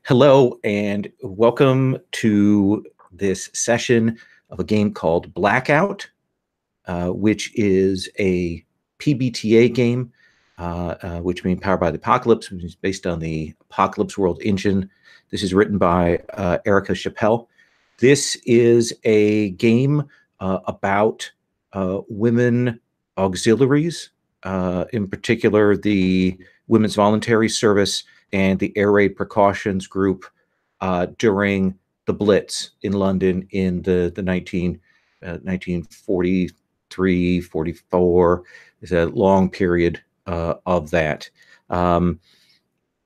Hello, and welcome to this session of a game called Blackout, which is a PBTA game, which means Powered by the Apocalypse, which is based on the Apocalypse World engine. This is written by Erica Chappelle. This is a game about women auxiliaries, in particular the Women's Voluntary Service and the Air Raid Precautions Group during the Blitz in London in the 1943, 44. It's a long period of that.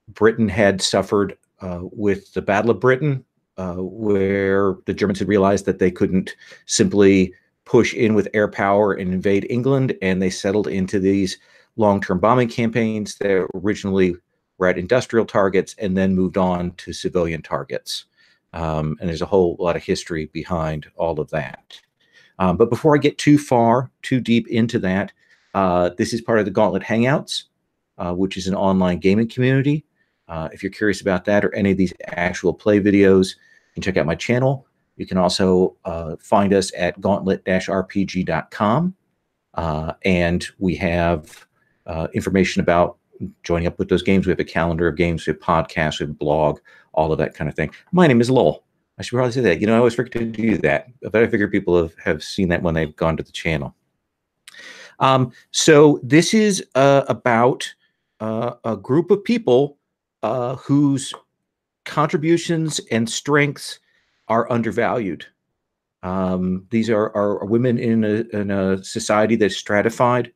Britain had suffered with the Battle of Britain, where the Germans had realized that they couldn't simply push in with air power and invade England, and they settled into these long-term bombing campaigns that originally were at industrial targets and then moved on to civilian targets. And there's a whole lot of history behind all of that. But before I get too deep into that, this is part of the Gauntlet Hangouts, which is an online gaming community. If you're curious about that or any of these actual play videos, you can check out my channel. You can also find us at gauntlet-rpg.com. And we have information about joining up with those games. We have a calendar of games, we have podcasts, we have a blog, all of that kind of thing. My name is Lowell. I should probably say that. I always forget to do that, but I figure people have seen that when they've gone to the channel. So this is about a group of people whose contributions and strengths are undervalued. These are women in a society that's stratified,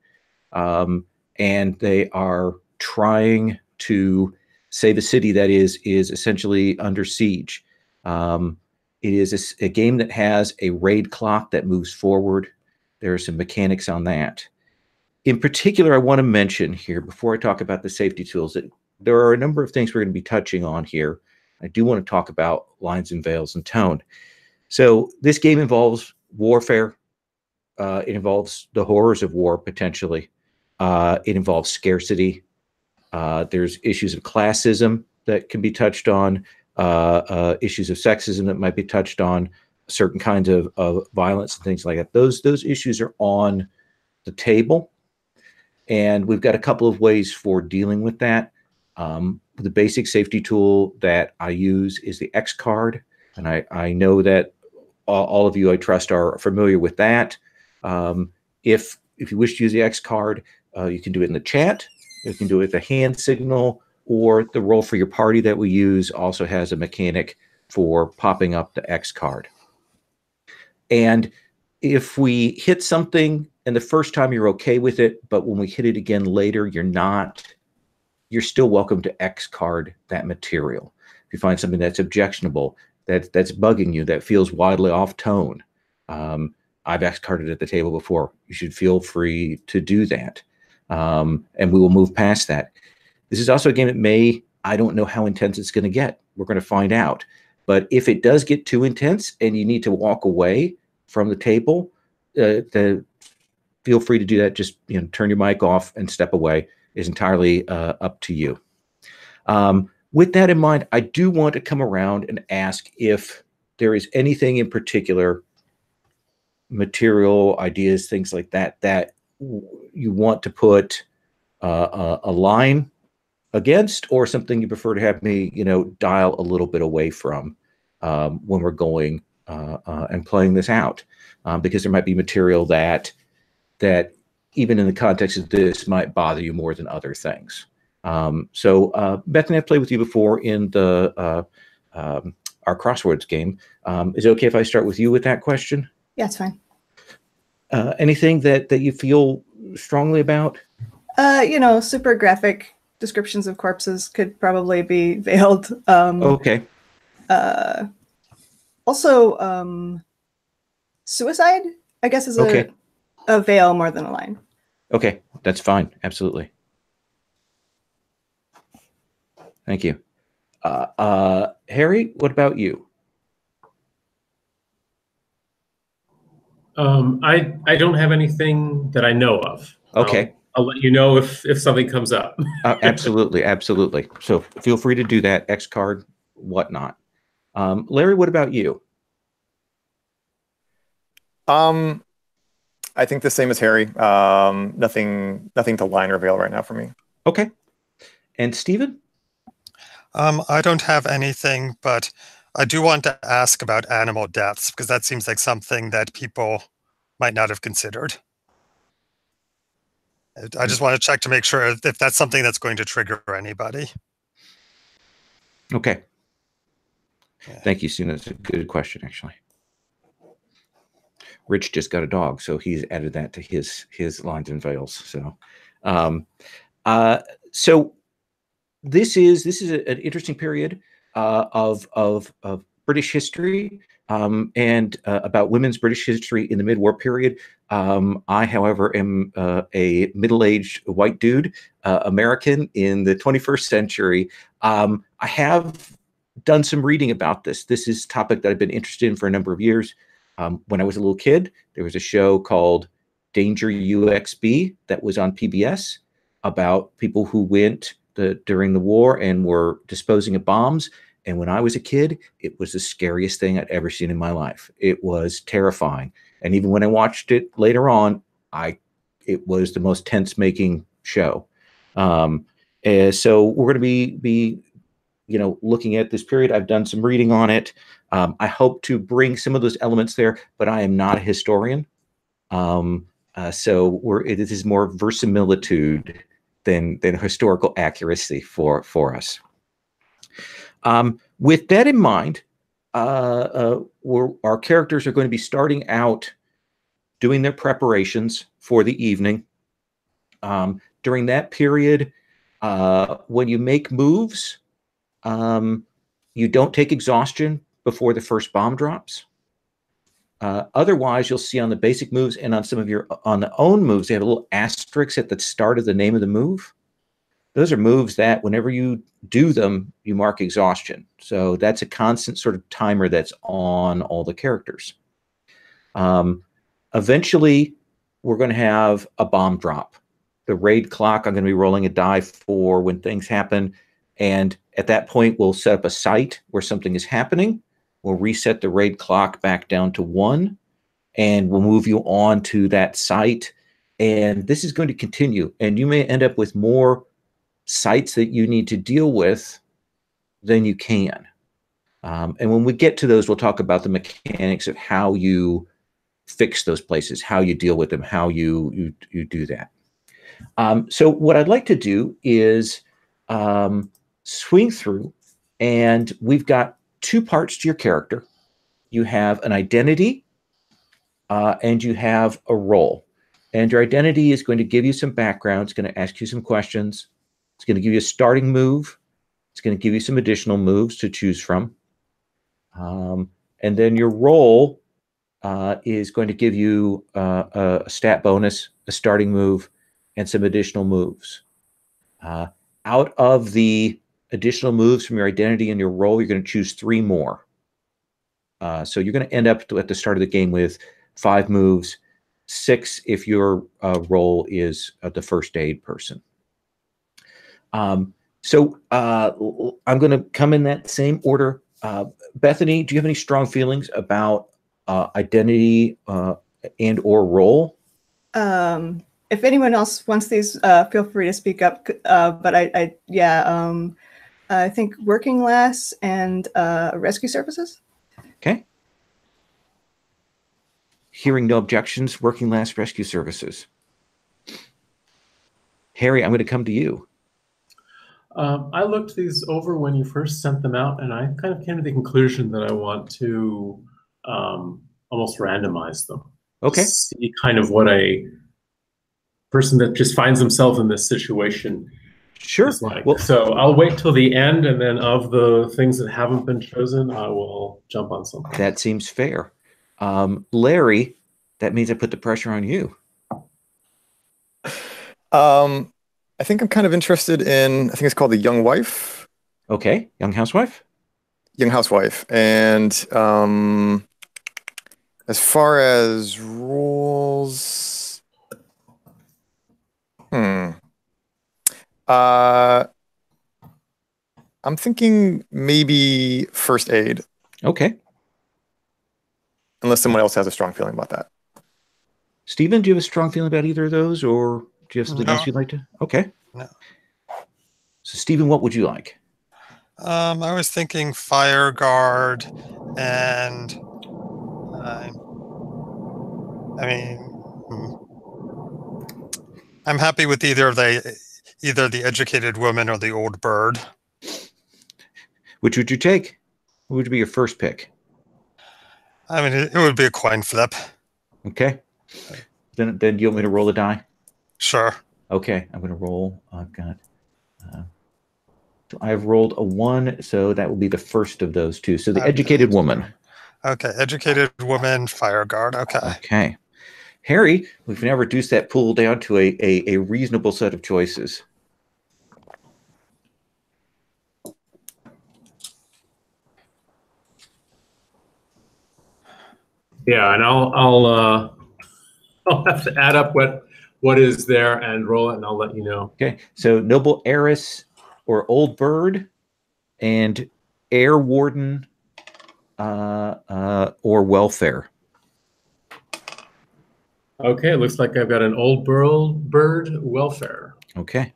and they are trying to save a city that is essentially under siege. It is a game that has a raid clock that moves forward. There are some mechanics on that. In particular, I want to mention here, before I talk about the safety tools, that there are a number of things we're going to be touching on here. I do want to talk about lines and veils and tone. So this game involves warfare. It involves the horrors of war, potentially. It involves scarcity. There's issues of classism that can be touched on, issues of sexism that might be touched on, certain kinds of violence and things like that. Those issues are on the table, and we've got a couple of ways for dealing with that. The basic safety tool that I use is the X card, and I know that all of you, I trust, are familiar with that. If you wish to use the X card, you can do it in the chat. You can do it with a hand signal, or the roll for your party that we use also has a mechanic for popping up the X card. And if we hit something and the first time you're okay with it, but when we hit it again later, you're not, you're still welcome to X card that material. If you find something that's objectionable, that's bugging you, that feels wildly off tone, I've X carded at the table before. You should feel free to do that. And we will move past that. This is also a game that I don't know how intense it's going to get. We're going to find out. But if it does get too intense and you need to walk away from the table, feel free to do that. Just turn your mic off and step away. Is entirely up to you. With that in mind, I do want to come around and ask if there is anything in particular, material, ideas, things like that, that you want to put a line against, or something you prefer to have me, dial a little bit away from when we're going and playing this out, because there might be material that even in the context of this might bother you more than other things. So Bethany, I've played with you before in the our crosswords game. Is it okay if I start with you with that question? Yeah, it's fine. Anything that you feel strongly about? Super graphic descriptions of corpses could probably be veiled. Okay. Also, suicide, I guess, is okay. a veil more than a line. Okay, that's fine. Absolutely. Thank you. Harry, what about you? I don't have anything that I know of. Okay. I'll let you know if something comes up. Absolutely, absolutely. So feel free to do that. X card, whatnot. Larry, what about you? I think the same as Harry. Nothing to line or veil right now for me. Okay. And Stephen? I don't have anything, but I do want to ask about animal deaths, because that seems like something that people might not have considered. I just want to check to make sure if that's something that's going to trigger anybody. Okay. Yeah. Thank you, Stephen. That's a good question, actually. Rich just got a dog, so he's added that to his lines and veils. So, so this is an interesting period of British history and about women's British history in the mid-war period. I, however, am a middle-aged white dude, American in the 21st century. I have done some reading about this. This is a topic that I've been interested in for a number of years. When I was a little kid, there was a show called Danger UXB that was on PBS about people who went during the war and were disposing of bombs. And when I was a kid, it was the scariest thing I'd ever seen in my life. It was terrifying. And even when I watched it later on, it was the most tense-making show. So we're going to be looking at this period. I've done some reading on it. I hope to bring some of those elements there, but I am not a historian. So this is more verisimilitude than historical accuracy for us. With that in mind, our characters are going to be starting out doing their preparations for the evening. During that period, when you make moves, you don't take exhaustion before the first bomb drops. Otherwise, you'll see on the basic moves and on some of your on the own moves, they have a little asterisk at the start of the name of the move. Those are moves that whenever you do them, you mark exhaustion. So that's a constant sort of timer that's on all the characters. Eventually, we're going to have a bomb drop. The raid clock, I'm going to be rolling a die for when things happen. And at that point, we'll set up a site where something is happening. We'll reset the raid clock back down to 1, and we'll move you on to that site. And this is going to continue. And you may end up with more sites that you need to deal with than you can. And when we get to those, we'll talk about the mechanics of how you fix those places, how you deal with them, how you do that. So what I'd like to do is swing through, and we've got 2 parts to your character. You have an identity and you have a role. And your identity is going to give you some background. It's going to ask you some questions. It's going to give you a starting move. It's going to give you some additional moves to choose from. And then your role is going to give you a stat bonus, a starting move, and some additional moves. Out of the additional moves from your identity and your role, you're going to choose 3 more. So you're going to end up at the start of the game with 5 moves, 6 if your role is the first aid person. So I'm going to come in that same order. Bethany, do you have any strong feelings about identity and or role? If anyone else wants these, feel free to speak up. But I think working class and rescue services. Okay. Hearing no objections, working class rescue services. Harry, I'm going to come to you. I looked these over when you first sent them out, and I kind of came to the conclusion that I want to almost randomize them. Okay. See kind of what a person that just finds themselves in this situation Sure. is like. Well, so I'll wait till the end, and then of the things that haven't been chosen, I will jump on something. That seems fair. Larry, that means I put the pressure on you. I think I'm kind of interested in, I think it's called the Young Wife. Okay. Young housewife? Young Housewife. And as far as rules, I'm thinking maybe first aid, Okay. unless someone else has a strong feeling about that. Stephen, do you have a strong feeling about either of those, or do you have something No. else you'd like to? Okay. No. So, Stephen, what would you like? I was thinking fire guard, and I mean, I'm happy with either the educated woman or the old bird. Which would you take? What would be your first pick? I mean, it would be a coin flip. Okay. Then do you want me to roll a die? Sure. Okay, I'm going to roll. I've rolled a 1, so that will be the first of those two. So the Okay. educated woman. Okay, educated woman, fire guard. Okay. Okay. Harry, we've now reduced that pool down to a reasonable set of choices. Yeah, and I'll have to add up what is there and roll it, and I'll let you know. Okay, so noble heiress or old bird, and air warden or welfare. Okay, it looks like I've got an old bird welfare. Okay.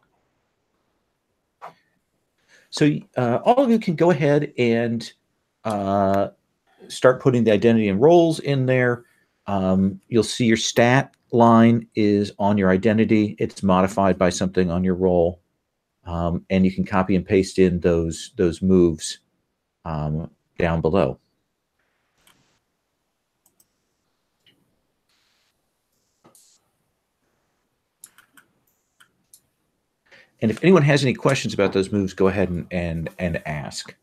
So all of you can go ahead and start putting the identity and roles in there. You'll see your stat line is on your identity. It's modified by something on your role. And you can copy and paste in those moves down below. And if anyone has any questions about those moves, go ahead and ask.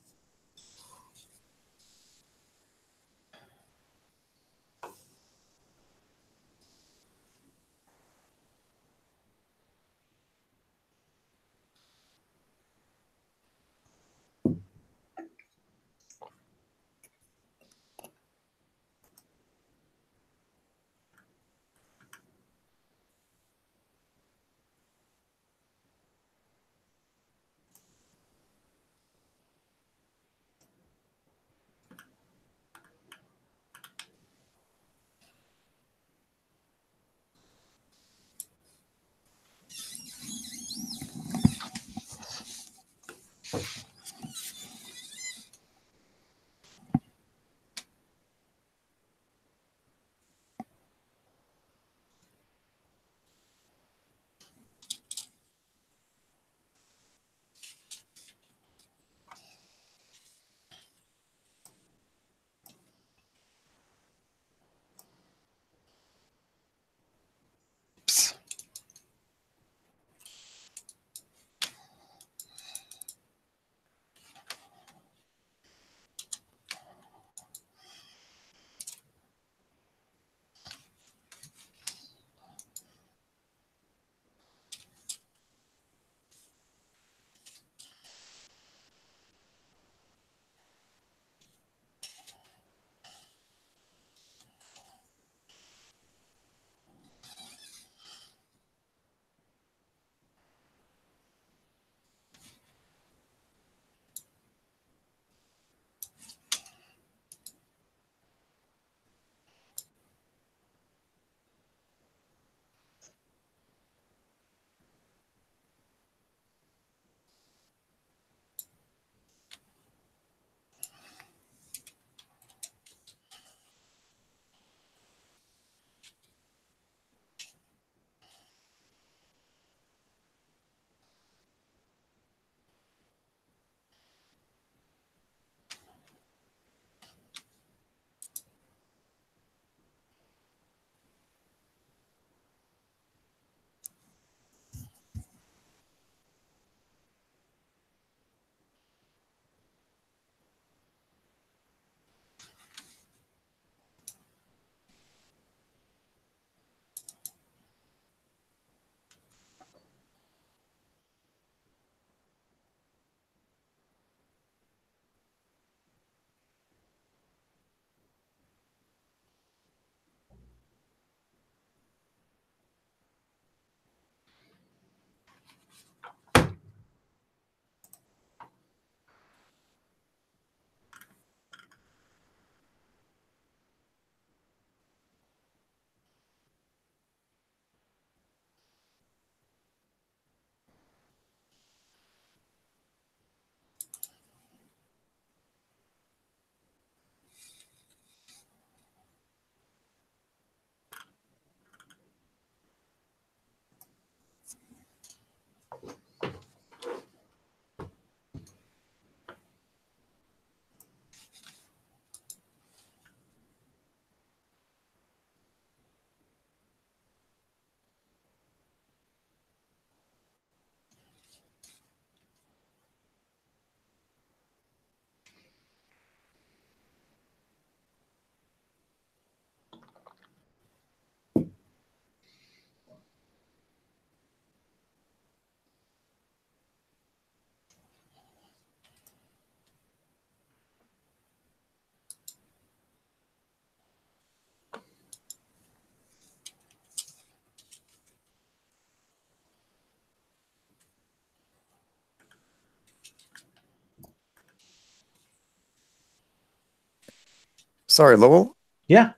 Sorry, Lowell. Yeah.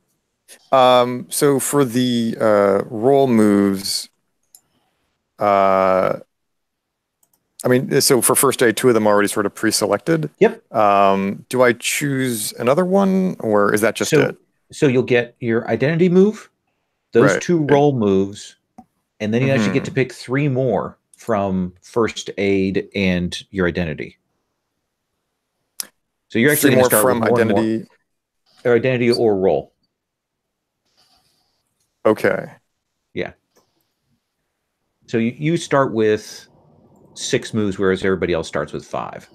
So for the roll moves, I mean, so for first aid, 2 of them are already sort of pre-selected. Yep. Do I choose another one, or is that just it? So you'll get your identity move, those Right. 2 roll moves, and then you actually get to pick 3 more from first aid and your identity. So you're actually 3 going to more start from with more identity. and more. Or identity or roll. Okay. Yeah. So you start with 6 moves, whereas everybody else starts with 5.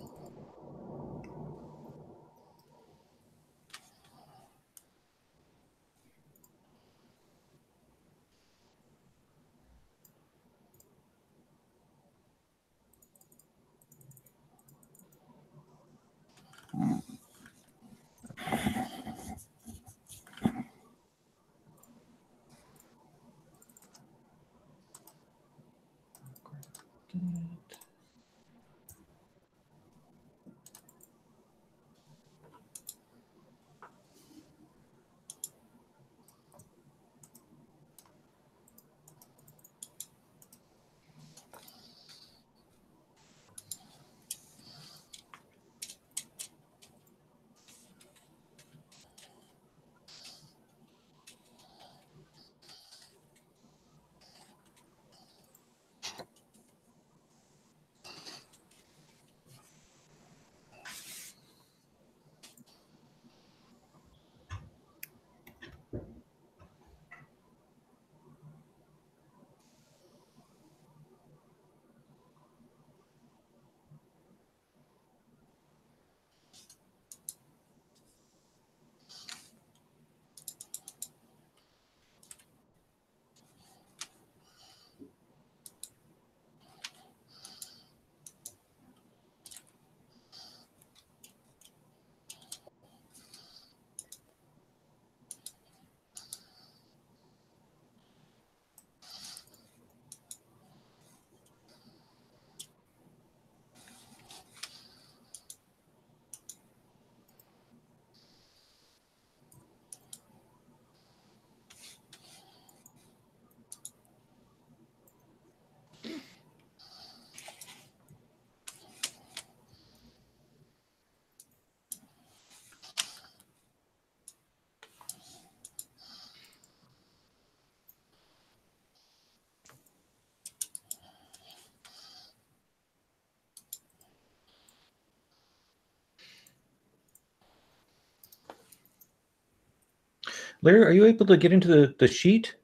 Larry, are you able to get into the sheet?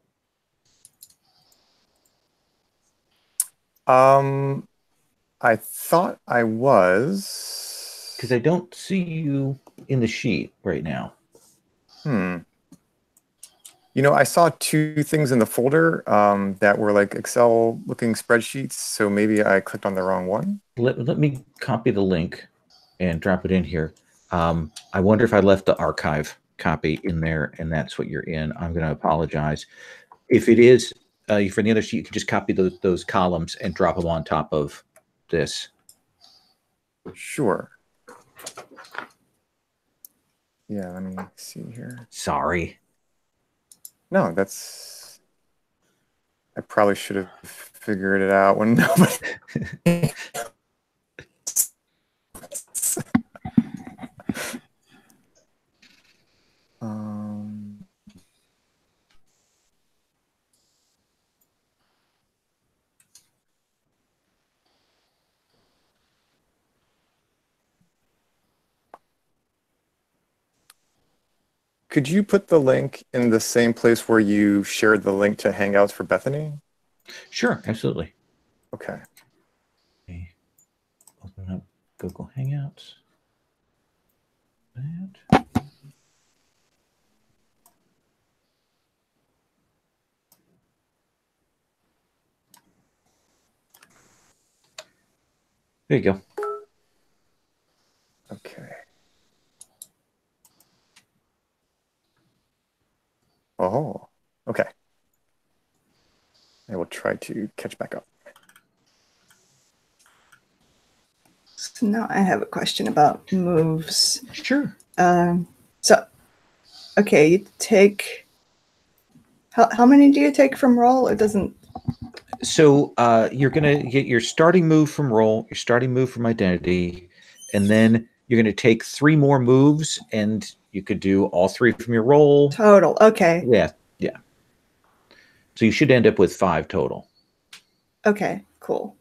I thought I was. Because I don't see you in the sheet right now. You know, I saw 2 things in the folder that were like Excel-looking spreadsheets, so maybe I clicked on the wrong one. Let me copy the link and drop it in here. I wonder if I left the archive copy in there, and that's what you're in. I'm going to apologize. If it is, for the other sheet, you can just copy those columns and drop them on top of this. Sure. Yeah, let me see here. Sorry. No, that's. I probably should have figured it out when nobody. Could you put the link in the same place where you shared the link to Hangouts for Bethany? Sure, absolutely. Okay. Open up Google Hangouts. That. There you go. Okay. Oh, okay. I will try to catch back up. So now I have a question about moves. Sure. So Okay, you take. How many do you take from roll? It doesn't. So you're gonna get your starting move from roll, your starting move from identity, and then you're gonna take 3 more moves, and you could do all 3 from your roll. Total. Okay. Yeah. So you should end up with 5 total. Okay, cool.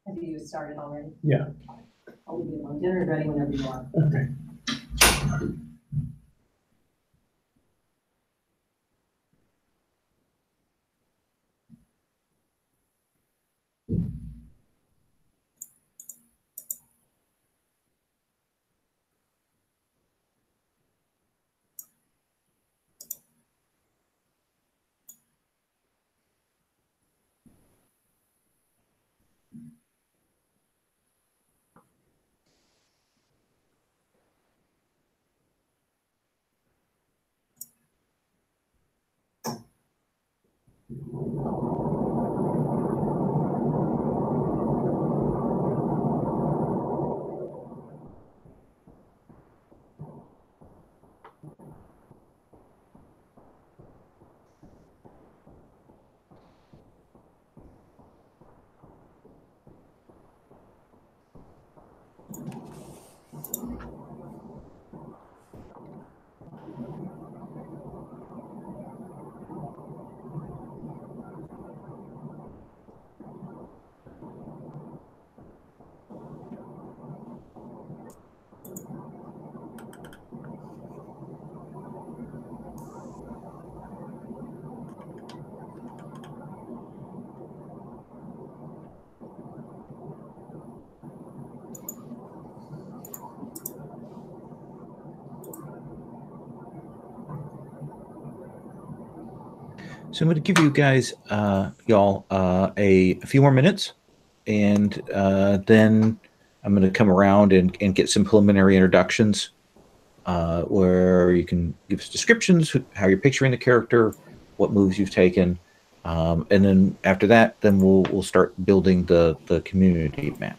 Have you started already? Yeah. I'll leave you alone. Dinner's ready whenever you are. Okay. So I'm going to give you guys, y'all, a few more minutes, and then I'm going to come around and get some preliminary introductions, where you can give us descriptions, how you're picturing the character, what moves you've taken, and then after that, then we'll start building the community map.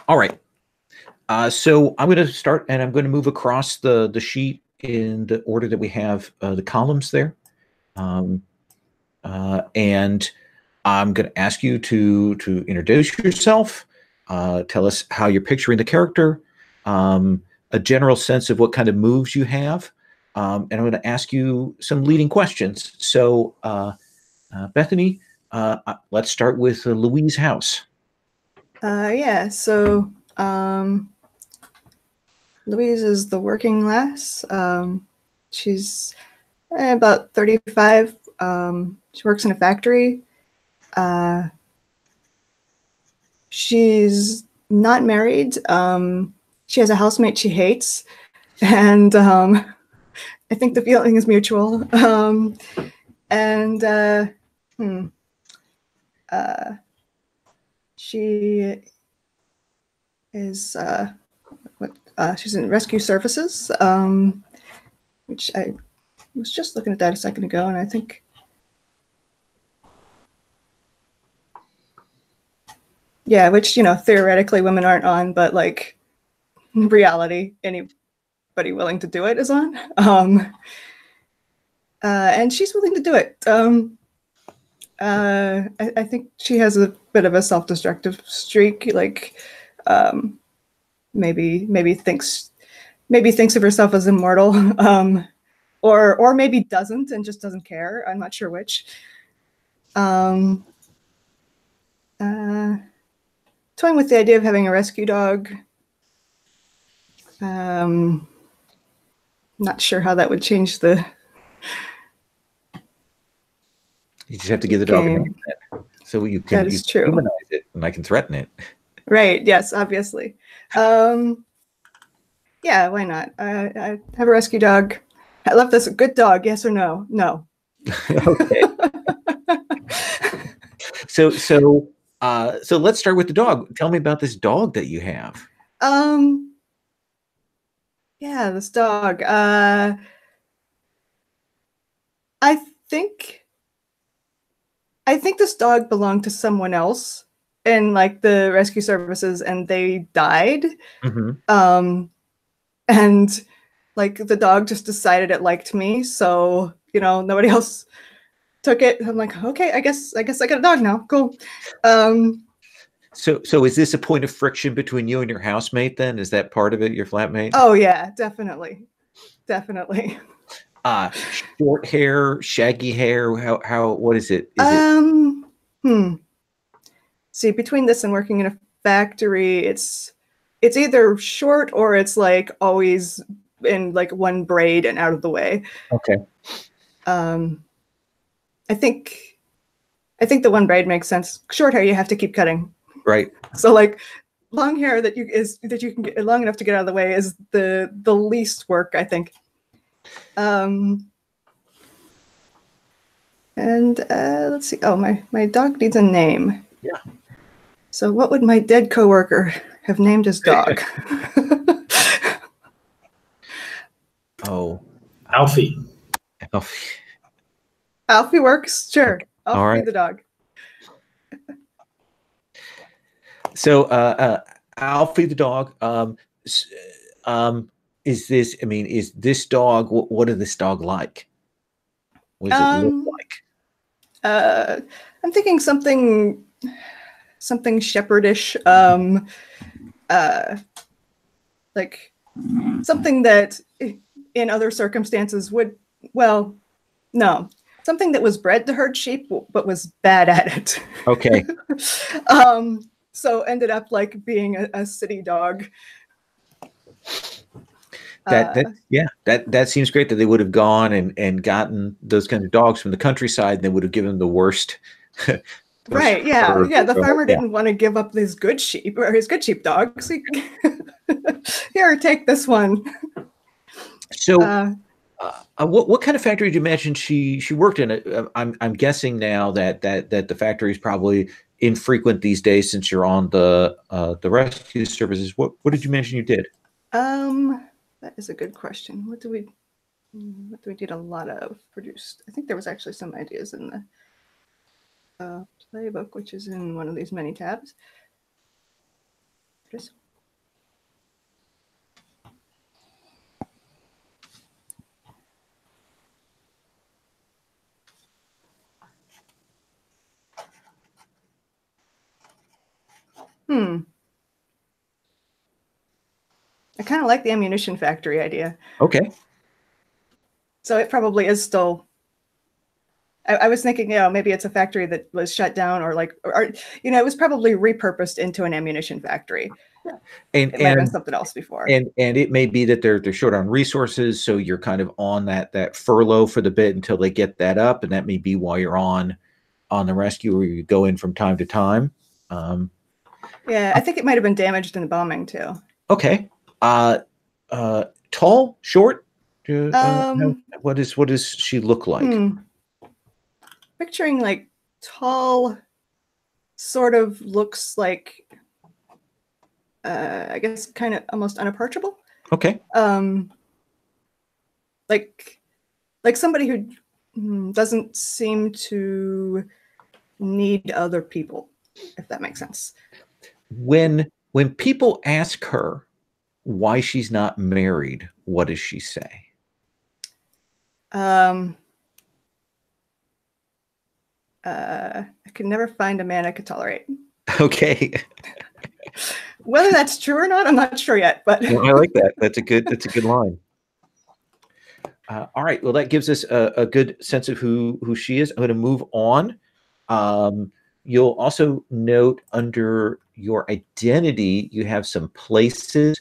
All right. So I'm going to start, and I'm going to move across the sheet in the order that we have the columns there. And I'm going to ask you to introduce yourself, tell us how you're picturing the character, a general sense of what kind of moves you have, and I'm going to ask you some leading questions. So, Bethany, let's start with Louise House. Yeah, so Louise is the working class. She's about 35. She works in a factory. She's not married. She has a housemate she hates, and I think the feeling is mutual. She is she's in rescue services, which I was just looking at that a second ago, and I think which theoretically women aren't on, but like in reality, anybody willing to do it is on. And she's willing to do it. I think she has a bit of a self-destructive streak, like maybe thinks of herself as immortal, or maybe doesn't and just doesn't care. I'm not sure which. Toying with the idea of having a rescue dog. Not sure how that would change the. You just have to give the dog a name, so you can humanize it, and I can threaten it. Right. Yes. Obviously. Yeah. Why not? I have a rescue dog. I love this. A good dog. Yes or no? No. Okay. So let's start with the dog. Tell me about this dog that you have. Yeah, this dog. I think this dog belonged to someone else in like the rescue services, and they died. Mm-hmm. And like the dog just decided it liked me, so nobody else took it. I'm like, okay, I guess I got a dog now. Cool. So is this a point of friction between you and your housemate then? Is that part of it, your flatmate? Oh yeah, definitely. Short hair, shaggy hair, what is it? See, between this and working in a factory, it's either short or it's like always in like one braid and out of the way. Okay. I think the one braid makes sense. Short hair you have to keep cutting. Right. So like long hair that you can get long enough to get out of the way is the least work, I think. And let's see. Oh, my dog needs a name. Yeah. So what would my dead coworker have named his dog? Oh, Alfie. Alfie works. Sure. Alfie, all right. The dog. So, Alfie the dog. Is this dog? What is this dog like? What does it look like? I'm thinking something shepherdish. Like something that in other circumstances would, well, no, something that was bred to herd sheep but was bad at it. Okay. So ended up like being a city dog. That seems great that they would have gone and gotten those kinds of dogs from the countryside, and they would have given them the worst. Right. Yeah. The farmer didn't want to give up his good sheep or his good sheep dogs. Here, take this one. So, what kind of factory do you imagine she worked in? I'm guessing now that the factory is probably infrequent these days since you're on the rescue services. What did you mention you did? That is a good question. What do we did a lot of produced? I think there was actually some ideas in the playbook, which is in one of these many tabs. Just I kind of like the ammunition factory idea. Okay. So it probably is still. I was thinking, maybe it's a factory that was shut down, or it was probably repurposed into an ammunition factory. And It might have been something else before. And it may be that they're short on resources, so you're kind of on that furlough for the bit until they get that up, and that may be while you're on the rescue, where you go in from time to time. Yeah, I think it might have been damaged in the bombing too. Okay. Tall, short. What does she look like? Picturing like tall, sort of looks like, I guess, kind of almost unapproachable. Okay. Like somebody who doesn't seem to need other people, if that makes sense. When people ask her why she's not married, what does she say? I could never find a man I could tolerate. Okay. Whether that's true or not, I'm not sure yet. But Well, I like that. That's a good line. All right. Well, that gives us a good sense of who she is. I'm going to move on. You'll also note under your identity, you have some places.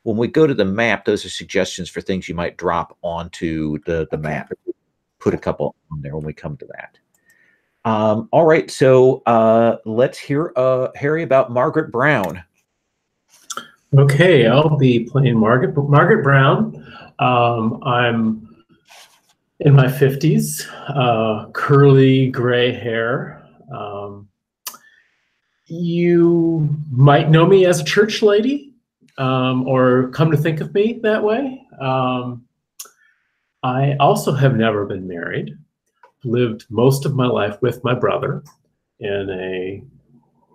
When we go to the map, those are suggestions for things you might drop onto the map. Put a couple on there when we come to that. All right. So let's hear Harry about Margaret Brown. Okay, I'll be playing Margaret Brown. I'm in my 50s, curly gray hair. You might know me as a church lady, or come to think of me that way. I also have never been married. Lived most of my life with my brother in a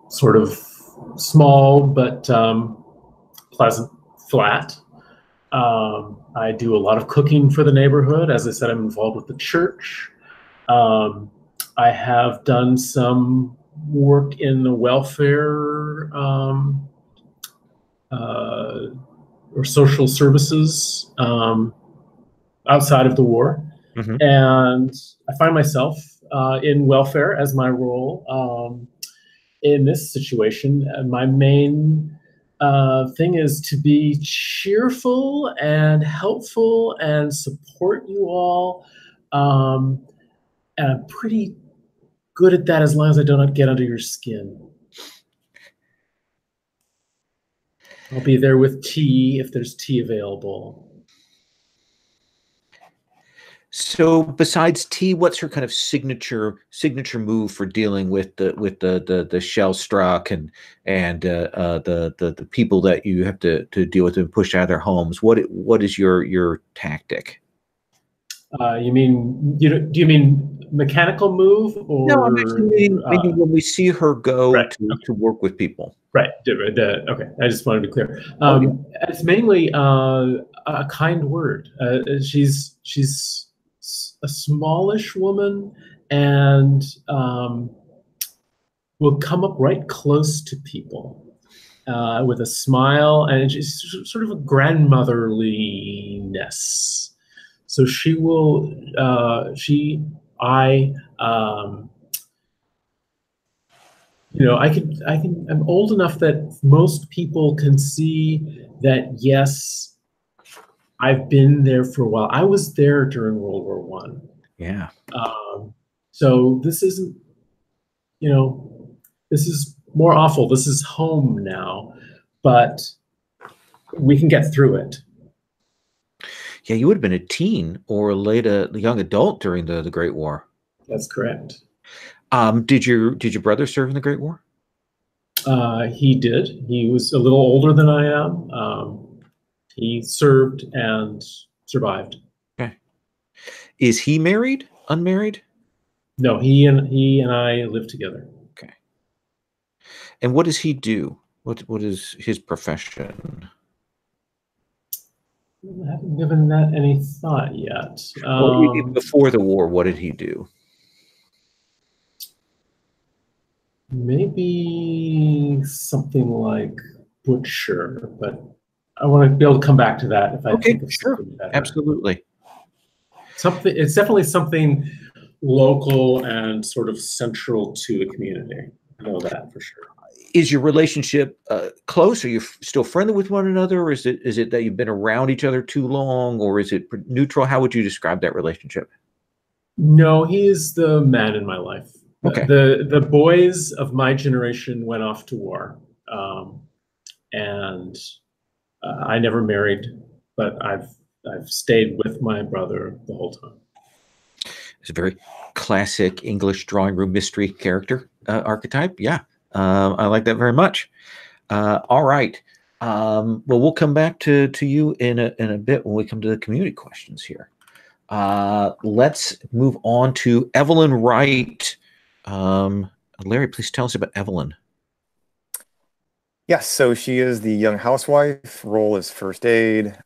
sort of small but pleasant flat. I do a lot of cooking for the neighborhood. As I said, I'm involved with the church. I have done some work in the welfare or social services outside of the war. Mm-hmm. And I find myself in welfare as my role. In this situation, my main thing is to be cheerful and helpful and support you all. And I'm pretty good at that as long as I do not get under your skin. I'll be there with tea if there's tea available. So besides tea, what's her kind of signature move for dealing with the shell struck and the people that you have to deal with and push out of their homes? What is your tactic? Do you mean mechanical move, or no? I'm actually meaning when we see her go right, to work with people. Right. Okay. I just wanted to be clear. Yeah. It's mainly a kind word. She's a smallish woman, and will come up right close to people with a smile, and she's sort of a grandmotherliness. So she will. I'm old enough that most people can see that, yes, I've been there for a while. I was there during World War I. Yeah. So this isn't, this is more awful. This is home now, but we can get through it. Yeah, you would have been a teen or a young adult during the Great War. That's correct. Did your brother serve in the Great War? He did. He was a little older than I am. He served and survived. Okay. Is he married? Unmarried? No, he and I live together. Okay. And what does he do? What is his profession? I haven't given that any thought yet. Well, before the war, what did he do? Maybe something like butcher, but I want to be able to come back to that if I think of something better. Absolutely. Something. It's definitely something local and sort of central to the community. I know that for sure. Is your relationship close? Are you still friendly with one another, or is it that you've been around each other too long, or is it neutral? How would you describe that relationship? No, he is the man in my life. Okay. The boys of my generation went off to war, and I never married, but I've stayed with my brother the whole time. It's a very classic English drawing room mystery character archetype. Yeah, I like that very much. All right. Well, we'll come back to you in a bit when we come to the community questions here. Let's move on to Evelyn Wright. Larry, please tell us about Evelyn. Yes, so she is the young housewife. Role is first aid.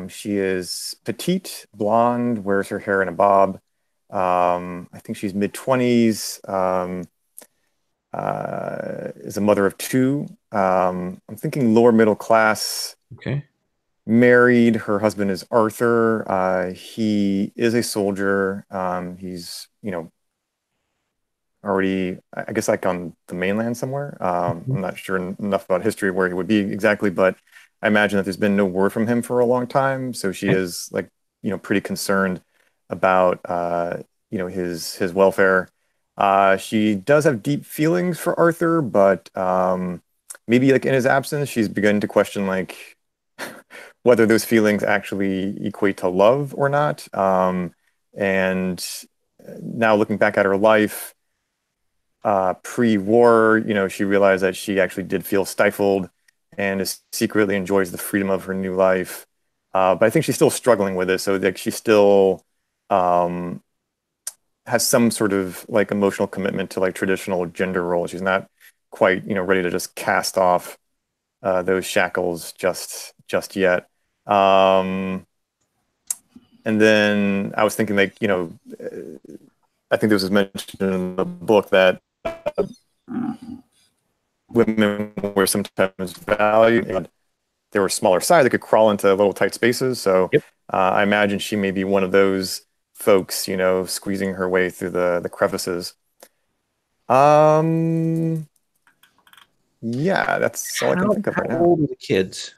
She is petite, blonde, wears her hair in a bob. I think she's mid-20s. Is a mother of two. I'm thinking lower middle class. Okay. Married. Her husband is Arthur. He is a soldier. He's, already, I guess, like on the mainland somewhere. I'm not sure enough about history where he would be exactly, but I imagine that there's been no word from him for a long time. So she is like, pretty concerned about, his welfare. She does have deep feelings for Arthur, but maybe like in his absence, she's begun to question like whether those feelings actually equate to love or not. And now looking back at her life, pre-war, she realized that she actually did feel stifled and secretly enjoys the freedom of her new life. But I think she's still struggling with it. So like she still has some sort of like emotional commitment to like traditional gender roles. She's not quite, ready to just cast off those shackles just yet. And then I was thinking like, I think this was mentioned in the book that women were sometimes valued and they were smaller size. They could crawl into little tight spaces. So I imagine she may be one of those folks, squeezing her way through the crevices. Yeah, that's all I can think of right now. How old are the kids?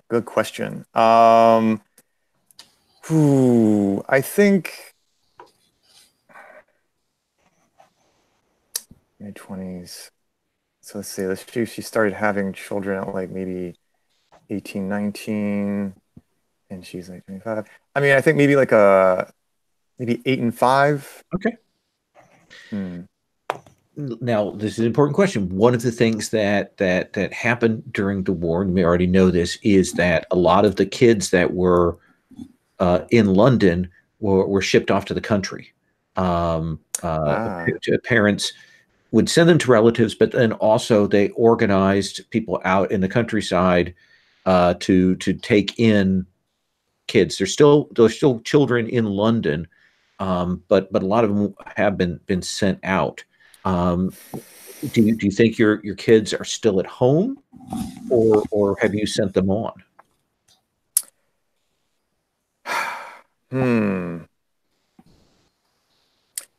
Good question. I think mid-20s. So let's see, she started having children at like maybe 18, 19, and she's like 25. I mean, I think maybe like maybe 8 and 5. Okay. Now, this is an important question. One of the things that happened during the war, and we already know this, is that a lot of the kids that were in London were shipped off to the country. Parents would send them to relatives, but then also they organized people out in the countryside to take in kids. There's still children in London, but a lot of them have been sent out. Do you think your kids are still at home, or have you sent them on?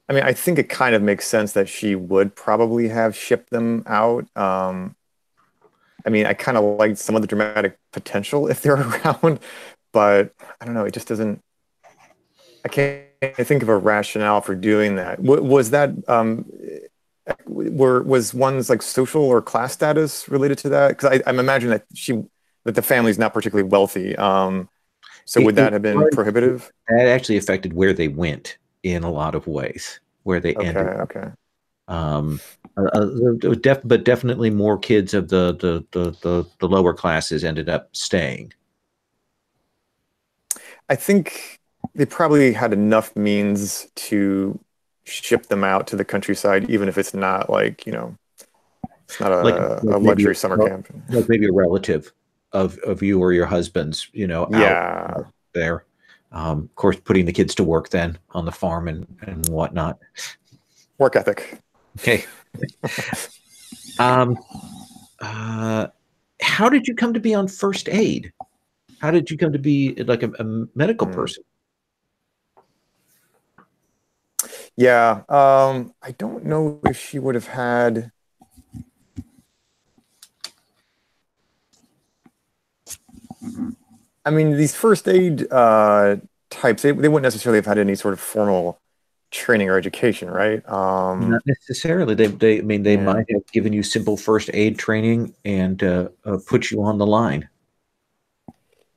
I mean, I think it kind of makes sense that she would probably have shipped them out. I mean, I kind of like some of the dramatic potential if they're around, but I don't know. It just doesn't. I can't think of a rationale for doing that. Was that was one's like social or class status related to that? Because I'm imagining that the family's not particularly wealthy. So would that have been prohibitive? That actually affected where they went in a lot of ways, where they ended. Okay. But definitely more kids of the lower classes ended up staying. I think they probably had enough means to ship them out to the countryside, even if it's not like, It's not like a luxury summer camp. like maybe a relative of you or your husband's, you know, Yeah. out there. Of course, putting the kids to work then on the farm and whatnot. Work ethic. Okay. How did you come to be on first aid? How did you come to be like a medical person? Yeah. I don't know if she would have had. I mean, these first aid types, they wouldn't necessarily have had any sort of formal training or education, right? Not necessarily. They might have given you simple first aid training and put you on the line.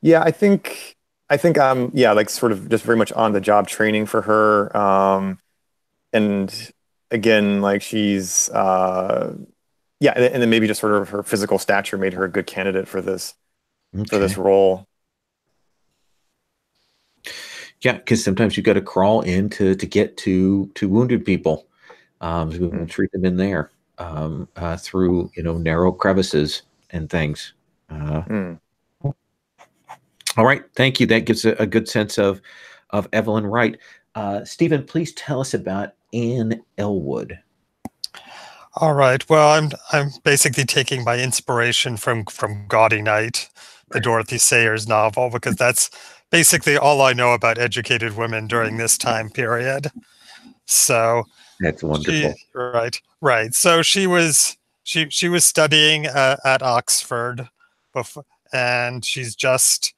Yeah, I think yeah, like sort of just very much on the job training for her. And again, like she's yeah, and then maybe just sort of her physical stature made her a good candidate for this role. Yeah, because sometimes you've got to crawl in to get to wounded people. We will treat them in there through narrow crevices and things. All right, thank you. That gives a good sense of Evelyn Wright. Stephen, please tell us about Anne Elwood. All right. Well, I'm basically taking my inspiration from Gaudy Night, the Dorothy Sayers novel, because that's basically all I know about educated women during this time period. So that's wonderful. Right. So she was studying at Oxford, and she's just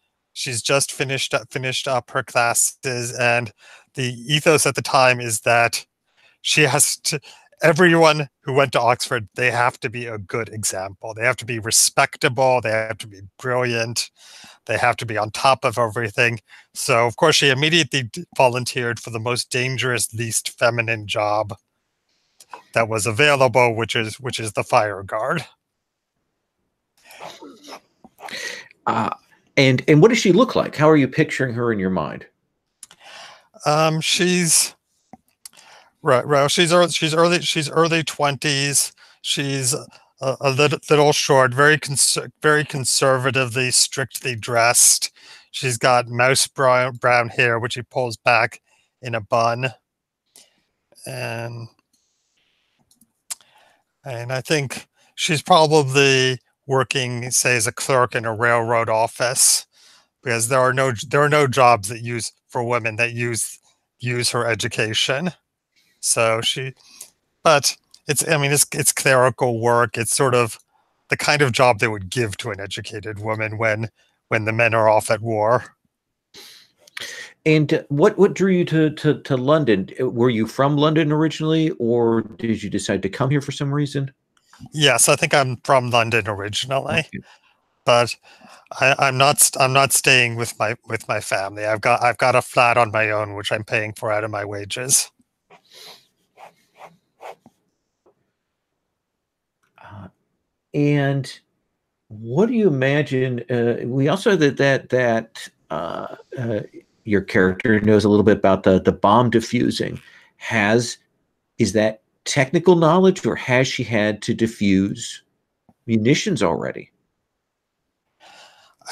finished up her classes, and the ethos at the time is that she has to. Everyone who went to Oxford, they have to be a good example. They have to be respectable. They have to be brilliant. They have to be on top of everything. So, of course, she immediately volunteered for the most dangerous, least feminine job that was available, which is the fire guard. And what does she look like? How are you picturing her in your mind? She's right. She's early 20s. She's a little short, very conservatively, strictly dressed. She's got mouse brown hair, which she pulls back in a bun, and I think she's probably working, say, as a clerk in a railroad office, because there are no jobs that use her education. So but it's clerical work. It's sort of the kind of job they would give to an educated woman when the men are off at war. And what drew you to London? Were you from London originally, or did you decide to come here for some reason? Yes, I think I'm from London originally, but I'm not staying with my family. I've got a flat on my own, which I'm paying for out of my wages. And what do you imagine? We also that your character knows a little bit about the bomb diffusing. Is that technical knowledge, or has she had to diffuse munitions already?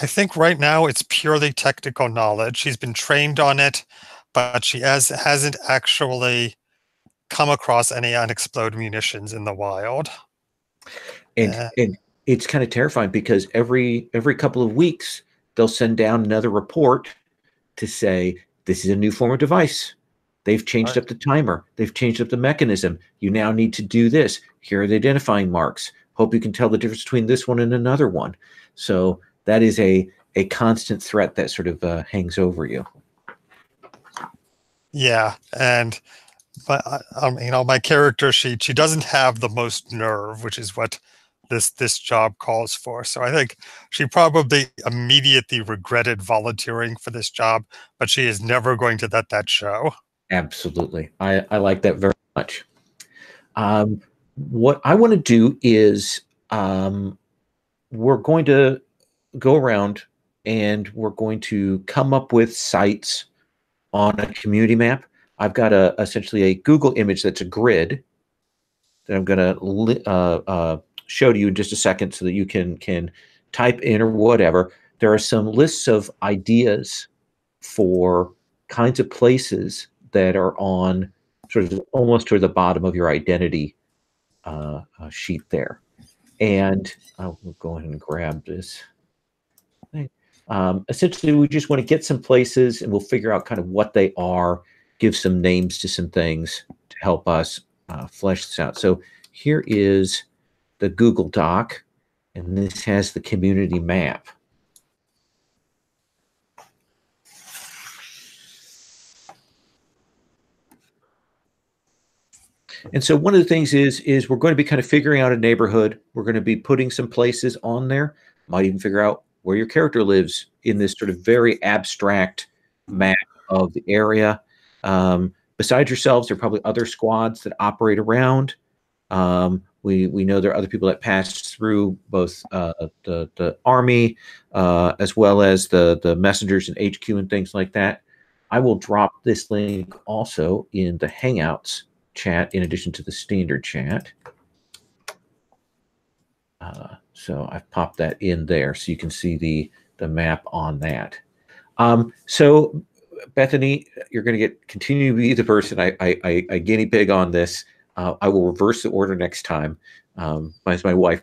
I think right now it's purely technical knowledge. She's been trained on it, but she hasn't actually come across any unexploded munitions in the wild. And it's kind of terrifying, because every couple of weeks they'll send down another report to say, this is a new form of device. They've changed up the timer. They've changed up the mechanism. You now need to do this. Here are the identifying marks. Hope you can tell the difference between this one and another one. So that is a constant threat that sort of hangs over you. Yeah, and my character, she doesn't have the most nerve, which is what this job calls for. So I think she probably immediately regretted volunteering for this job, but she is never going to let that show. Absolutely. I like that very much. What I want to do is we're going to go around and we're going to come up with sites on a community map. I've got essentially a Google image that's a grid that I'm going to show to you in just a second so that you can type in or whatever. There are some lists of ideas for kinds of places that are on sort of almost toward the bottom of your identity sheet there. And I'll go ahead and grab this thing. Essentially, we just want to get some places and we'll figure out kind of what they are, give some names to some things to help us flesh this out. So here is the Google Doc, and this has the community map. And so one of the things is we're going to be kind of figuring out a neighborhood. We're going to be putting some places on there. Might even figure out where your character lives in this sort of very abstract map of the area. Besides yourselves, there are probably other squads that operate around. We know there are other people that pass through both the army as well as the messengers and HQ and things like that. I will drop this link also in the Hangouts chat in addition to the standard chat. So I've popped that in there so you can see the map on that. So Bethany, you're going to continue to be the person I guinea pig on this. I will reverse the order next time. My wife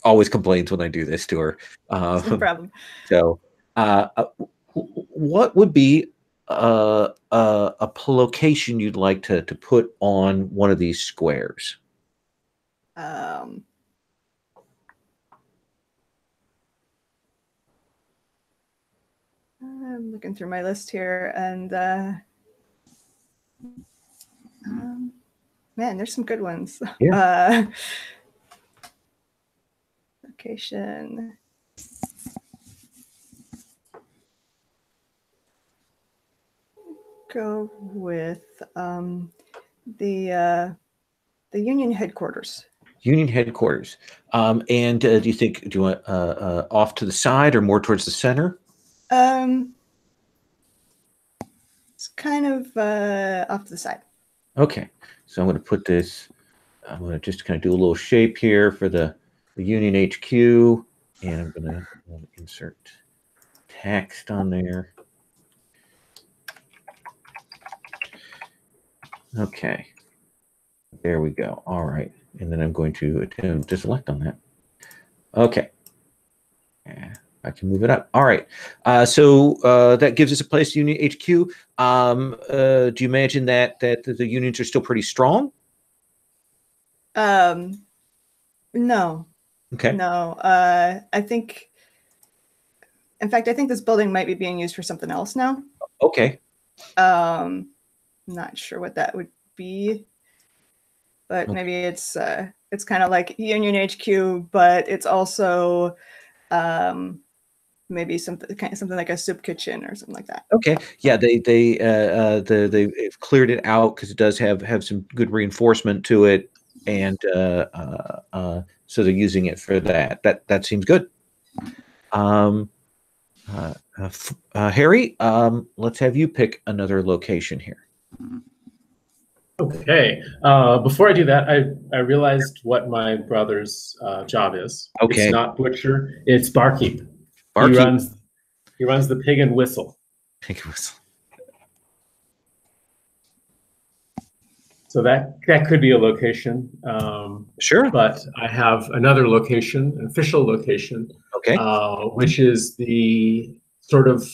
always complains when I do this to her. No problem. So what would be a location you'd like to put on one of these squares? I'm looking through my list here, and man, there's some good ones. Yeah. Location. Go with the Union headquarters. Union headquarters. And do you want off to the side or more towards the center? It's kind of off to the side. Okay, so I'm going to put this. I'm going to just kind of do a little shape here for the Union HQ, and I'm going to insert text on there. Okay, there we go. All right, and then I'm going to attempt to select on that. Okay, yeah, I can move it up. All right, so that gives us a place, Union HQ. Do you imagine that the unions are still pretty strong? No. Okay. No. I think, in fact, I think this building might be being used for something else now. Okay. Not sure what that would be, but Okay. maybe it's kind of like Union HQ, but it's also maybe something like a soup kitchen or something like that. Okay. Yeah, they've cleared it out because it does have some good reinforcement to it, and so they're using it for that. That seems good. Harry, let's have you pick another location here. Okay. Before I do that, I realized what my brother's job is. Okay. It's not butcher. It's barkeep. Barkeep. He runs the Pig and Whistle. Pig and Whistle. So that could be a location. Sure. But I have another location, an official location. Okay. Which is the sort of,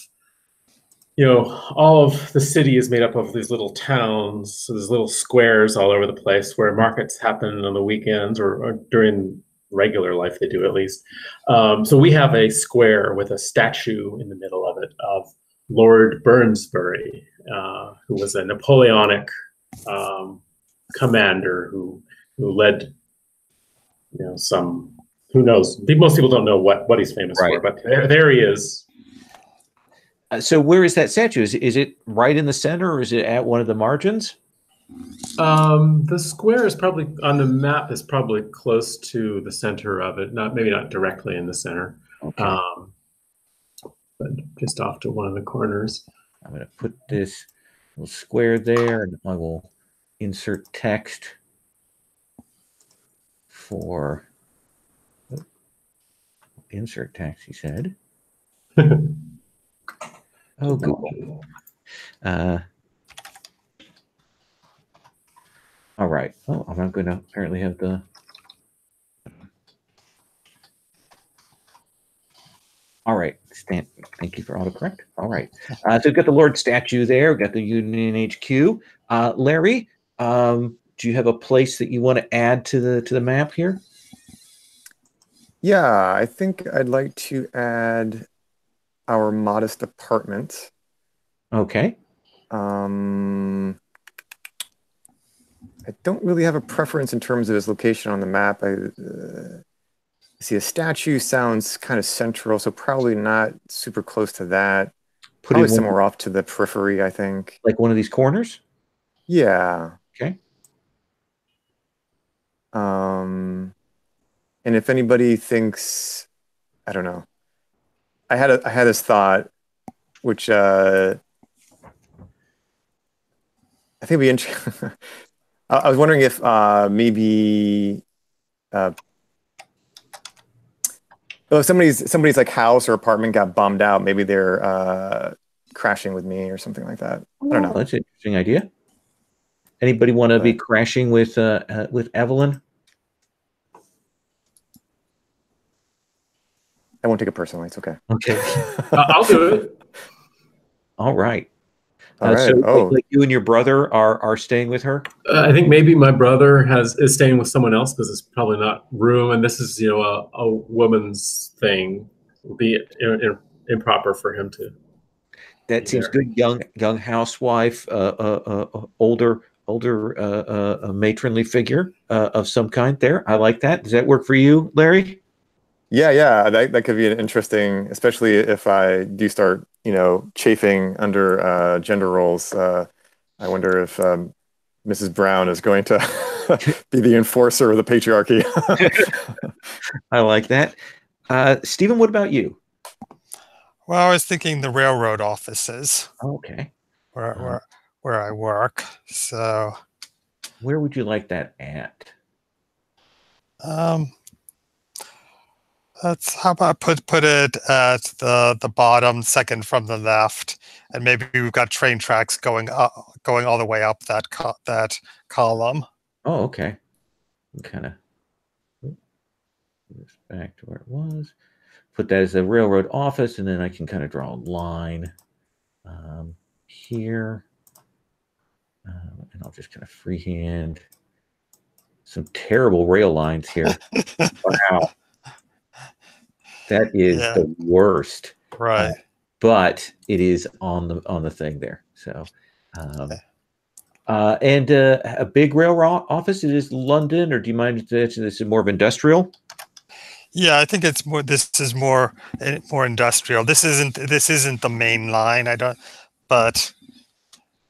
all of the city is made up of these little towns. So there's little squares all over the place where markets happen on the weekends or during regular life, they do at least. So we have a square with a statue in the middle of it of Lord Burnsbury, who was a Napoleonic commander who led, some, who knows? Most people don't know what he's famous for, but there he is. So where is that statue? Is it right in the center, or is it at one of the margins? The square is probably on the map is probably close to the center of it. Maybe not directly in the center, okay. But just off to one of the corners. I'm going to put this little square there, and I will insert text for insert text, he said. Oh, Google. All right. Oh, I'm not going to apparently have the... All right. Thank you for autocorrect. All right. So we've got the Lord statue there. We've got the Union HQ. Larry, do you have a place that you want to add to the map here? Yeah, I think I'd like to add our modest apartment. Okay. I don't really have a preference in terms of its location on the map. I see a statue sounds kind of central, so probably not super close to that. Probably somewhere off to the periphery, I think. Like one of these corners? Yeah. Okay. And if anybody thinks, I don't know, I had this thought, which I think would be interesting. I was wondering if maybe if somebody's like house or apartment got bombed out, maybe they're crashing with me or something like that. I don't know. That's an interesting idea. Anybody want to be crashing with Evelyn? I won't take it personally. It's okay. Okay. I'll do it. All right. All right. So like you and your brother are staying with her? I think maybe my brother is staying with someone else because it's probably not room, and this is a woman's thing. It would be improper for him to. That seems good. Young housewife, older matronly figure of some kind. There, I like that. Does that work for you, Larry? Yeah. That could be an interesting, especially if I do start, chafing under gender roles. I wonder if Mrs. Brown is going to be the enforcer of the patriarchy. I like that. Stephen, what about you? Well, I was thinking the railroad offices. Okay. Where I work. So where would you like that at? Let's how about put it at the bottom, second from the left, and maybe we've got train tracks going all the way up that column. Oh, okay. Kind of back to where it was. Put that as a railroad office, and then I can kind of draw a line here, and I'll just kind of freehand some terrible rail lines here. Wow. That is the worst, right? But it is on the thing there. So, and a big railroad office. It is London, or do you mind? This is more of industrial. Yeah, I think it's more. This is more industrial. This isn't the main line. I don't, but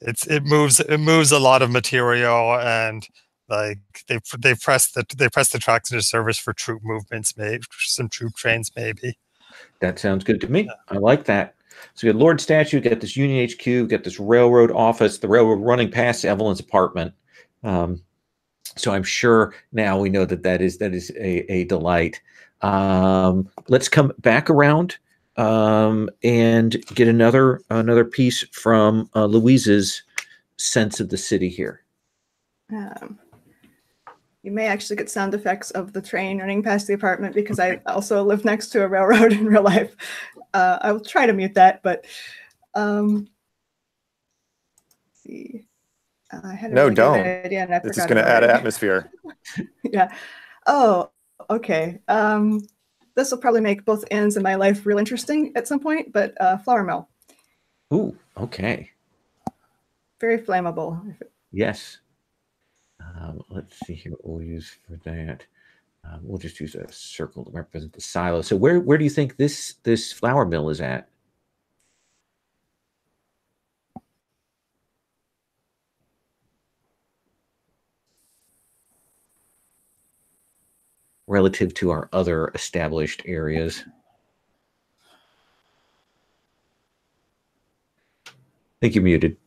it moves a lot of material, and like they press the tracks into service for troop movements, maybe some troop trains, maybe. That sounds good to me. I like that. So we got Lord statue, got this Union HQ, got this railroad office, the railroad running past Evelyn's apartment. So I'm sure now we know that is a delight. Let's come back around and get another piece from Louise's sense of the city here. You may actually get sound effects of the train running past the apartment because I also live next to a railroad in real life. I will try to mute that, but let's see. I had a really don't. good idea and I it's forgot just going to add atmosphere. Yeah. Oh, okay. This will probably make both ends of my life real interesting at some point, but flour mill. Ooh, okay. Very flammable. Yes. Let's see here what we'll use for that. We'll just use a circle to represent the silo. So where do you think this flour mill is at? Relative to our other established areas. I think you're muted.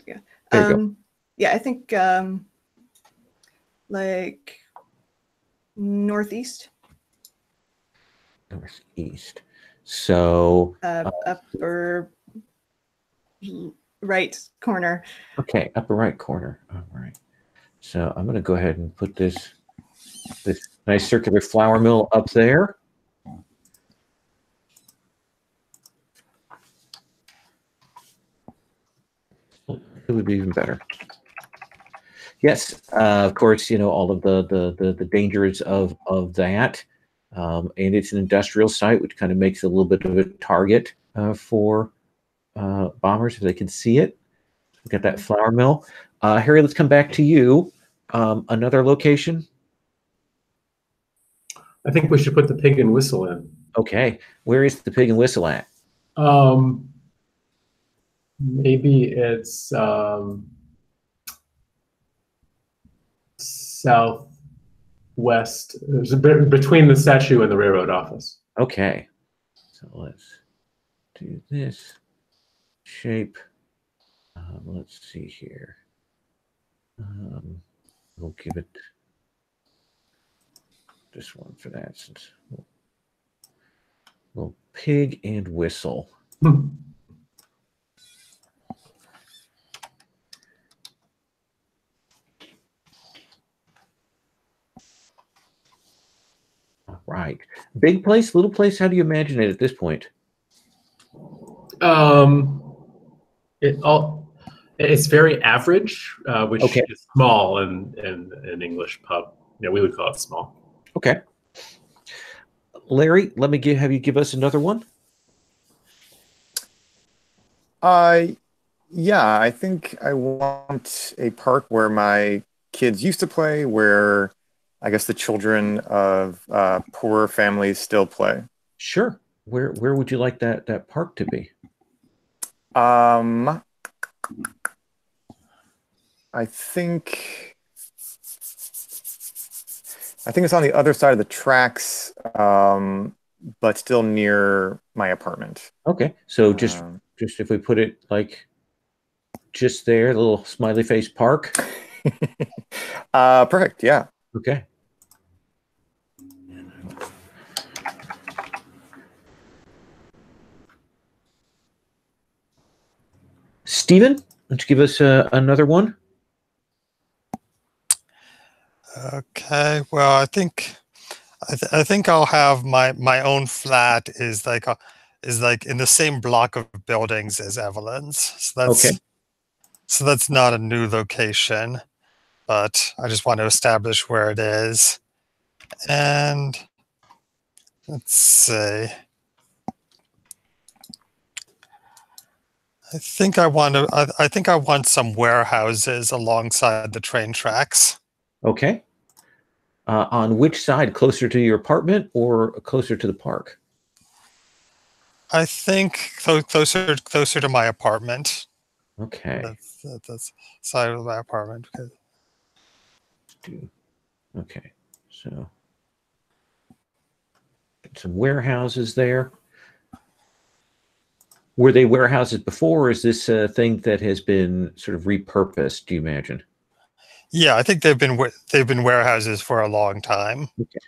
Yeah. There you go. Yeah, I think like northeast. Northeast. So Upper right corner. okay, upper right corner. All right. So I'm going to go ahead and put this nice circular flour mill up there. It would be even better. Yes, of course, all of the dangers of that. And it's an industrial site, which kind of makes it a little bit of a target for bombers if they can see it. We've got that flour mill. Harry, let's come back to you. Another location? I think we should put the pig and whistle in. Okay. Where is the pig and whistle at? Maybe it's southwest. There's a bit between the statue and the railroad office. Okay. So let's do this shape. Let's see here. We'll give it this one for that. Since little pig and whistle. All right. Big place, little place. How do you imagine it at this point? It's very average, which Okay. is small in an English pub. Yeah, we would call it small. Okay. Larry, let me have you give us another one. Yeah, I think I want a park where my kids used to play, where I guess the children of poorer families still play. Sure. Where would you like that park to be? I think it's on the other side of the tracks, but still near my apartment. Okay. So just if we put it like just there, the little smiley face park. Perfect. Yeah. Okay. Stephen, why don't you give us another one? Okay. Well, I think I'll have my own flat is like in the same block of buildings as Evelyn's. So that's Okay. So that's not a new location, but I just want to establish where it is. And let's see. I think I want some warehouses alongside the train tracks. Okay. On which side? Closer to your apartment or closer to the park? I think closer to my apartment. Okay. That's side of my apartment. Okay. So some warehouses there. Were they warehouses before, or is this a thing that has been sort of repurposed, do you imagine? Yeah, I think they've been warehouses for a long time. Okay.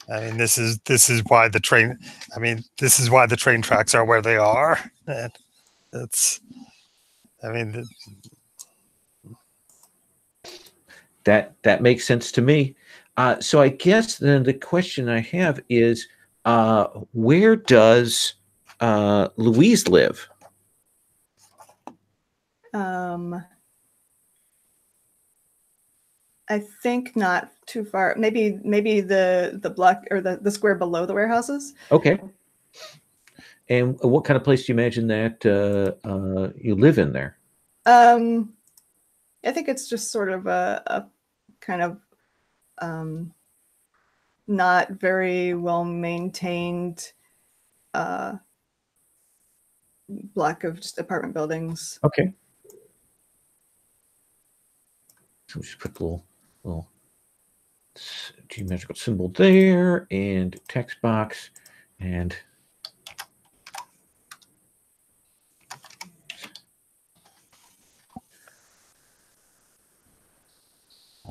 And this is why the train. This is why the train tracks are where they are. And that makes sense to me. So I guess then the question I have is, where does Louise live? I think not too far. Maybe the block or the square below the warehouses. Okay. And what kind of place do you imagine that you live in there? I think it's just sort of a kind of not very well maintained block of just apartment buildings. Okay. So we just put the little geometrical symbol there and text box and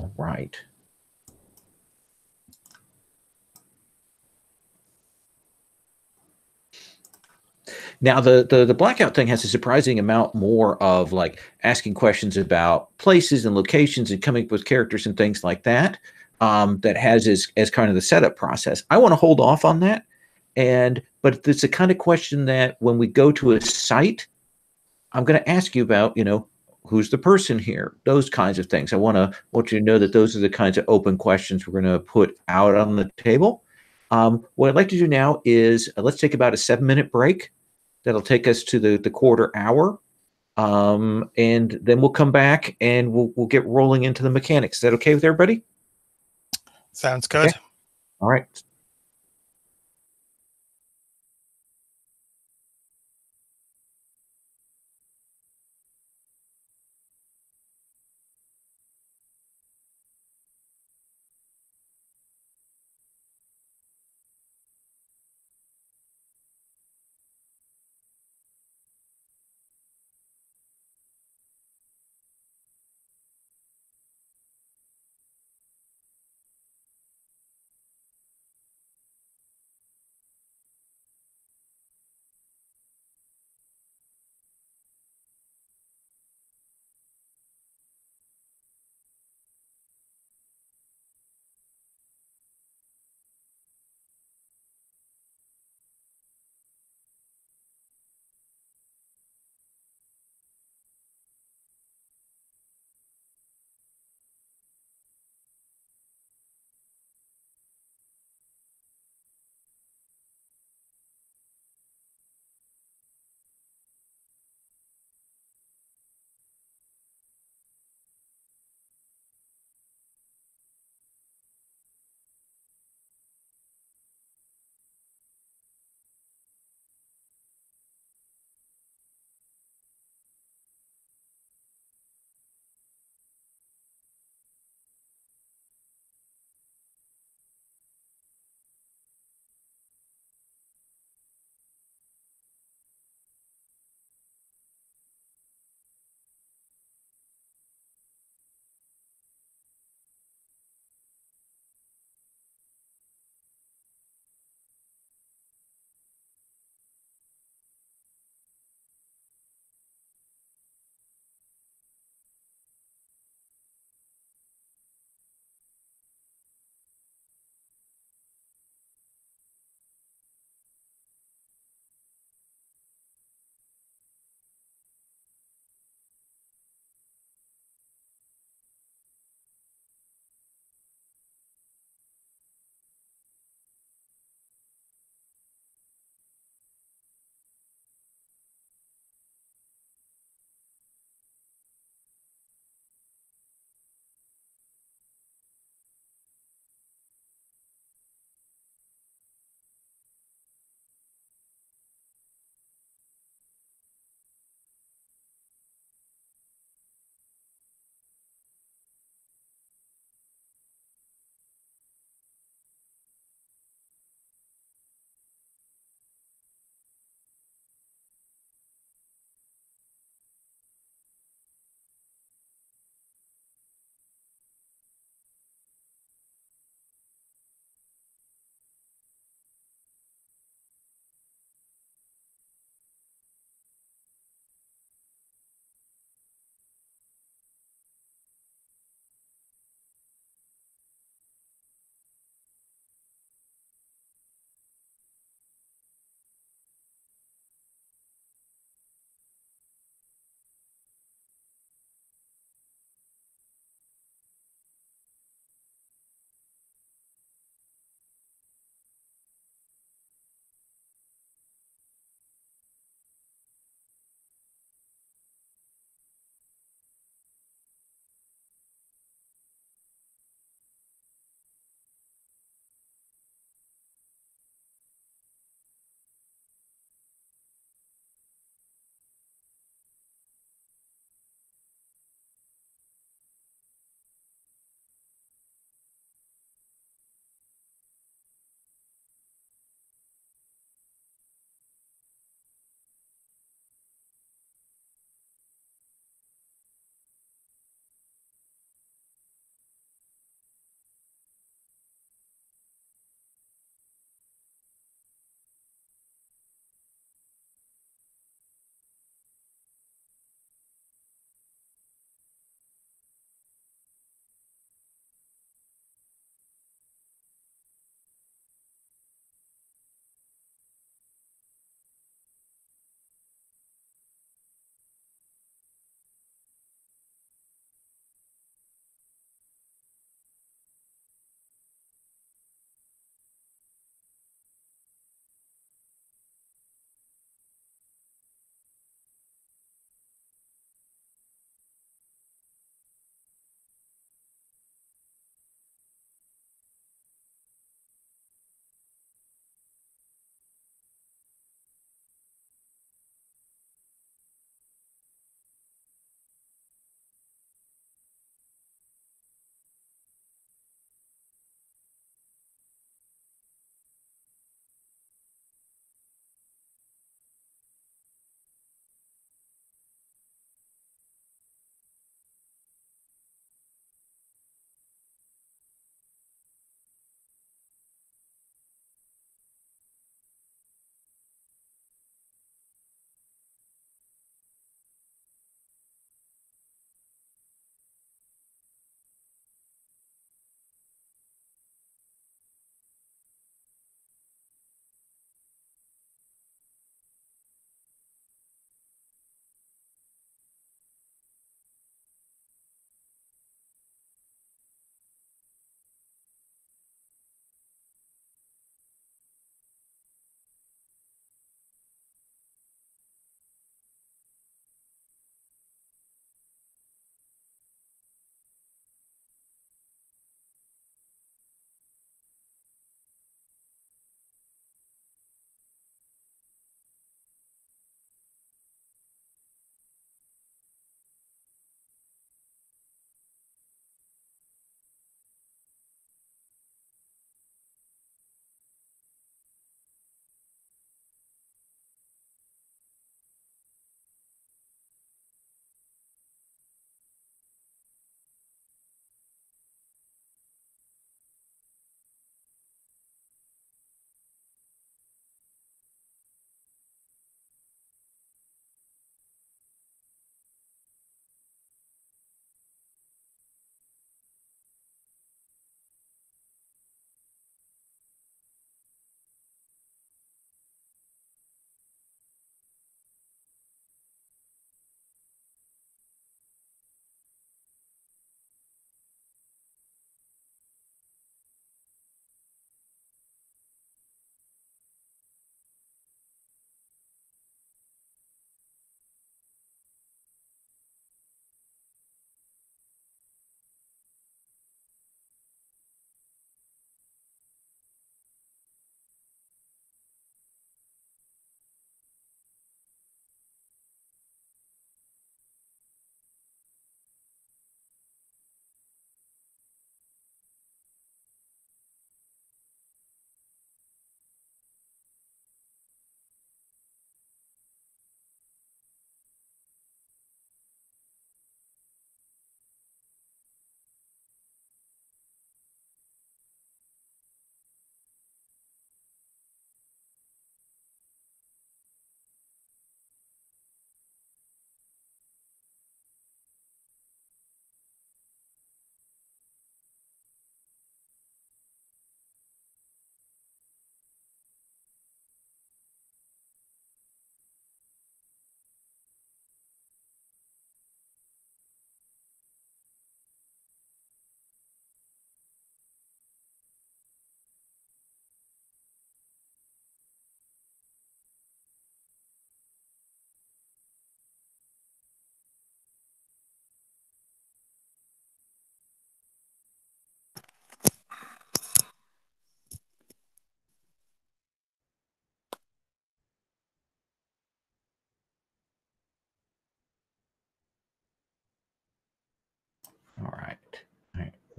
All right. Now the blackout thing has a surprising amount more of like asking questions about places and locations and coming up with characters and things like that. That has as kind of the setup process. I want to hold off on that, but it's the kind of question that when we go to a site, I'm going to ask you about. Who's the person here? Those kinds of things. I want you to know that those are the kinds of open questions we're going to put out on the table. What I'd like to do now is let's take about a 7-minute break. That'll take us to the quarter hour. And then we'll come back and we'll get rolling into the mechanics. Is that okay with everybody? Sounds good. Okay. All right.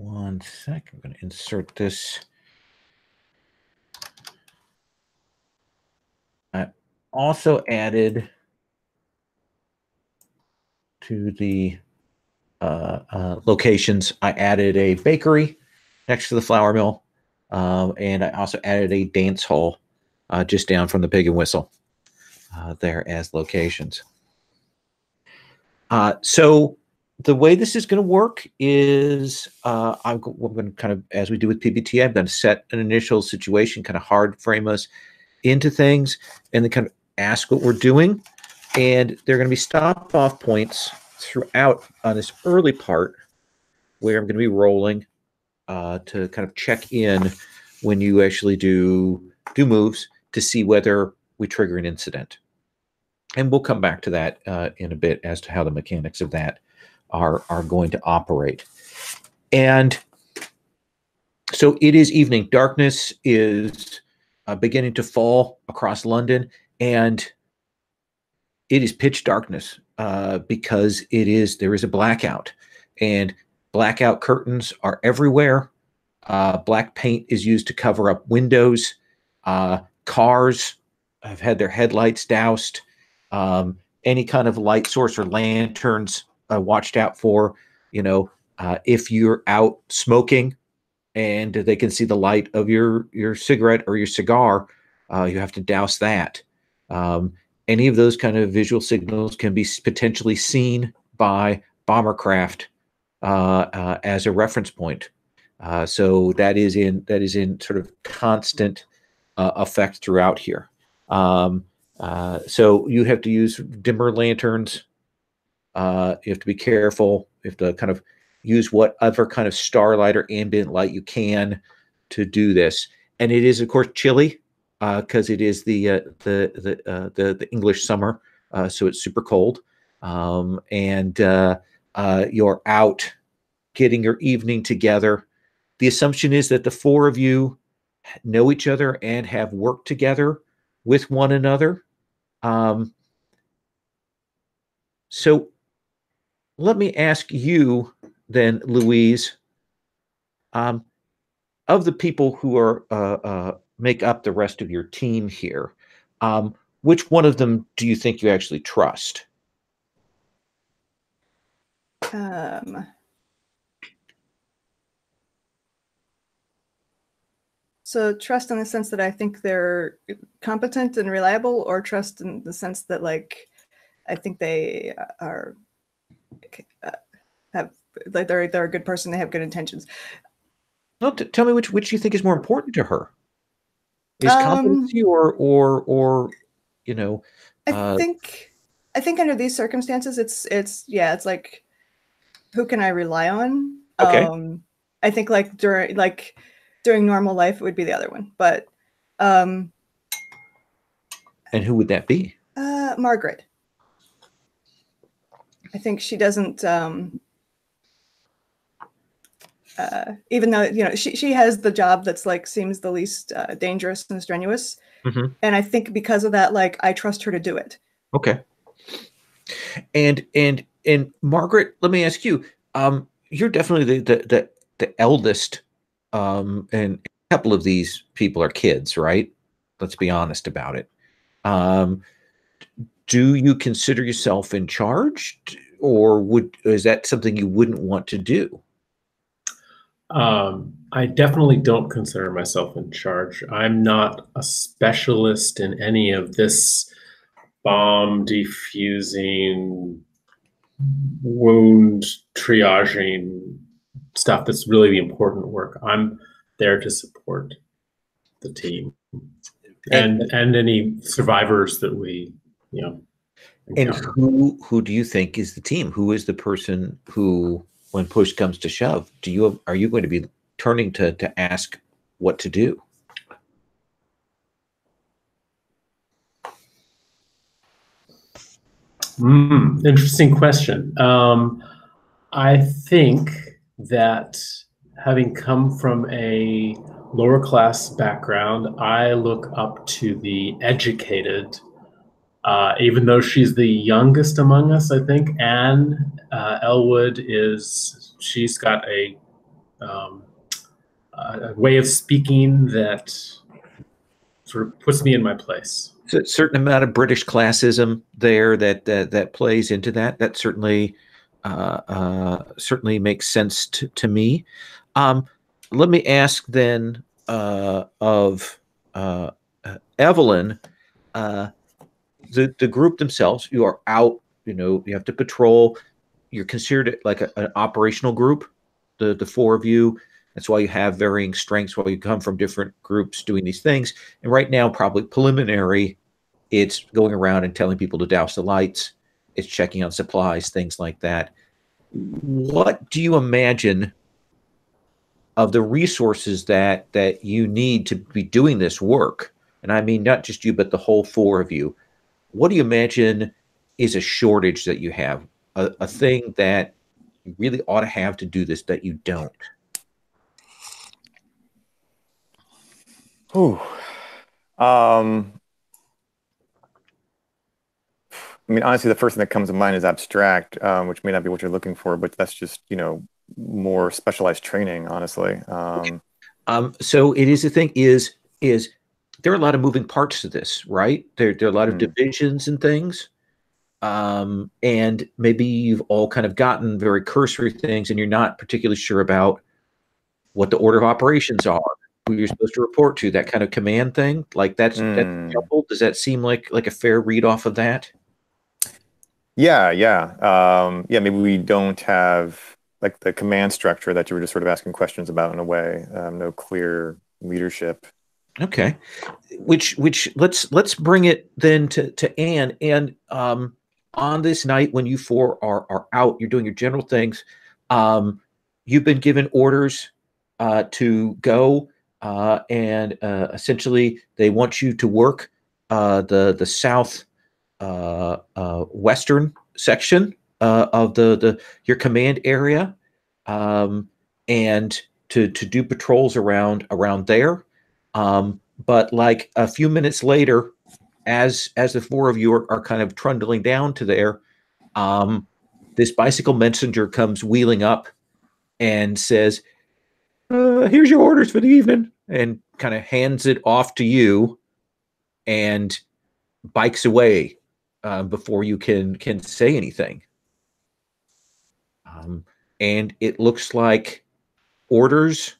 1 sec. I'm going to insert this. I also added to the locations, I added a bakery next to the flour mill, and I also added a dance hall just down from the Pig and Whistle there as locations. So the way this is going to work is I'm going to kind of, as we do with PBT, I'm going to set an initial situation, kind of hard frame us into things, and then kind of ask what we're doing. And there are going to be stop-off points throughout on this early part where I'm going to be rolling to kind of check in when you actually do moves to see whether we trigger an incident. And we'll come back to that in a bit as to how the mechanics of that are going to operate. And so it is evening. Darkness is beginning to fall across London, and it is pitch darkness because there is a blackout, and blackout curtains are everywhere. Black paint is used to cover up windows. Cars have had their headlights doused. Any kind of light source or lanterns watched out for. If you're out smoking and they can see the light of your cigarette or your cigar, you have to douse that. Any of those kind of visual signals can be potentially seen by bomber craft as a reference point. So that is in sort of constant effect throughout here. So you have to use dimmer lanterns. You have to be careful. You have to kind of use whatever kind of starlight or ambient light you can to do this. And it is, of course, chilly because it is the English summer, so it's super cold. And you're out getting your evening together. The assumption is that the four of you know each other and have worked together with one another. So let me ask you then, Louise, of the people who are make up the rest of your team here, which one of them do you think you actually trust? So trust in the sense that I think they're competent and reliable, or trust in the sense that, like, I think they are they're a good person, they have good intentions. Well, tell me which you think is more important to her. Is competency or I think under these circumstances, it's like, who can I rely on? Okay. I think during normal life, it would be the other one, but and who would that be? Margaret. I think she doesn't. Even though she has the job that's seems the least dangerous and strenuous, and I think because of that, I trust her to do it. Okay. And Margaret, let me ask you. You're definitely the eldest, and a couple of these people are kids, right? Let's be honest about it. Do you consider yourself in charge, or is that something you wouldn't want to do? I definitely don't consider myself in charge. I'm not a specialist in any of this bomb defusing, wound triaging stuff. That's really the important work. I'm there to support the team and any survivors that we encounter. And who do you think is the team? Who is the person who, when push comes to shove, are you going to be turning to ask what to do? Interesting question. I think that having come from a lower class background, I look up to the educated, even though she's the youngest among us. I think Anne Elwood she's got a a way of speaking that sort of puts me in my place. So a certain amount of British classism there that plays into that. That certainly certainly makes sense to me. Let me ask then of Evelyn, the group themselves. You are out. You have to patrol. You're considered like an operational group. The four of you. That's why you have varying strengths. While you come from different groups doing these things. And right now, probably preliminary, it's going around and telling people to douse the lights. It's checking on supplies, things like that. What do you imagine of the resources that you need to be doing this work? And I mean, not just you, but the whole four of you. What do you imagine is a shortage that you have? A thing that you really ought to have to do this that you don't? Ooh. I mean, honestly, the first thing that comes to mind is abstract, which may not be what you're looking for, but that's just, more specialized training, honestly. So it is the thing is there are a lot of moving parts to this, right? There are a lot of divisions and things. And maybe you've all kind of gotten very cursory things and you're not particularly sure about what the order of operations are, who you're supposed to report to, that kind of command thing. Like that's helpful. Does that seem like a fair read off of that? Yeah. Maybe we don't have like the command structure that you were just sort of asking questions about in a way. No clear leadership. Okay. Which let's bring it then to Anne. And on this night when you four are out, you're doing your general things. You've been given orders to go and essentially they want you to work the south western section of your command area, and to do patrols around there. But like a few minutes later, as the four of you are kind of trundling down to there, this bicycle messenger comes wheeling up and says, "Here's your orders for the evening," and kind of hands it off to you, and bikes away before you can say anything. And it looks like orders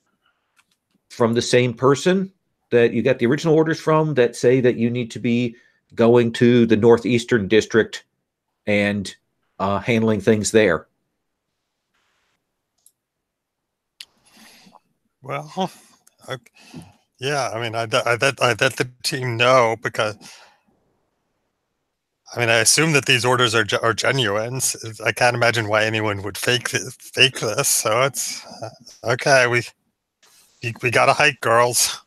from the same person that you got the original orders from that say that you need to be going to the northeastern district and handling things there. Well, yeah, I mean, I let the team know because I assume that these orders are genuine. I can't imagine why anyone would fake this. So it's okay. We got to hike, girls.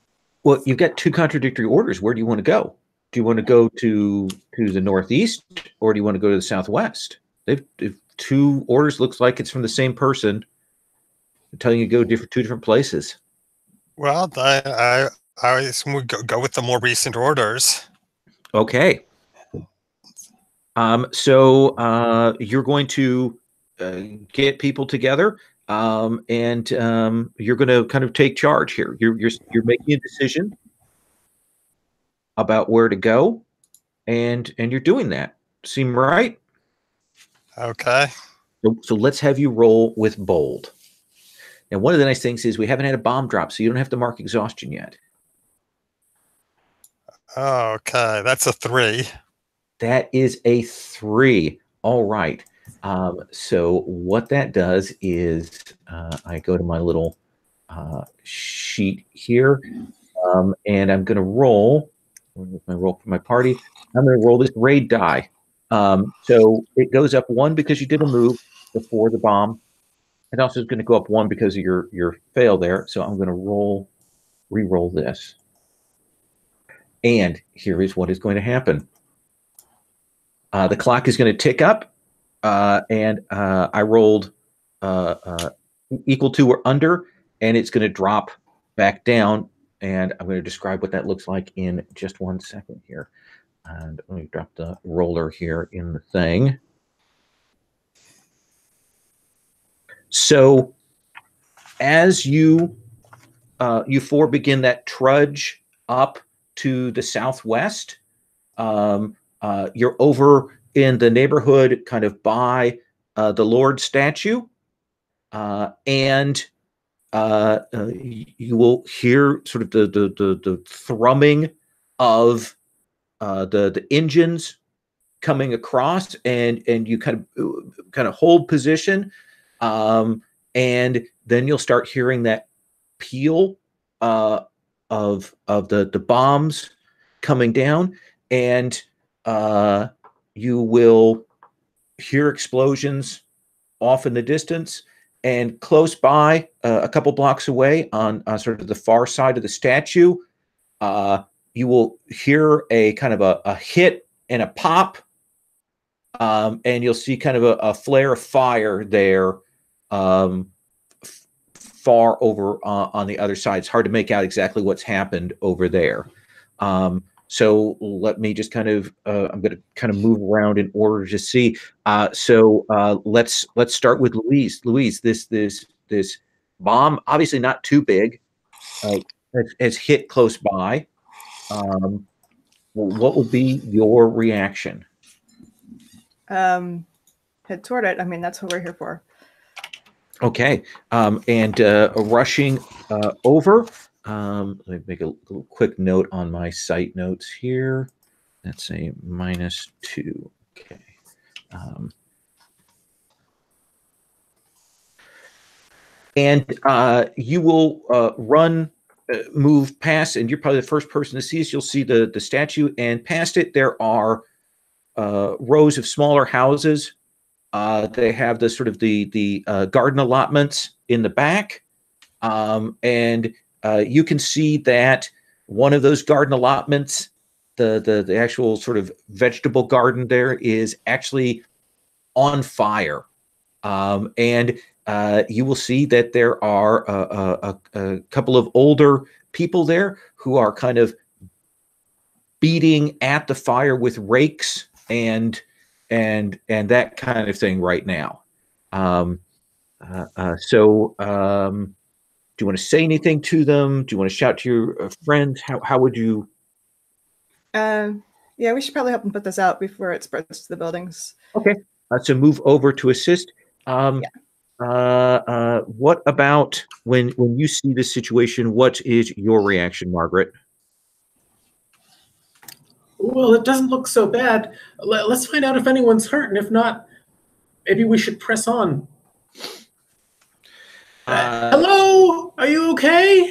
Well, you've got two contradictory orders. Where do you want to go? Do you want to go to the northeast, or do you want to go to the southwest? They've two orders. Looks like it's from the same person. They're telling you to go two different places. Well, I assume we go with the more recent orders. Okay. So you're going to get people together, and you're going to kind of take charge here. You're making a decision about where to go, and you're doing that. Seem right? Okay. So let's have you roll with bold. And one of the nice things is we haven't had a bomb drop, so you don't have to mark exhaustion yet. Okay, that's a 3. That is a 3. All right. So what that does is I go to my little sheet here, and I'm going to roll. My roll for my party. I'm going to roll this raid die. So it goes up 1 because you did a move before the bomb. It also is going to go up 1 because of your fail there. So I'm going to re-roll this. And here is what is going to happen. The clock is going to tick up, and I rolled equal to or under, and it's going to drop back down. And I'm going to describe what that looks like in just 1 second here. And let me drop the roller here in the thing. So as you four begin that trudge up to the southwest, you're over in the neighborhood kind of by the Lord statue, and you will hear sort of the thrumming of the engines coming across, and you kind of hold position, and then you'll start hearing that peal of the bombs coming down, and you will hear explosions off in the distance, and close by, a couple blocks away on sort of the far side of the statue, you will hear a kind of a hit and a pop, and you'll see kind of a flare of fire there, far over on the other side. It's hard to make out exactly what's happened over there. So let me just kind of, I'm going to kind of move around in order to see. So let's start with Louise. Louise, this bomb, obviously not too big, has hit close by. What would be your reaction? Head toward it. I mean, that's what we're here for. Okay, and rushing over. Let me make a little quick note on my site notes here. That's a -2. Okay. And you will move past, and you're probably the first person to see this. You'll see the statue, and past it there are rows of smaller houses. They have the sort of the garden allotments in the back, and you can see that one of those garden allotments, the actual sort of vegetable garden there, is actually on fire, and you will see that there are a couple of older people there who are kind of beating at the fire with rakes and that kind of thing right now. So do you want to say anything to them? Do you want to shout to your friends? How would you? Yeah, we should probably help them put this out before it spreads to the buildings. Okay, so move over to assist. Yeah. What about when you see this situation? What is your reaction, Margaret? Well, it doesn't look so bad. Let's find out if anyone's hurt, and if not, maybe we should press on. Hello, are you okay?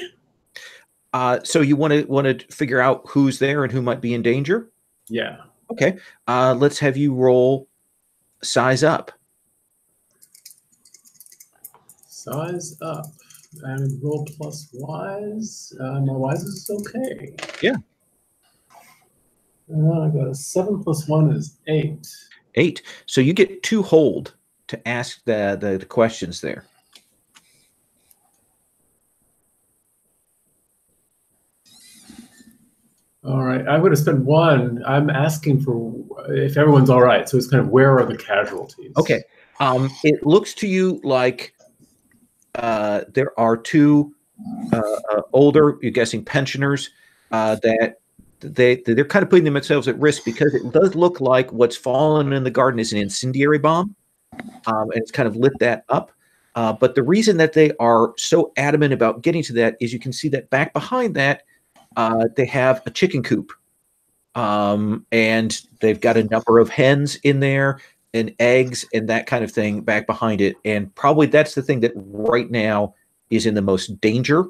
So you want to figure out who's there and who might be in danger? Yeah. Okay. Let's have you roll size up. Size up. And roll plus wise. My wise is okay. Yeah. I got a 7 + 1 is 8. 8. So you get 2 hold to ask the questions there. All right. I would have spent 1. I'm asking for if everyone's all right. So it's kind of, where are the casualties? Okay. It looks to you like there are 2 older, you're guessing pensioners, that they're kind of putting themselves at risk because it does look like what's fallen in the garden is an incendiary bomb, and it's kind of lit that up. But the reason that they are so adamant about getting to that is you can see that back behind that, they have a chicken coop, and they've got a number of hens in there and eggs and that kind of thing back behind it. And probably that's the thing that right now is in the most danger.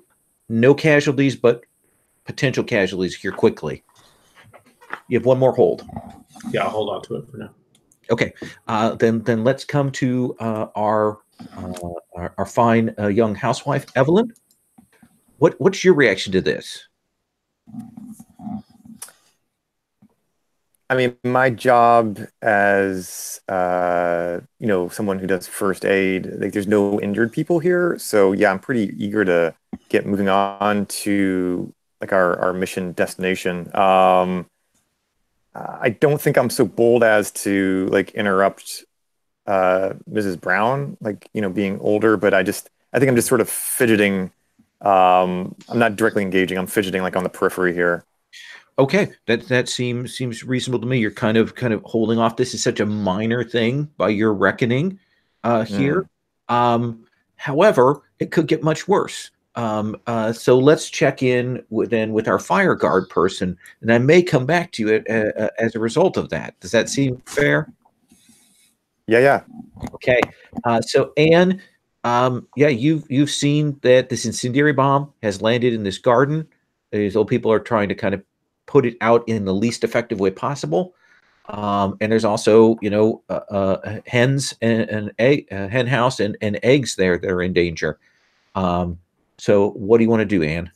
No casualties, but potential casualties here quickly. You have 1 more hold. Yeah, I'll hold on to it for now. Okay, then let's come to our fine young housewife, Evelyn. What's your reaction to this? I mean, my job as someone who does first aid, like there's no injured people here, so yeah, I'm pretty eager to get moving on to like our mission destination. I don't think I'm so bold as to like interrupt Mrs. Brown, like being older, but I think I'm just sort of fidgeting. I'm not directly engaging. I'm fidgeting like on the periphery here. Okay, that seems reasonable to me. You're kind of holding off. This is such a minor thing by your reckoning here. However, it could get much worse. So let's check in with our fire guard person, and I may come back to you as a result of that. Does that seem fair? Yeah. Okay. So Anne, yeah, you've seen that this incendiary bomb has landed in this garden. These old people are trying to kind of put it out in the least effective way possible. And there's also, hens and egg, hen house and eggs there that are in danger. So what do you want to do, Anne?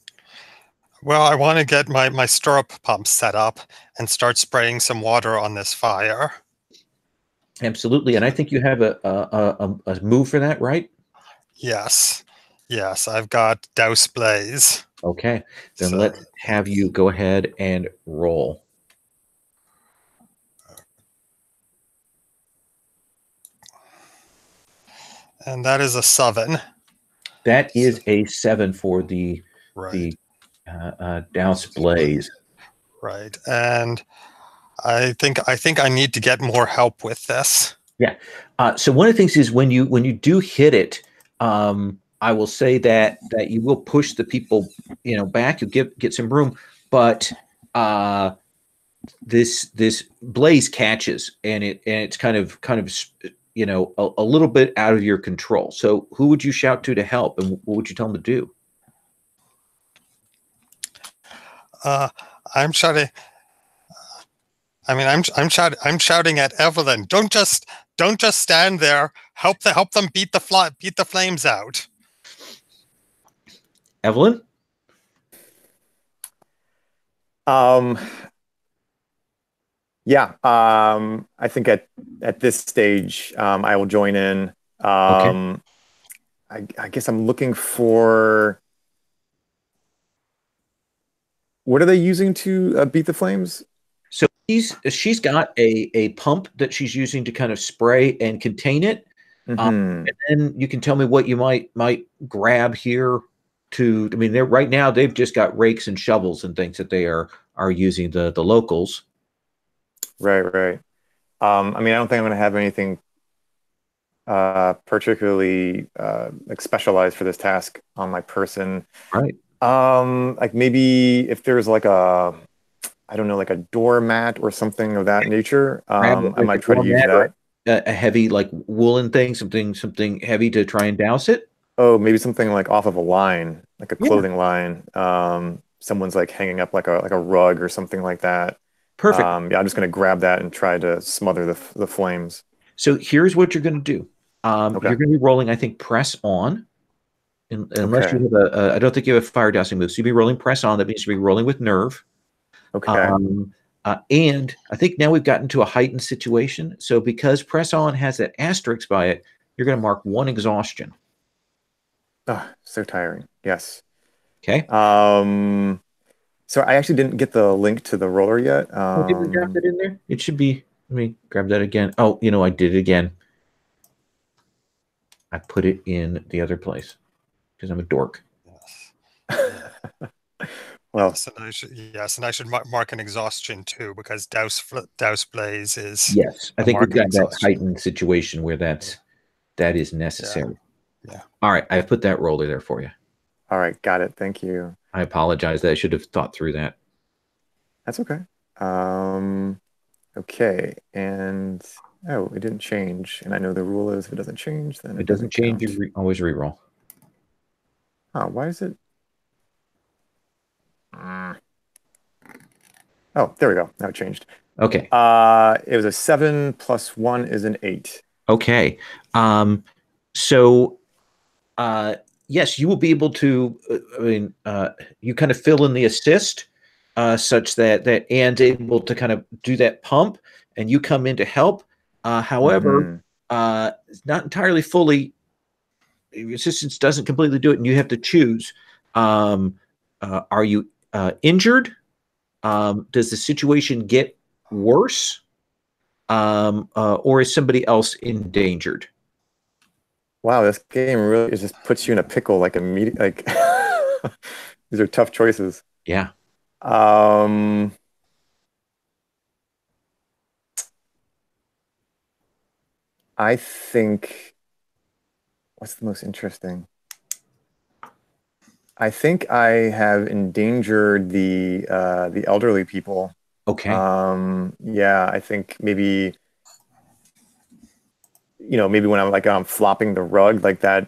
Well, I want to get my stirrup pump set up and start spraying some water on this fire. Absolutely. And I think you have a move for that, right? Yes. I've got Douse Blaze. Okay. Then So, let's have you go ahead and roll. And that is a 7. That is a 7 for the Right. Douse Blaze. Right. And I think I need to get more help with this. Yeah. So one of the things is when you do hit it, I will say that you will push the people, back. You get some room, but this blaze catches, and it's kind of a little bit out of your control. So who would you shout to help, and what would you tell them to do? I'm shouting. I mean, I'm shouting at Evelyn. Don't just stand there. Help them beat the flames out. Evelyn? Yeah. I think at this stage, I will join in. Okay. I guess I'm looking for. What are they using to beat the flames? So she's got a pump that she's using to kind of spray and contain it. And then you can tell me what you might grab here. I mean, right now they've just got rakes and shovels and things that they are using, the locals. Right. I mean, I don't think I'm going to have anything particularly like specialized for this task on my person. Right. Like maybe if there's like I don't know, like a doormat or something of that nature, I might try to use that. A heavy, like woolen thing, something heavy to try and douse it. Oh, maybe something like off of a line, like a clothing line. Someone's like hanging up like a rug or something like that. Perfect. Yeah, I'm just going to grab that and try to smother the flames. So here's what you're going to do. Okay. You're going to be rolling, I think, press on. Unless you have I don't think you have a fire dousing move. So you'll be rolling press on. That means you'll be rolling with nerve. Okay. And I think now we've gotten to a heightened situation. So because press on has that asterisk by it, you're going to mark 1 exhaustion. Oh, so tiring. Yes. Okay. So I actually didn't get the link to the roller yet. Did we drop it in there? It should be. Let me grab that again. Oh, I did it again. I put it in the other place because I'm a dork. Well, and I should mark an exhaustion too, because Douse Blaze is. Yes, I think we've got that heightened situation where that is necessary. Yeah. All right, I put that roller there for you. All right, got it. Thank you. I apologize. I should have thought through that. That's okay. Okay, and it didn't change, and I know the rule is if it doesn't change, then it doesn't change. Count. You always reroll. Oh, why is it? Oh, there we go. Now it changed. Okay. It was a 7 plus 1 is an 8. Okay. So, yes, you will be able to. You kind of fill in the assist, such that Anne's able to kind of do that pump, and you come in to help. However, it's not entirely fully. Your assistance doesn't completely do it, and you have to choose. Are you injured? Does the situation get worse? Or is somebody else endangered? Wow, this game really just puts you in a pickle like immediate. Like these are tough choices. Yeah. Um, I think what's the most interesting? I think I have endangered the elderly people. Okay. Yeah, I think maybe maybe when I'm flopping the rug like that,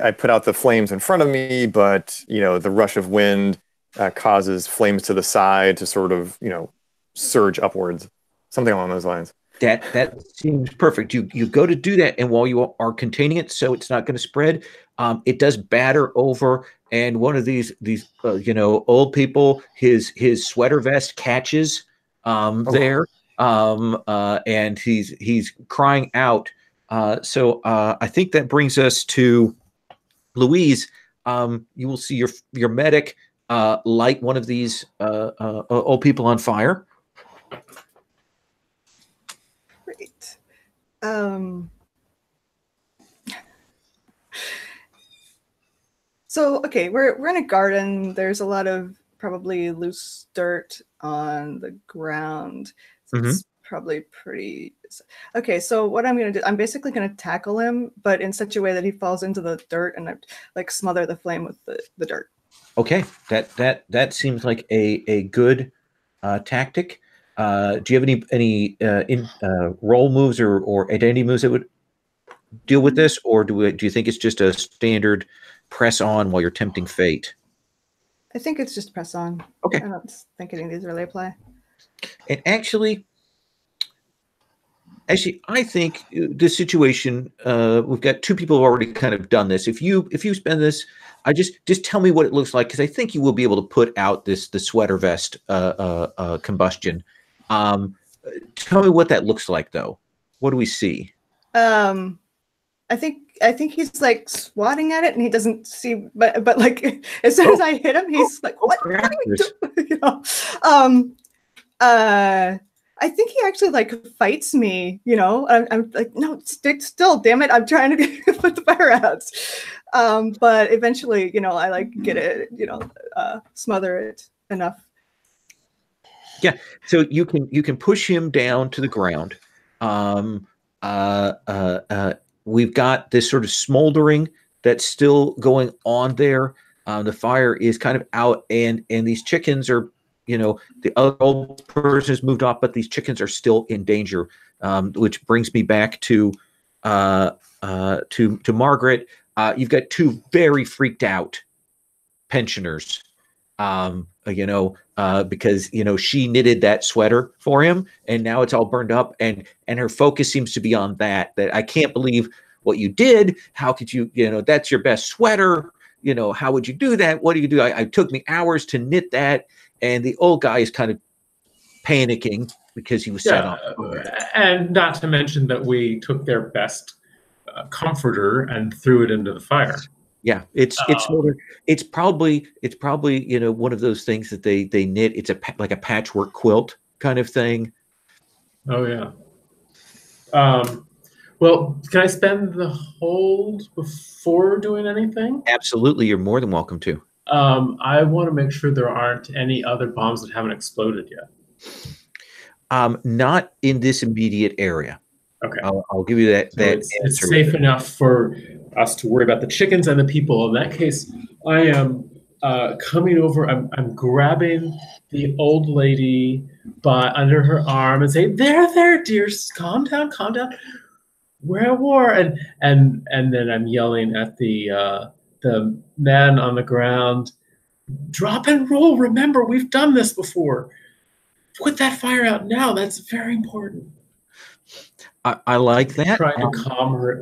I put out the flames in front of me, but the rush of wind causes flames to the side to sort of surge upwards, something along those lines. That seems perfect. You go to do that, and while you are containing it, so it's not going to spread, it does batter over. And one of these old people, his sweater vest catches there, and he's crying out. So I think that brings us to Louise. You will see your medic light one of these old people on fire. Great. So, okay, we're in a garden. There's a lot of probably loose dirt on the ground. So it's probably pretty... Okay, so what I'm going to do, I'm basically going to tackle him, but in such a way that he falls into the dirt, and I like smother the flame with the dirt. Okay, that seems like a good tactic. Do you have any role moves or identity moves that would deal with this, or do you think it's just a standard press on while you're tempting fate? I think it's just press on. Okay. I don't think any of these really apply. And actually, I think this situation, we've got two people who have already kind of done this. If you spend this, I just tell me what it looks like, because I think you will be able to put out the sweater vest combustion. Tell me what that looks like, though. What do we see? I think he's like swatting at it, and he doesn't see. But like as soon as I hit him, he's like, "What are you doing?" I think he actually like fights me. I'm like, "No, stick still, damn it! I'm trying to put the fire out." But eventually, I like get it, smother it enough. Yeah, so you can push him down to the ground. We've got this sort of smoldering that's still going on there. The fire is kind of out, and these chickens are, the other old person has moved off, but these chickens are still in danger. Which brings me back to Margaret. You've got two very freaked out pensioners. Because she knitted that sweater for him, and now it's all burned up, and her focus seems to be on that I can't believe what you did. How could you, that's your best sweater, how would you do that? What do you do? It took me hours to knit that. And the old guy is kind of panicking because he was set up. And not to mention that we took their best comforter and threw it into the fire. Yeah, it's probably one of those things that they knit. It's like a patchwork quilt kind of thing. Oh yeah. Well, can I spend the hold before doing anything? Absolutely, you're more than welcome to. I want to make sure there aren't any other bombs that haven't exploded yet. Not in this immediate area. Okay. I'll give you that. So it's safe enough for us to worry about the chickens and the people. In that case, I am coming over. I'm grabbing the old lady by under her arm and saying, "There, dear, calm down. We're at war." And then I'm yelling at the man on the ground, "Drop and roll. Remember, we've done this before. Put that fire out now. That's very important." I like that. Trying to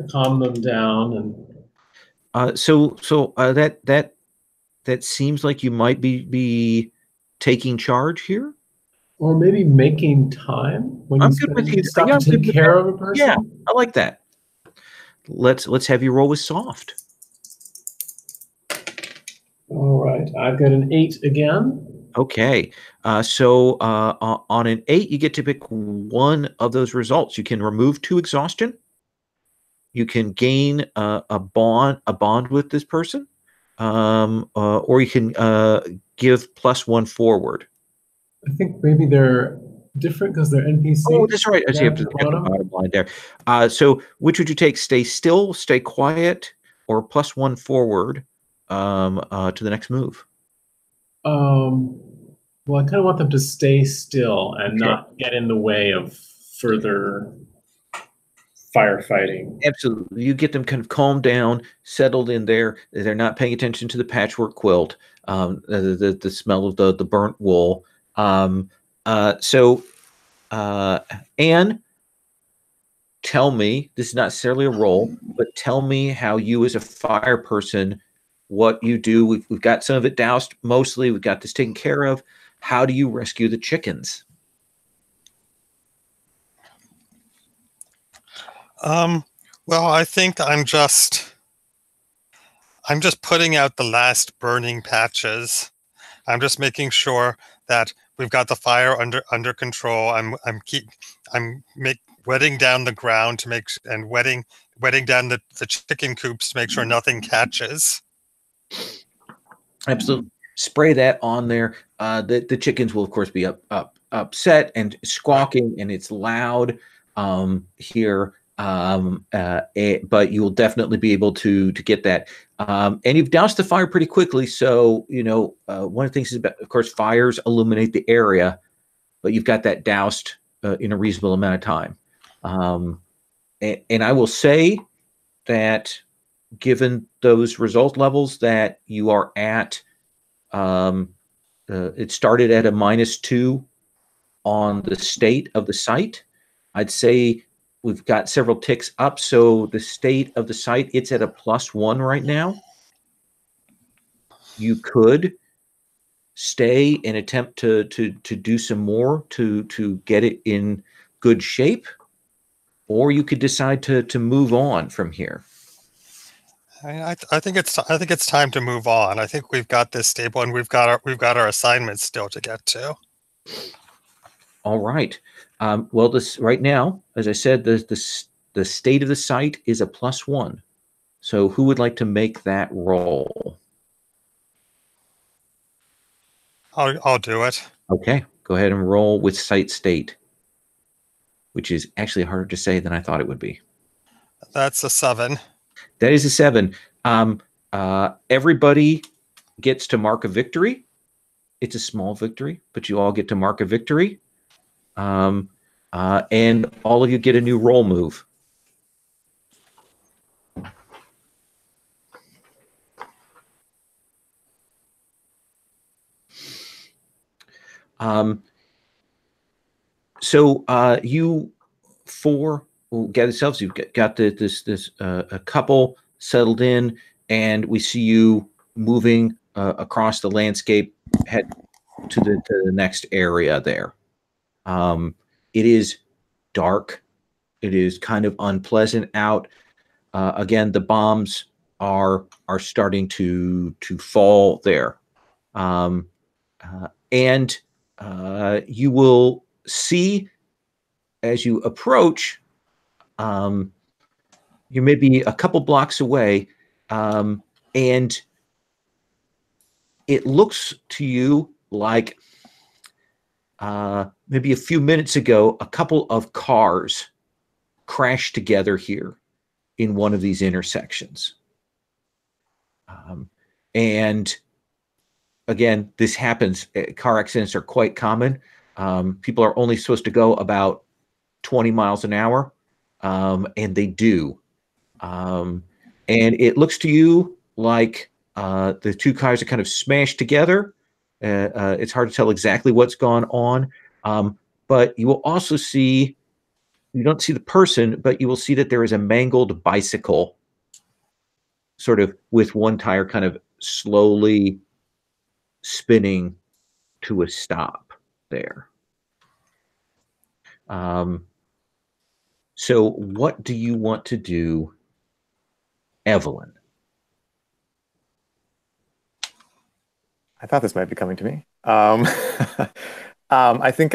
calm them down, and so that seems like you might be taking charge here, or maybe making time when I'm you good with you. stop to take care of a person. Yeah, I like that. Let's have you roll with soft. All right, I've got an 8 again. Okay, so on an 8, you get to pick one of those results. You can remove 2 exhaustion, you can gain a bond with this person, or you can give +1 forward. I think maybe they're different because they're NPCs. Oh, that's right. I see down up to the bottom. bottom line there. So which would you take? Stay still, stay quiet, or +1 forward to the next move? Well, I kind of want them to stay still and Okay. not get in the way of further firefighting. Absolutely. You get them kind of calmed down, settled in there. They're not paying attention to the patchwork quilt, the smell of the burnt wool. Anne, tell me, this is not necessarily a role, but tell me how you as a fire person, what you do. We've got some of it doused mostly. We've got this taken care of. How do you rescue the chickens? Well, I think I'm just putting out the last burning patches. I'm just making sure that we've got the fire under control. I'm wetting down the ground to wetting down the chicken coops to make sure nothing catches. Absolutely. Spray that on there. The chickens will of course be upset and squawking, and it's loud here. But you will definitely be able to get that. And you've doused the fire pretty quickly. So, one of the things is about, of course, fires illuminate the area, but you've got that doused in a reasonable amount of time. And I will say that given those result levels that you are at, it started at a -2 on the state of the site. I'd say we've got several ticks up, so the state of the site, it's at a +1 right now. You could stay and attempt to do some more to get it in good shape, or you could decide to move on from here. I think it's time to move on. I think we've got this stable, and we've got our assignments still to get to. All right. Well, this right now, as I said, the state of the site is a +1. So who would like to make that roll? I'll do it. Okay, go ahead and roll with site state, which is actually harder to say than I thought it would be. That's a 7. That is a 7. Everybody gets to mark a victory. It's a small victory, but you all get to mark a victory. And all of you get a new roll move. So you four will gather yourselves. You've got this a couple settled in, and we see you moving across the landscape, head to the next area there. It is dark. It is kind of unpleasant out. Again, the bombs are starting to fall there, and you will see as you approach. You may be a couple blocks away, and it looks to you like maybe a few minutes ago, a couple of cars crashed together here in one of these intersections. And again, this happens. Car accidents are quite common. People are only supposed to go about 20 miles an hour, and they do. And it looks to you like the two cars are kind of smashed together. It's hard to tell exactly what's gone on, but you will also see, you don't see the person, but you will see that there is a mangled bicycle sort of with one tire kind of slowly spinning to a stop there. So what do you want to do, Evelyn? I thought this might be coming to me. I think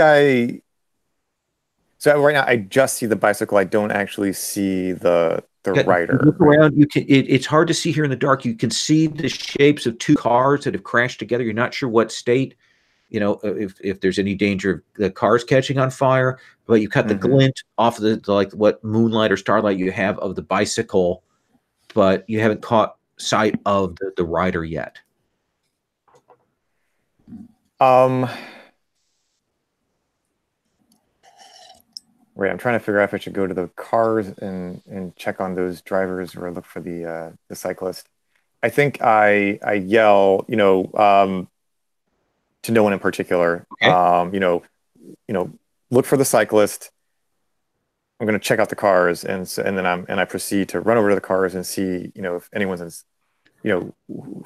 so right now I just see the bicycle. I don't actually see the rider. Look around. You can. It's hard to see here in the dark. You can see the shapes of two cars that have crashed together. You're not sure what state. You know, if there's any danger of the cars catching on fire, but you cut the glint off of the like what moonlight or starlight you have of the bicycle, but you haven't caught sight of the rider yet. Right, I'm trying to figure out if I should go to the cars and check on those drivers or look for the cyclist. I think I yell, you know, to no one in particular. Okay. You know, look for the cyclist. I'm going to check out the cars, and then I proceed to run over to the cars and see, you know, if anyone's, you know,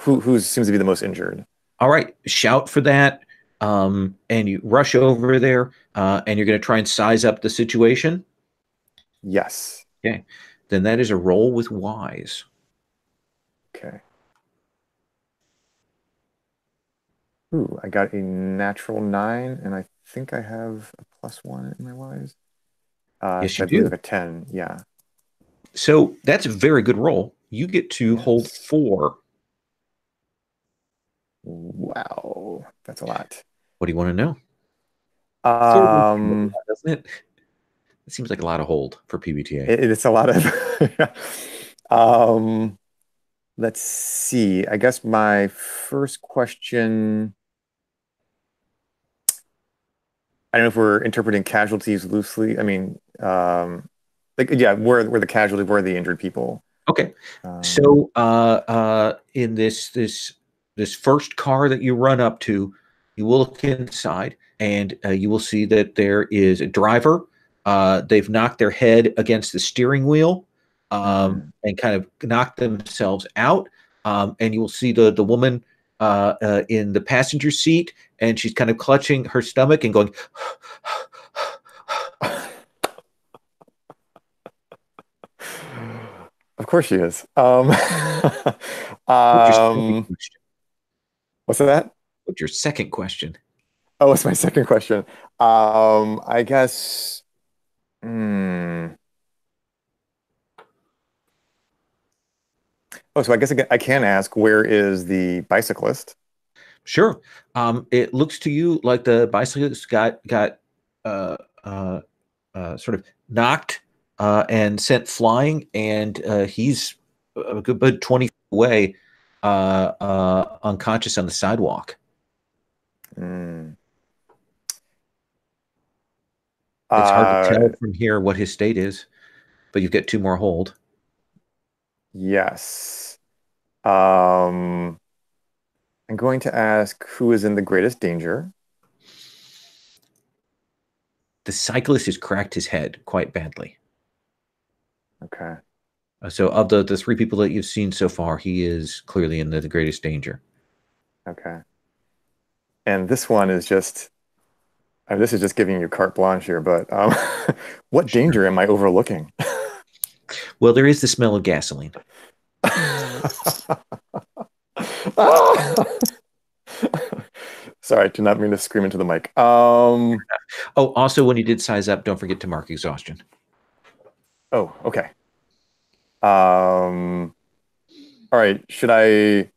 who seems to be the most injured. All right, shout for that. And you rush over there, and you're going to try and size up the situation? Yes. Okay. Then that is a roll with wise. Okay. Ooh, I got a natural 9, and I think I have a +1 in my wise. Yes, so you I believe do. a 10, yeah. So that's a very good roll. You get to hold 4. Wow, that's a lot. What do you want to know? Doesn't it? It seems like a lot of hold for PBTA. It's a lot of. Let's see. I guess my first question. I don't know if we're interpreting casualties loosely. I mean, like, yeah, where the casualty, where are the injured people? Okay. So in this first car that you run up to, you will look inside, and you will see that there is a driver. They've knocked their head against the steering wheel and kind of knocked themselves out. And you will see the woman in the passenger seat, and she's kind of clutching her stomach and going. Of course she is. What's that? What's your second question? Oh, what's my second question? I guess. Oh, so I guess I can ask, where is the bicyclist? Sure. It looks to you like the bicyclist got sort of knocked and sent flying, and he's a good bit 20 feet away, unconscious on the sidewalk. It's hard to tell from here what his state is, but you've got 2 more hold. Yes. I'm going to ask, who is in the greatest danger? The cyclist has cracked his head quite badly. Okay. So of the 3 people that you've seen so far, he is clearly in the greatest danger. Okay. And this one is just, this is just giving you carte blanche here, but what danger am I overlooking? Well, there is the smell of gasoline. Sorry, I did not mean to scream into the mic. Oh, also, when you did size up, don't forget to mark exhaustion. Oh, okay. All right. Should I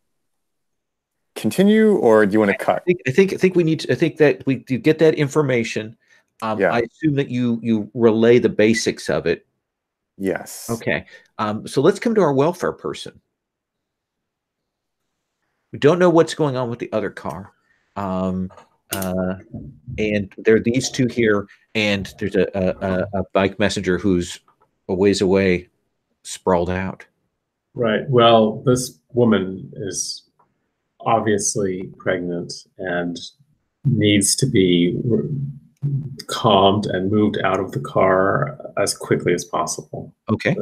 continue, or do you want to cut? I think we need to. I think that you get that information. Yeah. I assume that you relay the basics of it. Yes. Okay. So let's come to our welfare person. We don't know what's going on with the other car. And there are these 2 here, and there's a bike messenger who's a ways away, sprawled out. Right. Well, this woman is obviously pregnant and needs to be calmed and moved out of the car as quickly as possible. Okay.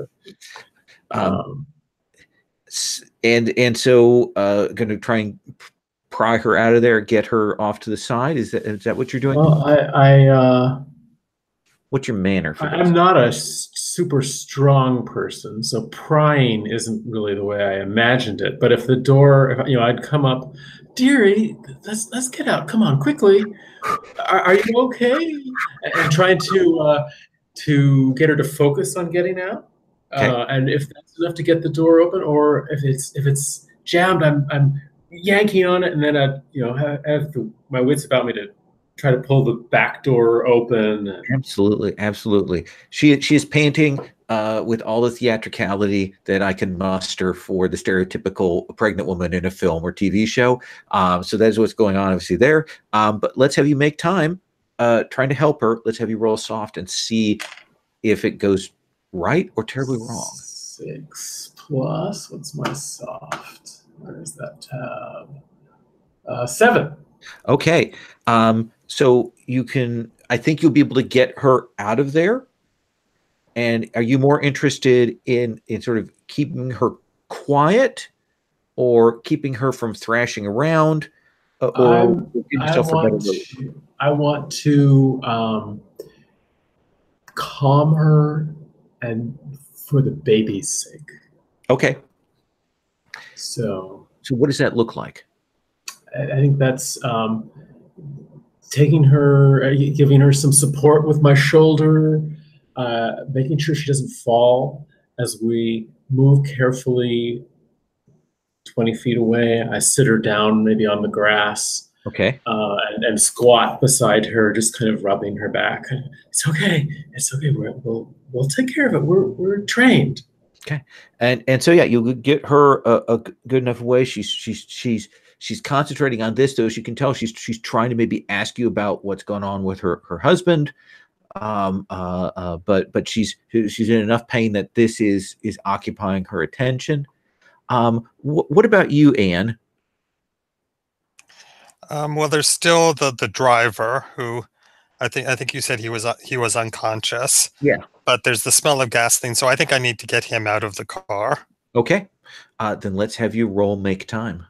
And so going to try and pry her out of there, get her off to the side. Is that what you're doing? Well, what's your manner for this? I'm not a super strong person, so prying isn't really the way I imagined it. But if the door, I'd come up, dearie, let's get out. Come on, quickly. Are you okay? And trying to get her to focus on getting out. Okay. And if that's enough to get the door open, or if it's jammed, I'm yanking on it, and then I have my wits about me to try to pull the back door open. Absolutely, absolutely. She is painting with all the theatricality that I can muster for the stereotypical pregnant woman in a film or TV show. So that's what's going on, obviously there. But let's have you make time trying to help her. Let's have you roll soft and see if it goes right or terribly wrong. 6 plus, what's my soft? Where's that tab? 7. Okay. So you can, I think you'll be able to get her out of there. And are you more interested in sort of keeping her quiet or keeping her from thrashing around or give yourself a better relief? I want to calm her, and for the baby's sake. Okay. So what does that look like? I think that's taking her, giving her some support with my shoulder, making sure she doesn't fall as we move carefully 20 feet away. I sit her down maybe on the grass. Okay. And squat beside her, just kind of rubbing her back. It's okay. It's okay. We'll take care of it. We're trained. Okay. And so yeah, you'll get her a good enough way. She's concentrating on this, though. As you can tell, she's trying to maybe ask you about what's going on with her husband. But she's in enough pain that this is occupying her attention. What about you, Anne? Well, there's still the driver who I think you said he was unconscious. Yeah. But there's the smell of gas thing, so I think I need to get him out of the car. Okay. Then let's have you roll make time.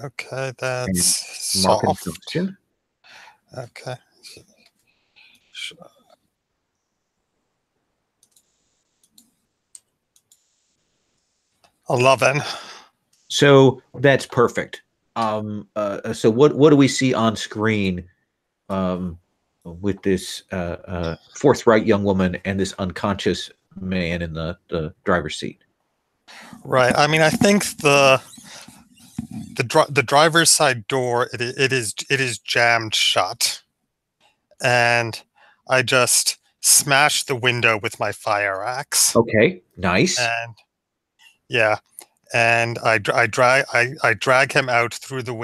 Okay, that's Mark an soft. exhaustion. Okay. 11. So that's perfect. So what do we see on screen with this forthright young woman and this unconscious man in the driver's seat? Right. I mean, I think the driver's side door it is jammed shut, and I just smashed the window with my fire axe. Okay, nice. And yeah, and I drag him out through the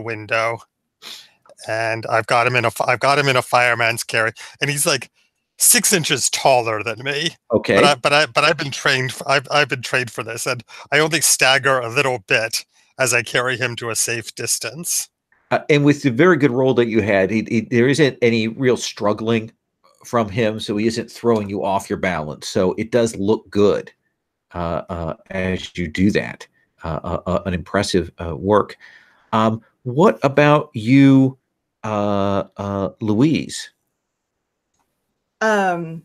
window, and I've got him in a fireman's carry, and he's like 6 inches taller than me. Okay. But I've been trained. I've been trained for this, and I only stagger a little bit as I carry him to a safe distance. And with the very good roll that you had, there isn't any real struggling from him, so he isn't throwing you off your balance. So it does look good as you do that. An impressive work. What about you, Louise? So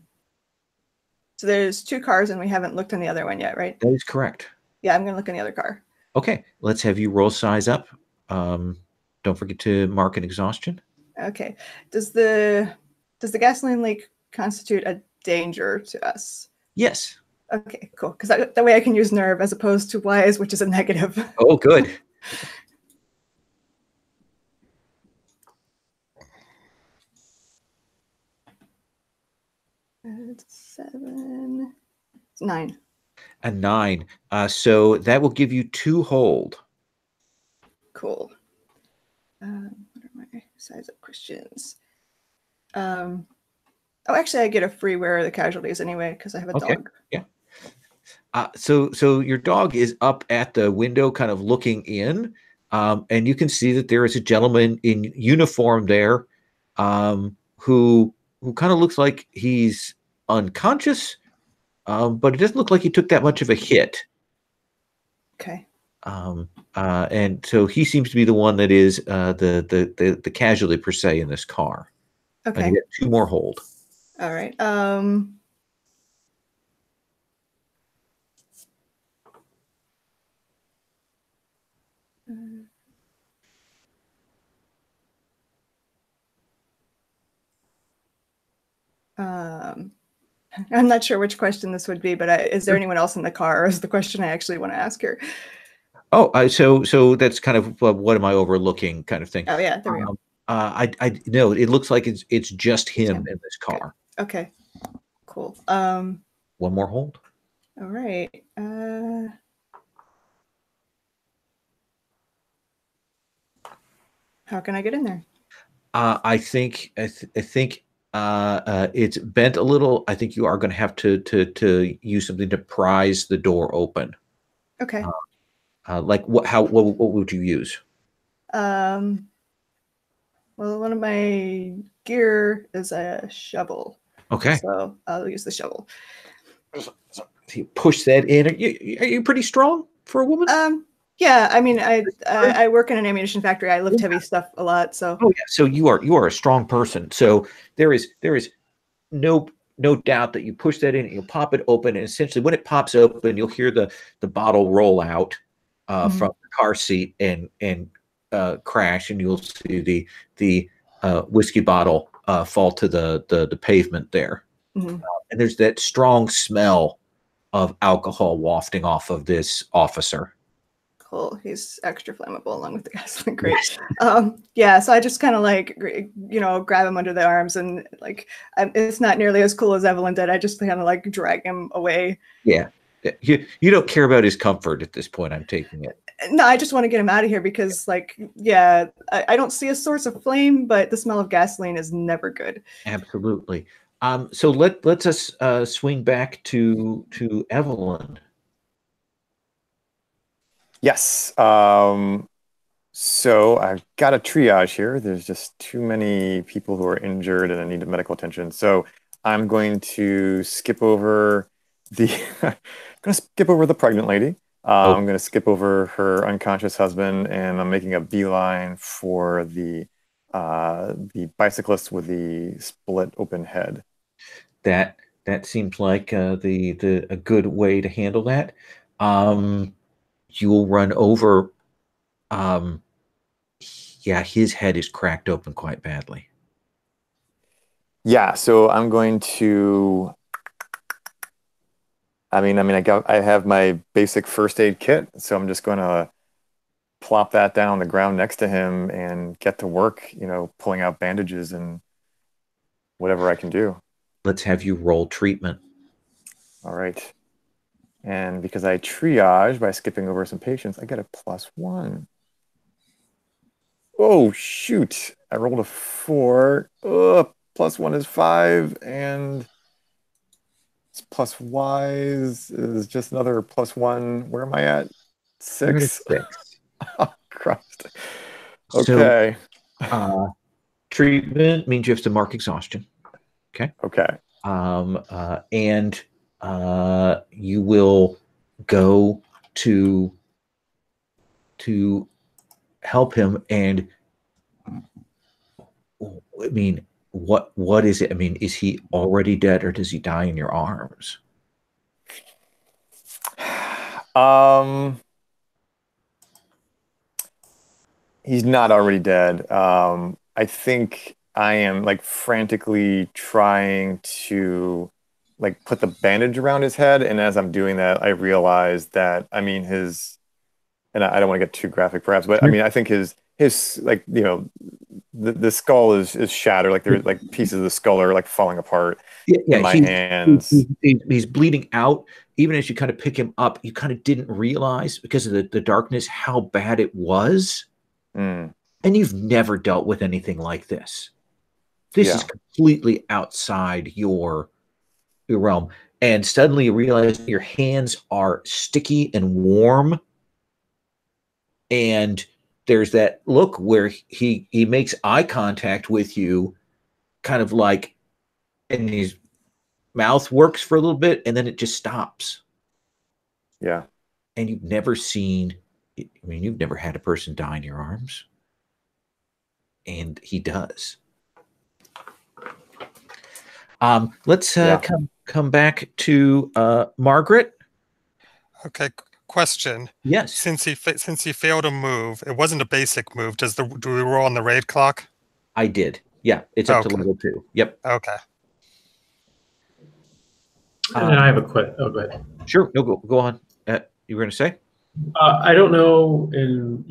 there's 2 cars and we haven't looked in the other one yet, right? That is correct. Yeah, I'm gonna look in the other car. Okay, let's have you roll size up. Don't forget to mark an exhaustion. Okay. Does the gasoline leak constitute a danger to us? Yes. Okay, cool. Because that way I can use nerve as opposed to wise, which is a negative. Oh, good. It's 7. It's 9. A 9. So that will give you 2 hold. Cool. What are my size up questions? Oh, actually, I get a free where are the casualties anyway because I have a dog. Yeah. So your dog is up at the window, kind of looking in, and you can see that there is a gentleman in uniform there, who kind of looks like he's unconscious, but it doesn't look like he took that much of a hit. Okay. And so he seems to be the one that is the casualty per se in this car. Okay. And you get 2 more hold. All right. I'm not sure which question this would be, but is there anyone else in the car, or is the question I actually want to ask her? Oh, so that's kind of what am I overlooking kind of thing. Oh yeah, there we go. I no, it looks like it's just him in this car. Okay, cool. One more hold. All right. How can I get in there? I think it's bent a little. I think you are going to have to use something to prise the door open. Okay. Like what would you use? Well, one of my gear is a shovel. Okay. So I'll use the shovel. So you push that in. Are you pretty strong for a woman? Yeah, I mean, I work in an ammunition factory. I lift heavy stuff a lot. So. Oh yeah. So you are a strong person. So there is no doubt that you push that in and you'll pop it open, and essentially when it pops open, you'll hear the bottle roll out from the car seat and crash, and you'll see the whiskey bottle fall to the pavement there. And there's that strong smell of alcohol wafting off of this officer. Cool. He's extra flammable along with the gasoline. Great. Yeah. So I just kind of like, grab him under the arms, and like, it's not nearly as cool as Evelyn did. I just kind of like drag him away. Yeah. You don't care about his comfort at this point. I'm taking it. No, I just want to get him out of here because, like, yeah, I don't see a source of flame, but the smell of gasoline is never good. Absolutely. So let's us swing back to Evelyn. Yes. So I've got a triage here. There's just too many people who are injured and need medical attention. So I'm going to skip over the pregnant lady. I'm going to skip over her unconscious husband, and I'm making a beeline for the bicyclist with the split open head. That seems like a good way to handle that. You'll run over. Yeah, his head is cracked open quite badly. Yeah, so I'm going to. I have my basic first aid kit, so I'm just going to plop that down on the ground next to him and get to work, pulling out bandages and whatever I can do. Let's have you roll treatment. All right. And because I triage by skipping over some patients, I get a +1. Oh, shoot. I rolled a 4. +1 is 5, and plus wise is just another +1. Where am I at? 6. Oh, Christ. Okay. So, treatment means you have to mark exhaustion. Okay. Okay. And you will go to help him. And I mean, what is it? I mean, is he already dead, or does he die in your arms? He's not already dead. I think I am like frantically trying to like put the bandage around his head, and as I'm doing that, I realize that I don't want to get too graphic perhaps, but I mean I think his like the skull is shattered, like there's like pieces of the skull are like falling apart in my hands. He's bleeding out. Even as you kind of pick him up, you kind of didn't realize because of the darkness how bad it was. And you've never dealt with anything like this. This is completely outside your realm. And suddenly you realize your hands are sticky and warm. And there's that look where he makes eye contact with you, kind of like, and his mouth works for a little bit, and then it just stops. Yeah. And you've never had a person die in your arms. And he does. Let's come back to Margaret. Okay. Question. Yes. Since he failed to move, it wasn't a basic move. Do we roll on the raid clock? I did. Yeah, it's up to level 2. Yep. Okay. And I have a question. Oh, go ahead. Sure. No, go on. You were going to say? I don't know in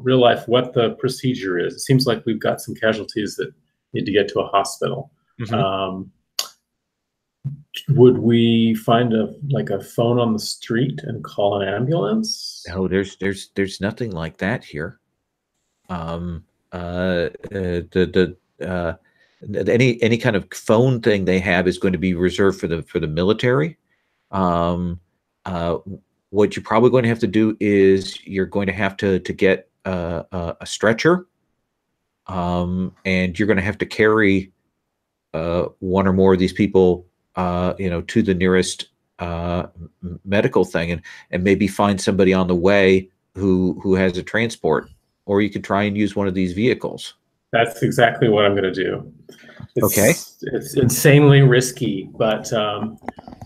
real life what the procedure is. It seems like we've got some casualties that need to get to a hospital. Mhm. Would we find a phone on the street and call an ambulance? No, there's nothing like that here. Any kind of phone thing they have is going to be reserved for the military. Um, what you're probably going to have to do is you're going to have to get a stretcher, and you're going to have to carry one or more of these people, to the nearest medical thing, and maybe find somebody on the way who has a transport, or you could try and use one of these vehicles. That's exactly what I'm going to do. It's insanely risky, but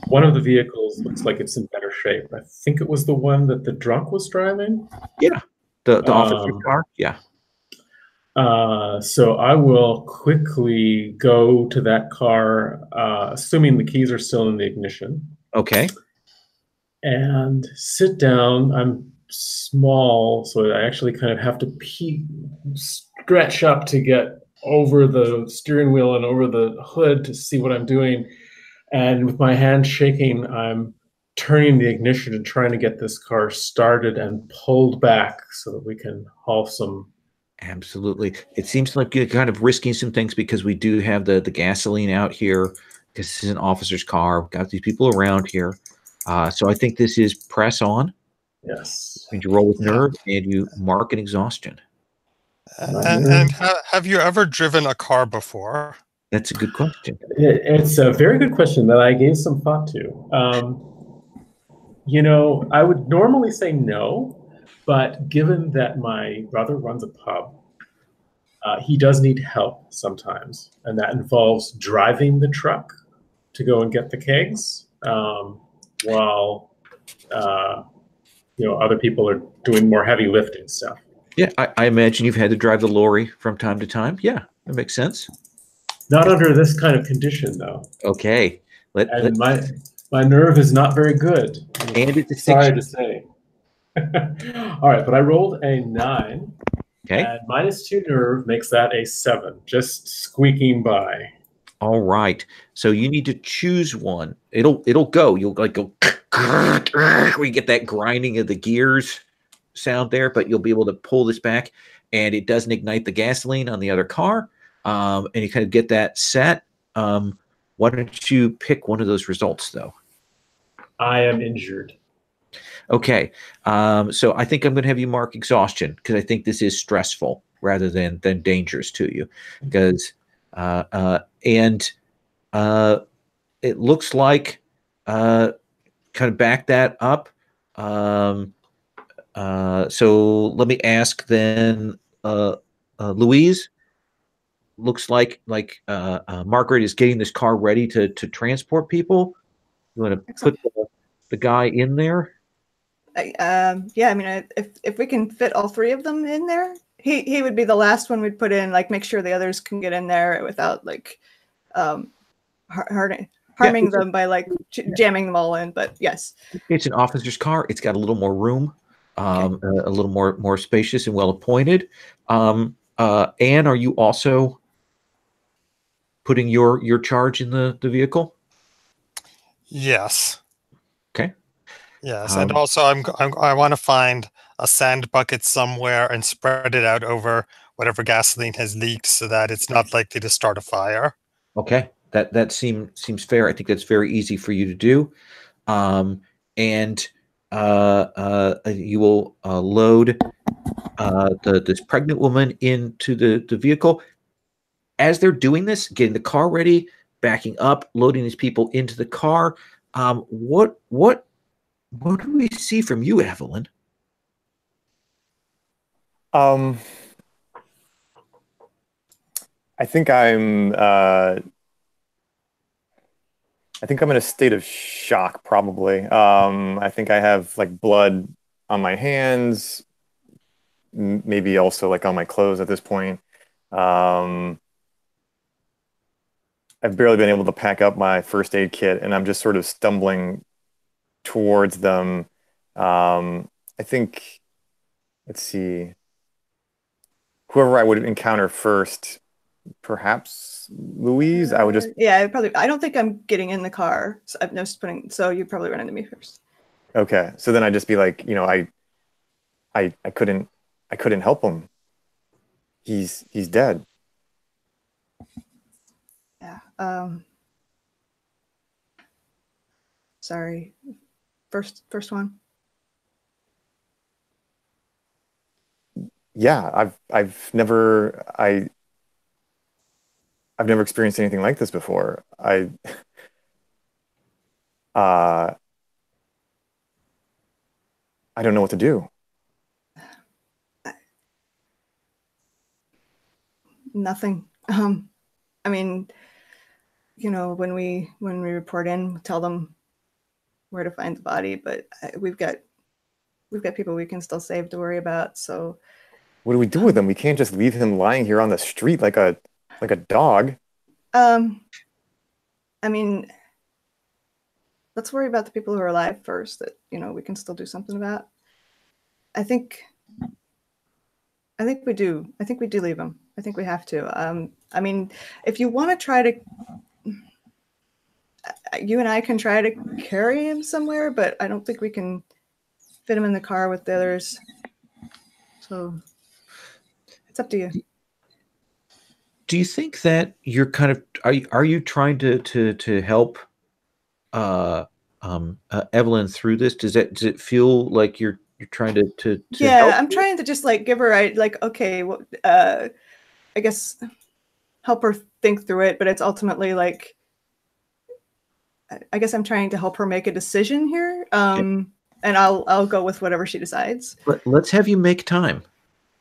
one of the vehicles looks like it's in better shape. I think it was the one that the drunk was driving. Yeah, the officer's car. Yeah. So I will quickly go to that car, assuming the keys are still in the ignition. Okay. And sit down. I'm small, so I actually kind of have to stretch up to get over the steering wheel and over the hood to see what I'm doing. And with my hand shaking, I'm turning the ignition and trying to get this car started and pulled back so that we can haul some. Absolutely. It seems like you're kind of risking some things because we do have the gasoline out here. This is an officer's car. We've got these people around here. So I think this is press on. Yes. And you roll with nerve and you mark an exhaustion. And have you ever driven a car before? That's a good question. It's a very good question that I gave some thought to. I would normally say no, but given that my brother runs a pub, he does need help sometimes, and that involves driving the truck to go and get the kegs, while other people are doing more heavy lifting stuff. Yeah, I imagine you've had to drive the lorry from time to time. Yeah, that makes sense. Not under this kind of condition, though. Okay. My nerve is not very good. And it's sorry to say. All right, but I rolled a 9. Okay. And -2 nerve makes that a 7, just squeaking by. All right. So you need to choose one. It'll go. You'll go. We get that grinding of the gears sound there, but you'll be able to pull this back, and it doesn't ignite the gasoline on the other car. And you kind of get that set. Why don't you pick one of those results, though? I am injured. Okay. So I think I'm going to have you mark exhaustion because I think this is stressful rather than dangerous to you. Because it looks like kind of back that up. So let me ask then, Louise. Looks like Margaret is getting this car ready to transport people. You want to put the guy in there? Yeah, I mean, if we can fit all 3 of them in there, he would be the last one we'd put in. Like, make sure the others can get in there without harming them by jamming them all in. But yes, it's an officer's car. It's got a little more room, a little more spacious and well appointed. Anne, are you also putting your charge in the vehicle? Yes. Okay. Yes, and also I want to find a sand bucket somewhere and spread it out over whatever gasoline has leaked so that it's not likely to start a fire. Okay, that seems fair. I think that's very easy for you to do, and you will load this pregnant woman into the vehicle. As they're doing this, getting the car ready, backing up, loading these people into the car. What do we see from you, Evelyn? I think I'm in a state of shock, probably. I think I have blood on my hands, maybe also on my clothes at this point. I've barely been able to pack up my first aid kit, and I'm just sort of stumbling towards them. I think, let's see, whoever I would encounter first, perhaps Louise. I would just Yeah, I don't think I'm getting in the car. So I've no putting. So you probably run into me first. okay. So then I'd just be like, you know, I couldn't help him. He's dead. Yeah. Sorry. First one. Yeah, I've never experienced anything like this before. I don't know what to do. Nothing. I mean, you know, when we report in, we tell them where to find the body, but we've got people we can still save to worry about. So What do we do with him? We can't just leave him lying here on the street like a dog. I mean, let's worry about the people who are alive first that, you know, we can still do something about. I think we do. I think we do leave him. I think we have to. I mean, if you want to try to, you and I can try to carry him somewhere, but I don't think we can fit him in the car with the others. So it's up to you. Do you think that you're kind of are you trying to help Evelyn through this? Does it feel like you're trying to Yeah, help? I'm trying to just like give her okay, well, I guess help her think through it, but it's ultimately like I guess I'm trying to help her make a decision here. And I'll go with whatever she decides. Let's have you make time.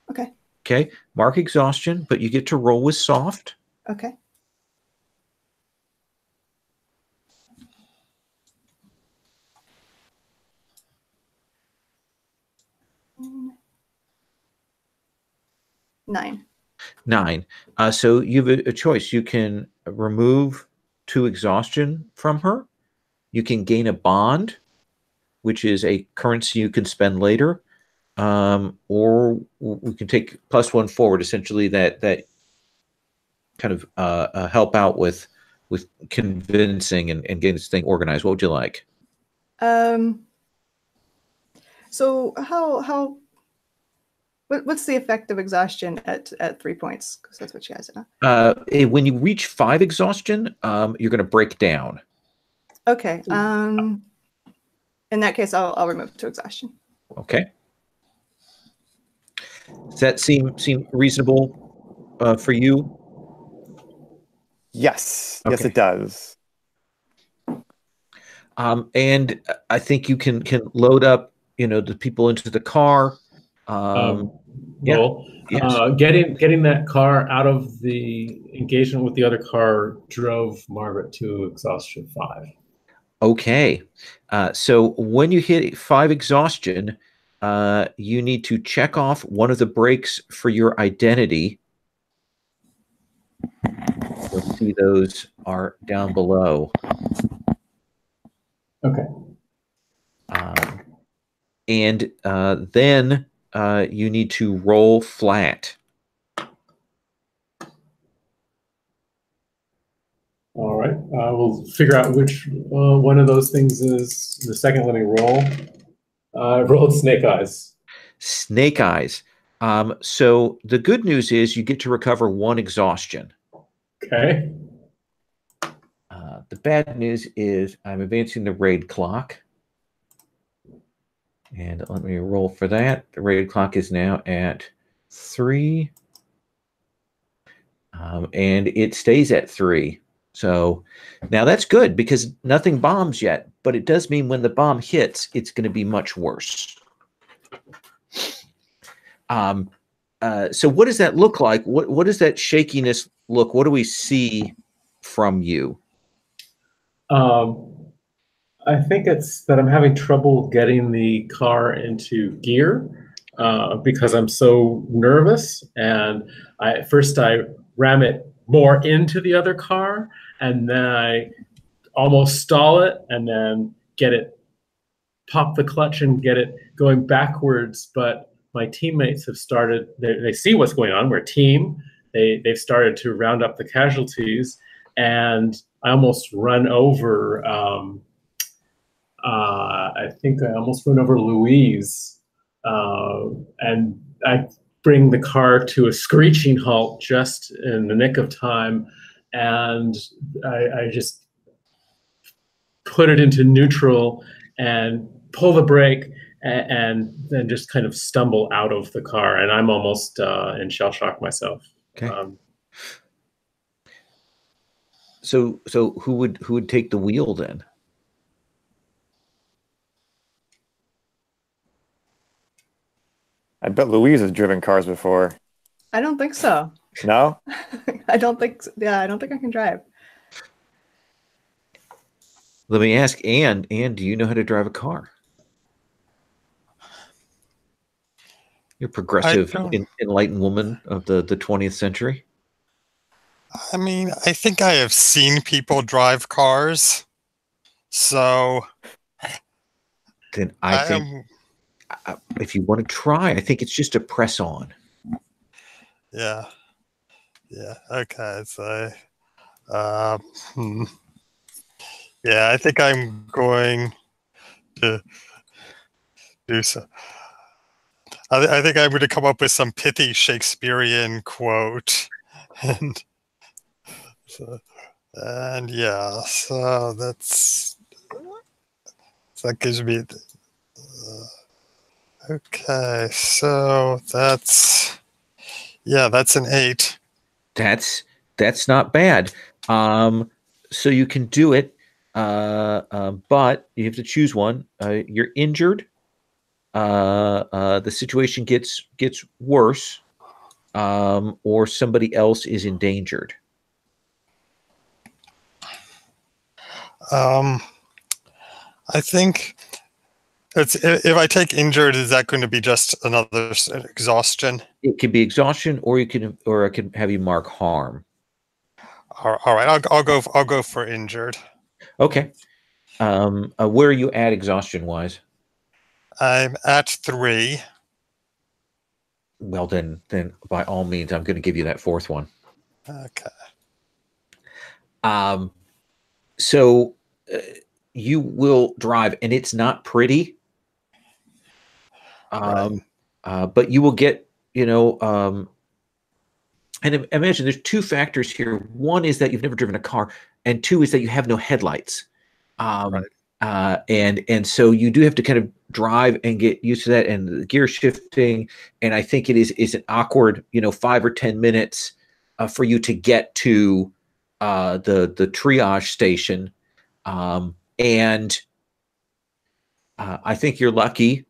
Okay. Okay. Mark exhaustion, but you get to roll with soft. Okay. Nine. So you have a choice. You can remove 2 exhaustion from her. You can gain a bond, which is a currency you can spend later. Or we can take +1 forward, essentially that kind of help out with convincing and getting this thing organized. What would you like? So what's the effect of exhaustion at 3 points? Because that's what she has. When you reach 5 exhaustion, you're going to break down. Okay. In that case, I'll remove 2 exhaustion. Okay. Does that seem reasonable for you? Yes. Okay. Yes, it does. And I think you can load up, you know, the people into the car. Well, yes. Getting that car out of the engagement with the other car drove Margaret to exhaustion 5. Okay. So when you hit 5 exhaustion, you need to check off one of the breaks for your identity. You'll see those are down below. Okay. And then you need to roll flat. All right. We'll figure out which one of those things is the second. Let me roll. I rolled snake eyes. Snake eyes. So the good news is you get to recover 1 exhaustion. Okay. The bad news is I'm advancing the raid clock. And let me roll for that. The raid clock is now at 3. And it stays at 3. So now that's good because nothing bombs yet, but it does mean when the bomb hits, it's going to be much worse. So what does that look like? What does that shakiness look? What do we see from you? I think it's that I'm having trouble getting the car into gear because I'm so nervous. And first I ram it more into the other car, and then I almost stall it, and then pop the clutch and get it going backwards. But my teammates have started, they see what's going on. We're a team. They've started to round up the casualties, and I almost run over, I think I almost run over Louise, and I bring the car to a screeching halt just in the nick of time, and I just put it into neutral and pull the brake, and then just kind of stumble out of the car, and I'm almost in shell shock myself. Okay. So who would take the wheel then? I bet Louise has driven cars before. I don't think so. No? I don't think. Yeah, I don't think I can drive. Let me ask Anne. Anne, do you know how to drive a car? You're a progressive, enlightened woman of the 20th century. I mean, I think I have seen people drive cars. So then I think if you want to try, I think it's just a press on. Yeah. Yeah. Okay. So, yeah, I think I'm going to do so. I think I'm going to come up with some pithy Shakespearean quote, and yeah, so that gives me. Okay, so that's an 8. That's not bad. So you can do it, but you have to choose one. You're injured. The situation gets worse, or somebody else is endangered. I think if I take injured, is that going to be just another exhaustion? It could be exhaustion, or I can have you mark harm. All right, I'll go for injured. Okay. Where are you at exhaustion wise? I'm at 3. Well, then by all means, I'm going to give you that 4th one. Okay. So you will drive, and it's not pretty. Right. But you will get, and imagine there's 2 factors here. One is that you've never driven a car, and 2 is that you have no headlights. Right. And so you do have to kind of drive and get used to that, and the gear shifting. And I think it is an awkward, 5 or 10 minutes for you to get to the triage station. And I think you're lucky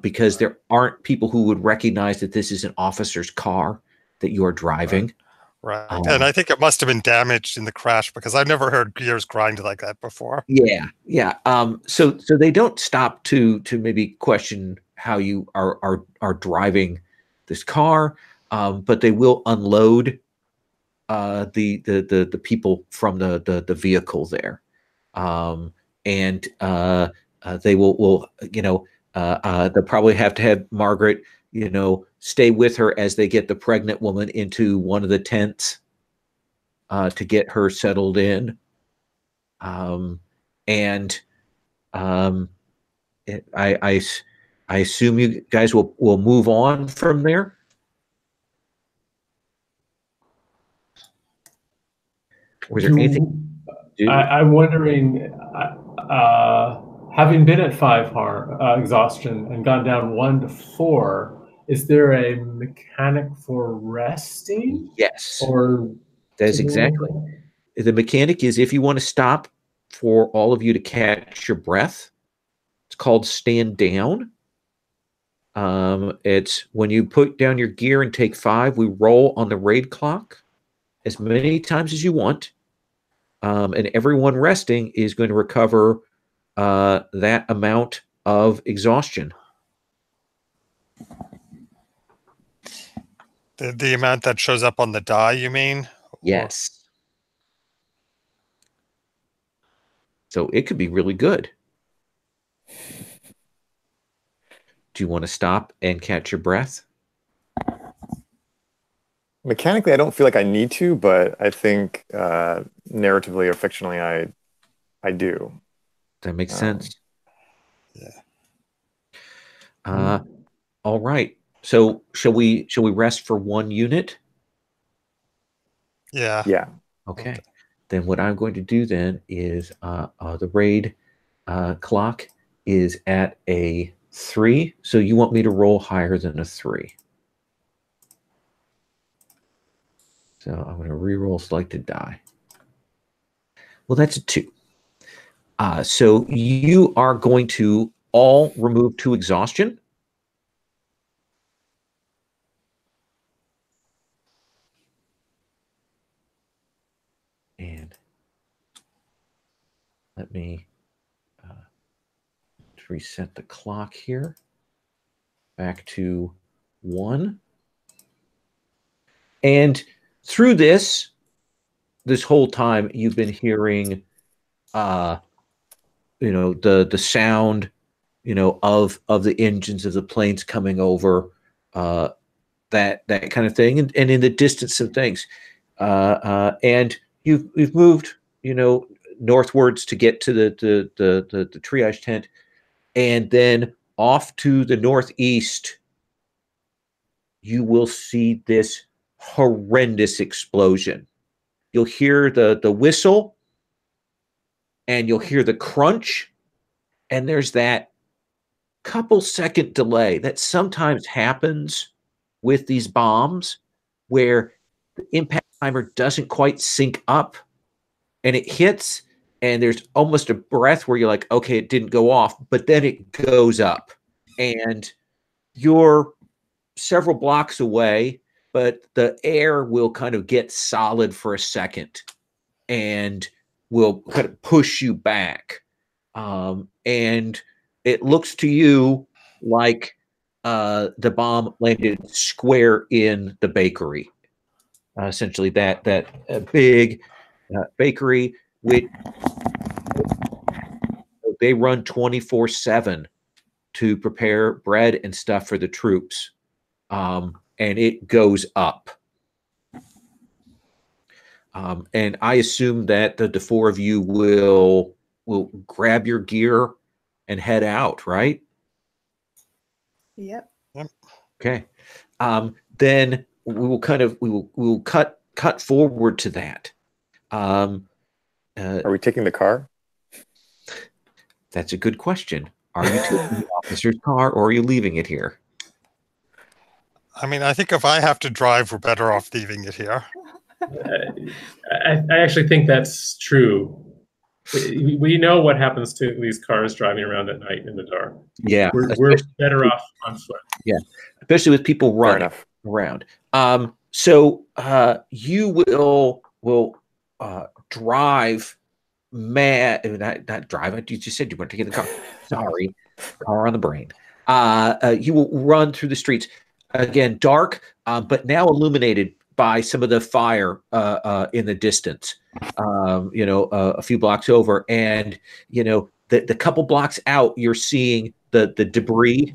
because there aren't people who would recognize that this is an officer's car that you are driving. Right. And I think it must have been damaged in the crash, because I've never heard gears grind like that before. Yeah. So they don't stop to maybe question how you are driving this car, but they will unload the people from the vehicle there, and they will they'll probably have to have Margaret stay with her as they get the pregnant woman into one of the tents to get her settled in. And I assume you guys will move on from there. Was there anything? I'm wondering, having been at 5 exhaustion and gone down 1 to 4, is there a mechanic for resting? Yes. Or that's exactly. The mechanic is if you want to stop for all of you to catch your breath. It's called stand down. It's when you put down your gear and take 5, we roll on the raid clock as many times as you want. And everyone resting is going to recover that amount of exhaustion. The amount that shows up on the die, you mean? Yes. So it could be really good. Do you want to stop and catch your breath? Mechanically, I don't feel like I need to, but I think narratively or fictionally, I do. That makes sense. Yeah. All right. So shall we rest for 1 unit? Yeah. Yeah. Okay. Then what I'm going to do then is the raid clock is at a 3. So you want me to roll higher than a 3. So I'm going to re-roll selected die. Well, that's a 2. So you are going to all remove 2 exhaustion. And let me reset the clock here. Back to 1. And through this whole time, you've been hearing, the sound, of the engines of the planes coming over, that kind of thing, and in the distance of things, and you've moved, northwards to get to the triage tent, and then off to the northeast, you will see this horrendous explosion. You'll hear the whistle, and you'll hear the crunch, and there's that couple second delay that sometimes happens with these bombs where the impact timer doesn't quite sync up, and it hits, and there's almost a breath where you're like, okay, it didn't go off, but then it goes up, and you're several blocks away, but the air will kind of get solid for a second and will kind of push you back. And it looks to you like the bomb landed square in the bakery. Essentially, that big bakery, which they run 24/7 to prepare bread and stuff for the troops. And it goes up. And I assume that the 4 of you will grab your gear and head out, right? Yep. Okay. Then we will cut forward to that. Are we taking the car? That's a good question. Are you taking the officer's car, or are you leaving it here? I mean, I think if I have to drive, we're better off leaving it here. I actually think that's true. We know what happens to these cars driving around at night in the dark. Yeah, we're better off on foot. Yeah, especially with people running around. So you will drive not drive. You just said you want to get in the car. Sorry, car on the brain. You will run through the streets again, dark, but now illuminated by some of the fire in the distance. A few blocks over, and the couple blocks out, you're seeing the debris.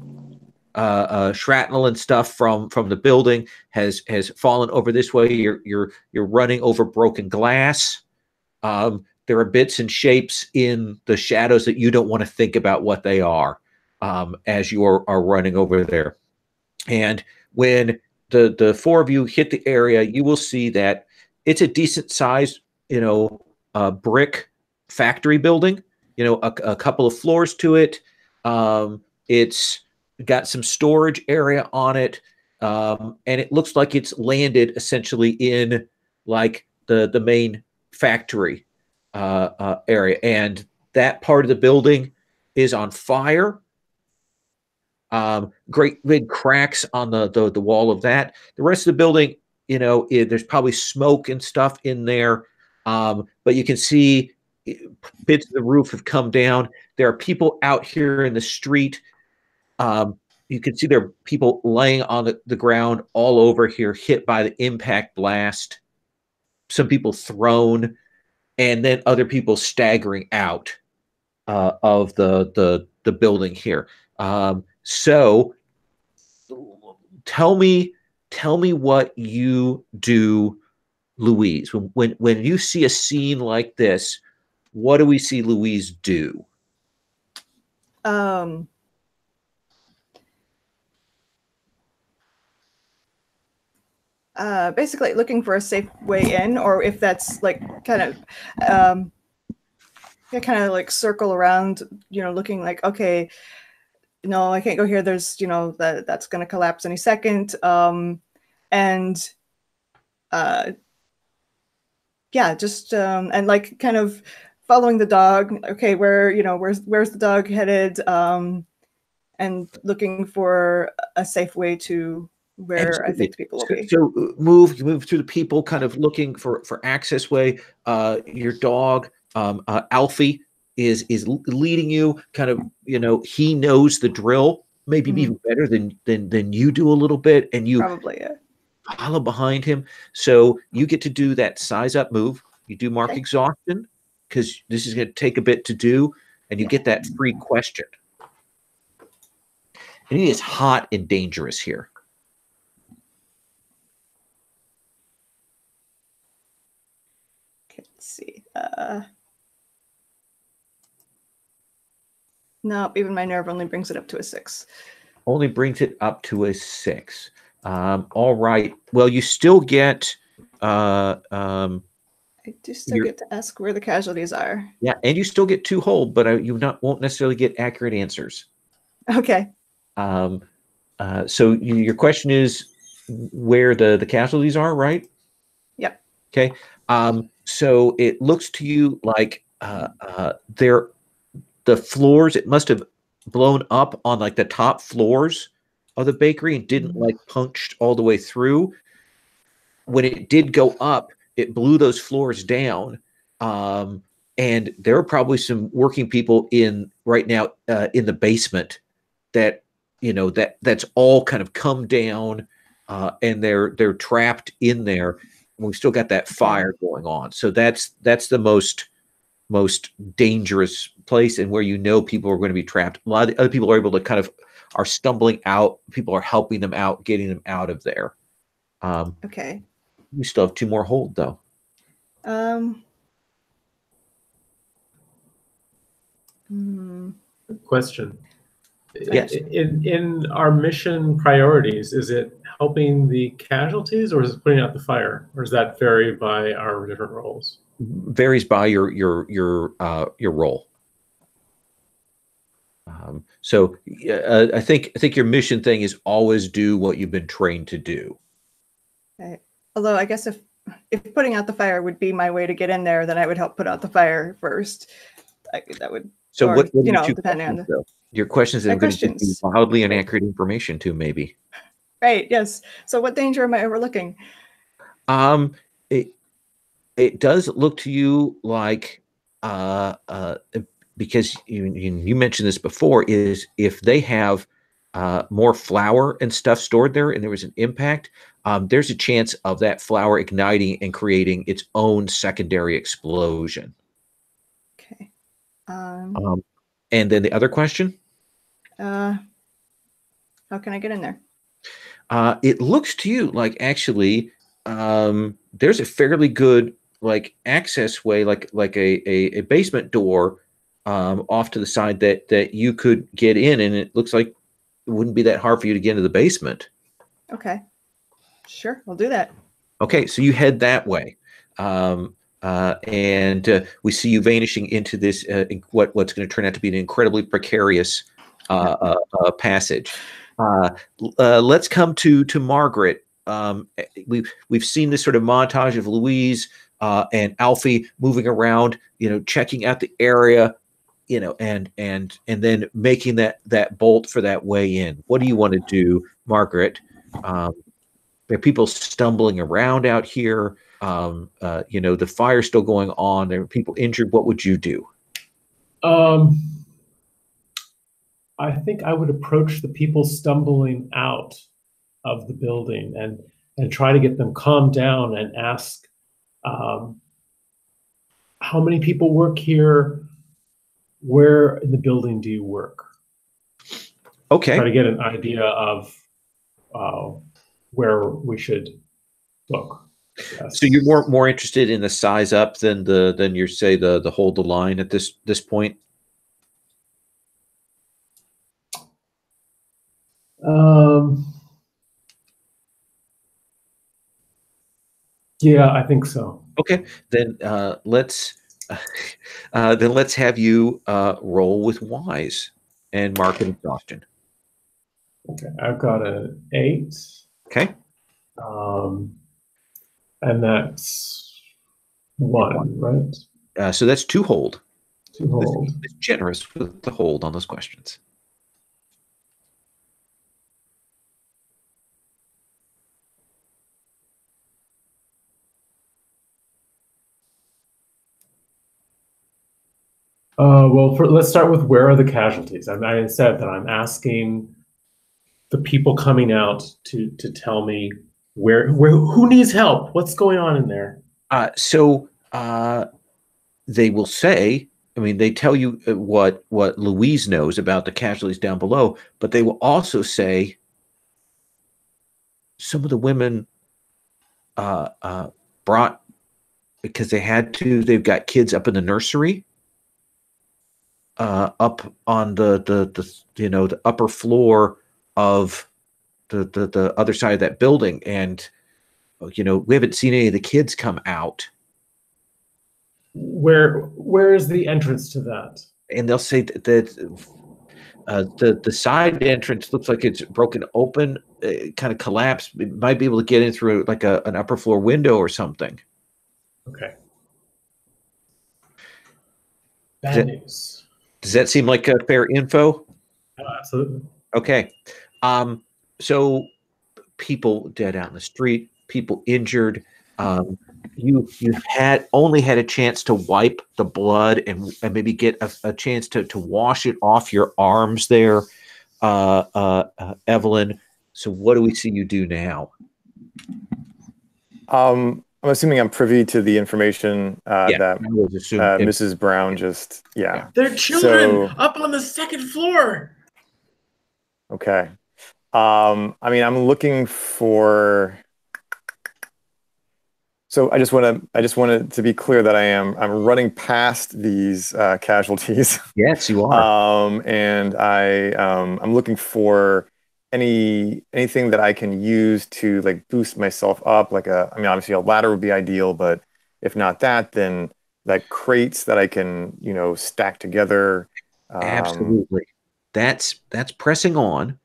Shrapnel and stuff from the building has fallen over this way. You're running over broken glass. There are bits and shapes in the shadows that you don't want to think about what they are as you are running over there. And when the 4 of you hit the area, you will see that it's a decent sized brick factory building. A couple of floors to it. It's got some storage area on it, and it looks like it's landed essentially in like the main factory area, and that part of the building is on fire. Great big cracks on the wall of that. The rest of the building, there's probably smoke and stuff in there, but you can see bits of the roof have come down. There are people out here in the street. You can see there are people laying on the ground all over here, hit by the impact blast. Some people thrown, and then other people staggering out of the building here. So tell me what you do, Louise. When you see a scene like this, what do we see Louise do? Basically looking for a safe way in, or if that's like kind of like circle around, looking like, okay, no, I can't go here. There's, that's going to collapse any second. And yeah, just and like kind of following the dog. Okay, where's the dog headed? And looking for a safe way to where Absolutely. I think people will be. So you move through the people, kind of looking for access way. Your dog, Alfie, is leading you. Kind of, he knows the drill, maybe even better than you do a little bit, and you probably follow behind him. So you get to do that size up move. You do mark exhaustion because this is going to take a bit to do, and you get that free question. And it is hot and dangerous here. Let's see. No, even my nerve only brings it up to a 6. Only brings it up to a 6. All right. Well, you still get. I do still get to ask where the casualties are. Yeah, and you still get 2 hold, but you won't necessarily get accurate answers. Okay. So your question is where the casualties are, right? Yep. Okay. So it looks to you like the floors, it must have blown up on like the top floors of the bakery and didn't like punched all the way through. When it did go up, it blew those floors down. And there are probably some working people right now in the basement that, that's all kind of come down and they're trapped in there. We've still got that fire going on. So that's the most dangerous place, and where people are going to be trapped. A lot of the other people are able to are stumbling out. People are helping them out, getting them out of there. Okay. We still have 2 more hold though. Question. Yes. In our mission priorities, is it helping the casualties, or is it putting out the fire, or does that vary by our different roles? Varies by your role. So I think your mission thing is always do what you've been trained to do. Okay. Although I guess if putting out the fire would be my way to get in there, then I would help put out the fire first. That would. So or, what depending on your questions that are going to be wildly inaccurate information too, maybe. Right. Yes. So what danger am I overlooking? It does look to you like because you mentioned this before, is if they have more flour and stuff stored there and there was an impact, there's a chance of that flour igniting and creating its own secondary explosion. Okay. And then the other question? How can I get in there? It looks to you like actually there's a fairly good access way, like a basement door off to the side that you could get in, and it looks like it wouldn't be that hard for you to get into the basement. Okay. Sure, I'll do that. Okay, so you head that way. And we see you vanishing into this what's going to turn out to be an incredibly precarious passage. Let's come to Margaret. We've seen this sort of montage of Louise and Alfie moving around, checking out the area, and then making that bolt for that way in. What do you want to do, Margaret? There are people stumbling around out here. The fire's still going on. There are people injured. What would you do? I think I would approach the people stumbling out of the building and try to get them calmed down and ask how many people work here, where in the building do you work? Okay. Try to get an idea of where we should look. Yes. So you're more interested in the size up than you say the hold the line at this point? Yeah, I think so. Okay, then let's have you roll with wise and mark an exhaustion. Okay, I've got an 8. Okay. And that's 1, right? So that's 2 hold. 2 hold. It's generous with the hold on those questions. Well, let's start with where are the casualties? I said that I'm asking the people coming out to tell me who needs help, what's going on in there. So they will say, I mean, they tell you what Louise knows about the casualties down below, but they will also say some of the women brought, because they had to, they've got kids up in the nursery, up on the upper floor of the other side of that building, and we haven't seen any of the kids come out. Where is the entrance to that? And they'll say that the side entrance looks like it's broken open, kind of collapsed. It might be able to get in through like an upper floor window or something. Okay. Bad news. Does that seem like a fair info? Absolutely. Okay. So people dead out in the street, people injured. You've only had a chance to wipe the blood and maybe get a chance to wash it off your arms there, Evelyn. So what do we see you do now? I'm assuming I'm privy to the information that Mrs. Brown just, yeah. They're children up on the 2nd floor. Okay. I mean, I'm looking for. So I just wanted to be clear that I'm running past these casualties. Yes, you are. And I'm looking for anything that I can use to like boost myself up. I mean, obviously a ladder would be ideal, but if not that, then like crates that I can stack together. Absolutely, that's pressing on,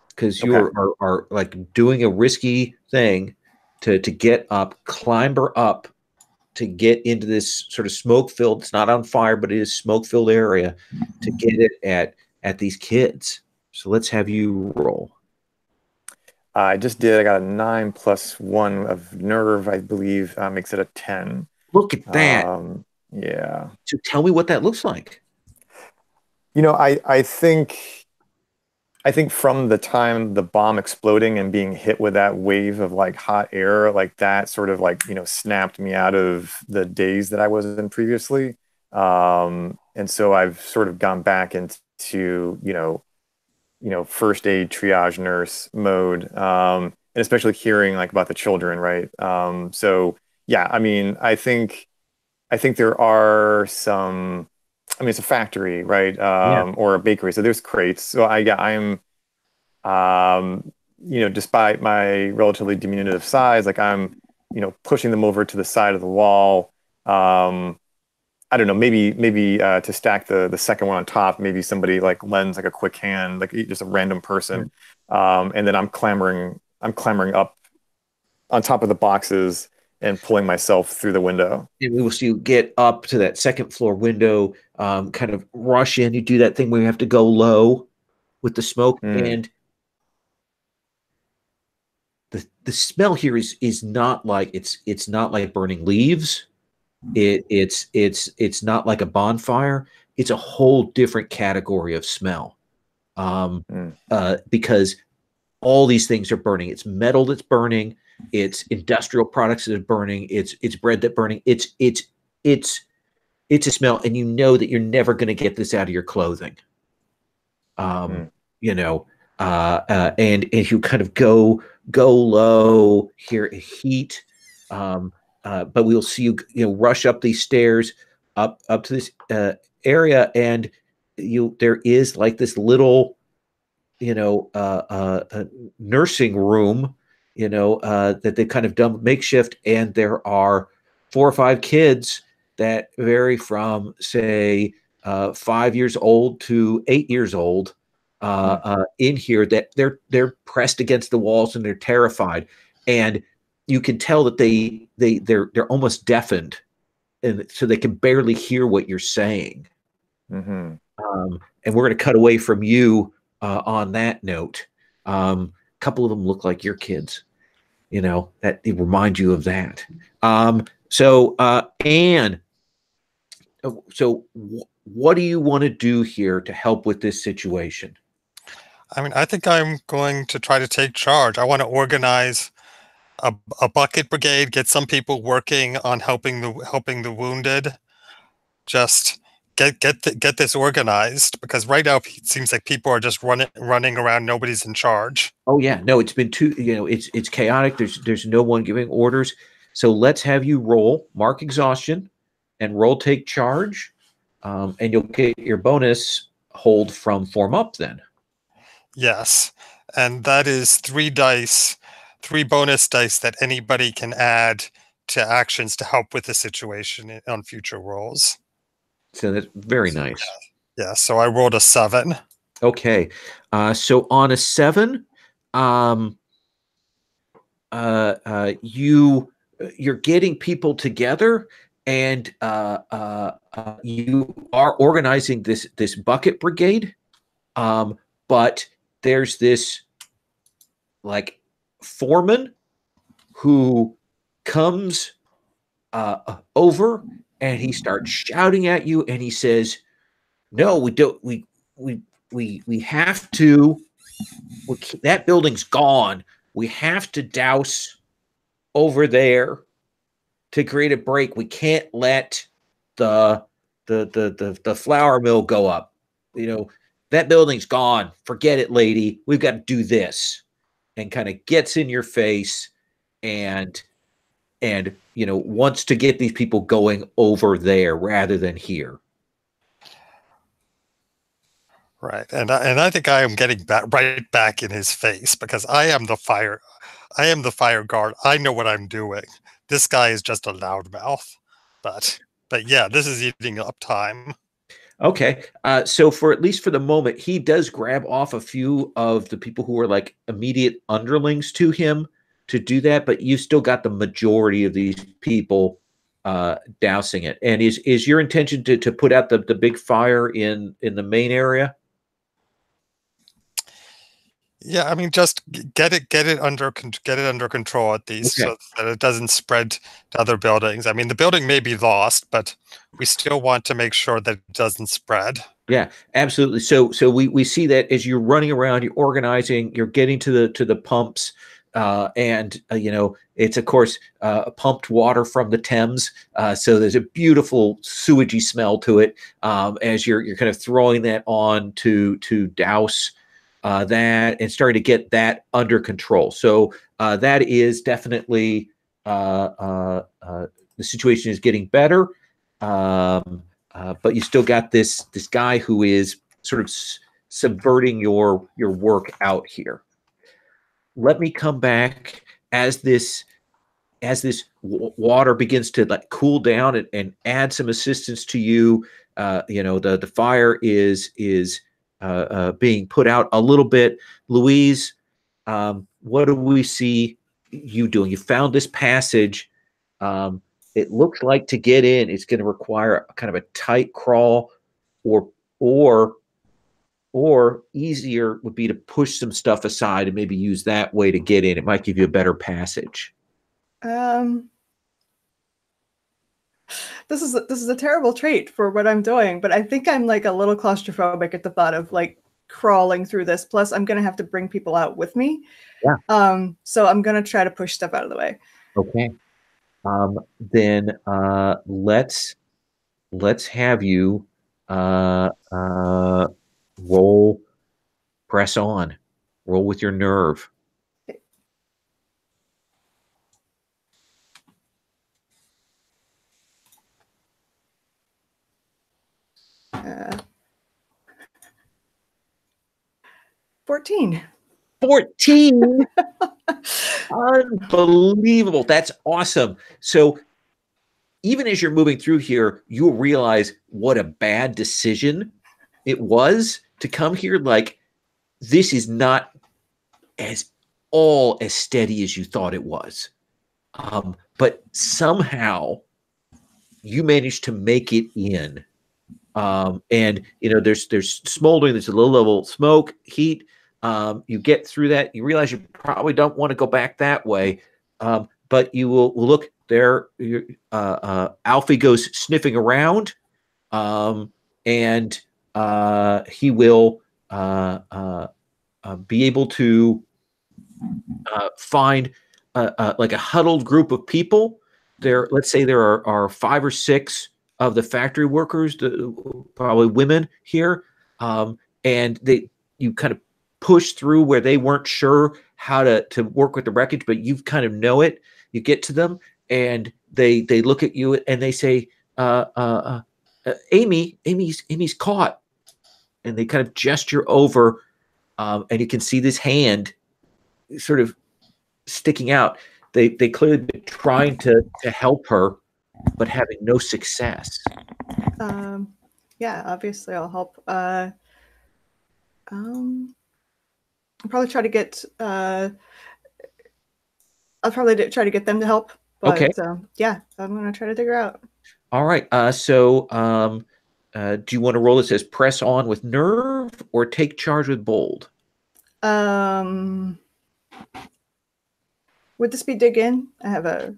because you are like doing a risky thing to get up, climber up to get into this sort of smoke-filled, it's not on fire, but it is smoke-filled area to get it at these kids. So let's have you roll. I just did. I got a 9 + 1 of nerve, I believe, makes it a 10. Look at that. Yeah. So tell me what that looks like. I think from the time the bomb exploding and being hit with that wave of like hot air, like that sort of like, snapped me out of the daze that I was in previously. And so I've sort of gone back into, first aid triage nurse mode. And especially hearing like about the children, right? So yeah, I mean, I think there are some. I mean, it's a factory, right? Or a bakery. So there's crates. So I'm, despite my relatively diminutive size, like I'm, pushing them over to the side of the wall. I don't know, maybe to stack the second one on top, maybe somebody like lends like a quick hand, like just a random person. And then I'm clambering up on top of the boxes and pulling myself through the window. And we will see you get up to that 2nd floor window, kind of rush in. You do that thing where you have to go low with the smoke, and the smell here is not like it's not like burning leaves. It's not like a bonfire. It's a whole different category of smell, because all these things are burning. It's metal that's burning. It's industrial products that are burning. It's bread that's burning. It's it's a smell, and you know that you're never going to get this out of your clothing. You know, and if you kind of go low, hear a heat, but we'll see you, rush up these stairs, up to this area, and there is like this little, nursing room, that they've kind of done makeshift, and there are 4 or 5 kids that vary from, say, 5 years old to 8 years old, in here, that they're pressed against the walls and they're terrified, and you can tell that they're almost deafened, and so they can barely hear what you're saying. And we're going to cut away from you on that note. A couple of them look like your kids, that they remind you of that. So Anne, so what do you want to do here to help with this situation? I mean, I think I'm going to try to take charge. I want to organize a bucket brigade, get some people working on helping the wounded. Just get this organized, because right now it seems like people are just running around. Nobody's in charge. Oh yeah, no, it's been too, it's chaotic. There's no one giving orders. So let's have you roll mark exhaustion and roll take charge, and you'll get your bonus hold from form up then. Yes, and that is 3 dice, 3 bonus dice that anybody can add to actions to help with the situation on future rolls. So that's very nice. Yeah, so I rolled a 7. Okay, so on a 7, you're getting people together, and you are organizing this bucket brigade, but there's this like foreman who comes over, and he starts shouting at you, and he says, no, we don't, we have to, that building's gone, we have to douse over there to create a break. We can't let the flour mill go up. That building's gone. Forget it, lady. We've got to do this. And kind of gets in your face, and wants to get these people going over there rather than here. Right, and I think I am getting right back in his face, because I am the fire guard. I know what I'm doing. This guy is just a loudmouth, but yeah, this is eating up time. Okay, so for at least for the moment, he does grab off a few of the people who are like immediate underlings to him to do that, but you still got the majority of these people dousing it. And is your intention to put out the big fire in the main area? Yeah, I mean, just get it under control at least, okay, so that it doesn't spread to other buildings. I mean, the building may be lost, but we still want to make sure that it doesn't spread. Yeah, absolutely. So we see that as you're running around, you're organizing, you're getting to the pumps, and it's of course pumped water from the Thames. So there's a beautiful sewagey smell to it, as you're kind of throwing that on to douse that and starting to get that under control. So that is definitely the situation is getting better, but you still got this guy who is sort of subverting your work out here. Let me come back as this water begins to like cool down and add some assistance to you. The fire is being put out a little bit. Louise, what do we see you doing? You found this passage. It looks like to get in, it's going to require kind of a tight crawl, or easier would be to push some stuff aside and maybe use that way to get in. It might give you a better passage. This is a terrible trait for what I'm doing, but I think I'm like a little claustrophobic at the thought of like crawling through this. Plus, I'm gonna have to bring people out with me. Yeah. So I'm gonna try to push stuff out of the way. Okay. Then let's let's have you roll press on. Roll with your nerve. Uh, 14. 14. Unbelievable. That's awesome. So even as you're moving through here, you'll realize what a bad decision it was to come here. Like, this is not as steady as you thought it was. But somehow you managed to make it in. And there's smoldering, there's a low level smoke, heat. You get through that. You realize you probably don't want to go back that way. But you will look there. Alfie goes sniffing around, and he will be able to find like a huddled group of people. Let's say there are 5 or 6 of the factory workers, probably women here, and you kind of push through where they weren't sure how to work with the wreckage, but you kind of know it. You get to them, and they look at you and they say, Amy's caught," and they kind of gesture over, and you can see this hand sort of sticking out. They clearly been trying to help her, but having no success. Yeah, obviously I'll help. I'll probably try to get. I'll probably try to get them to help. But, okay. Yeah, I'm gonna try to figure out. All right. So, do you want to roll this as press on with nerve or take charge with bold? Would this be dig in? I have a.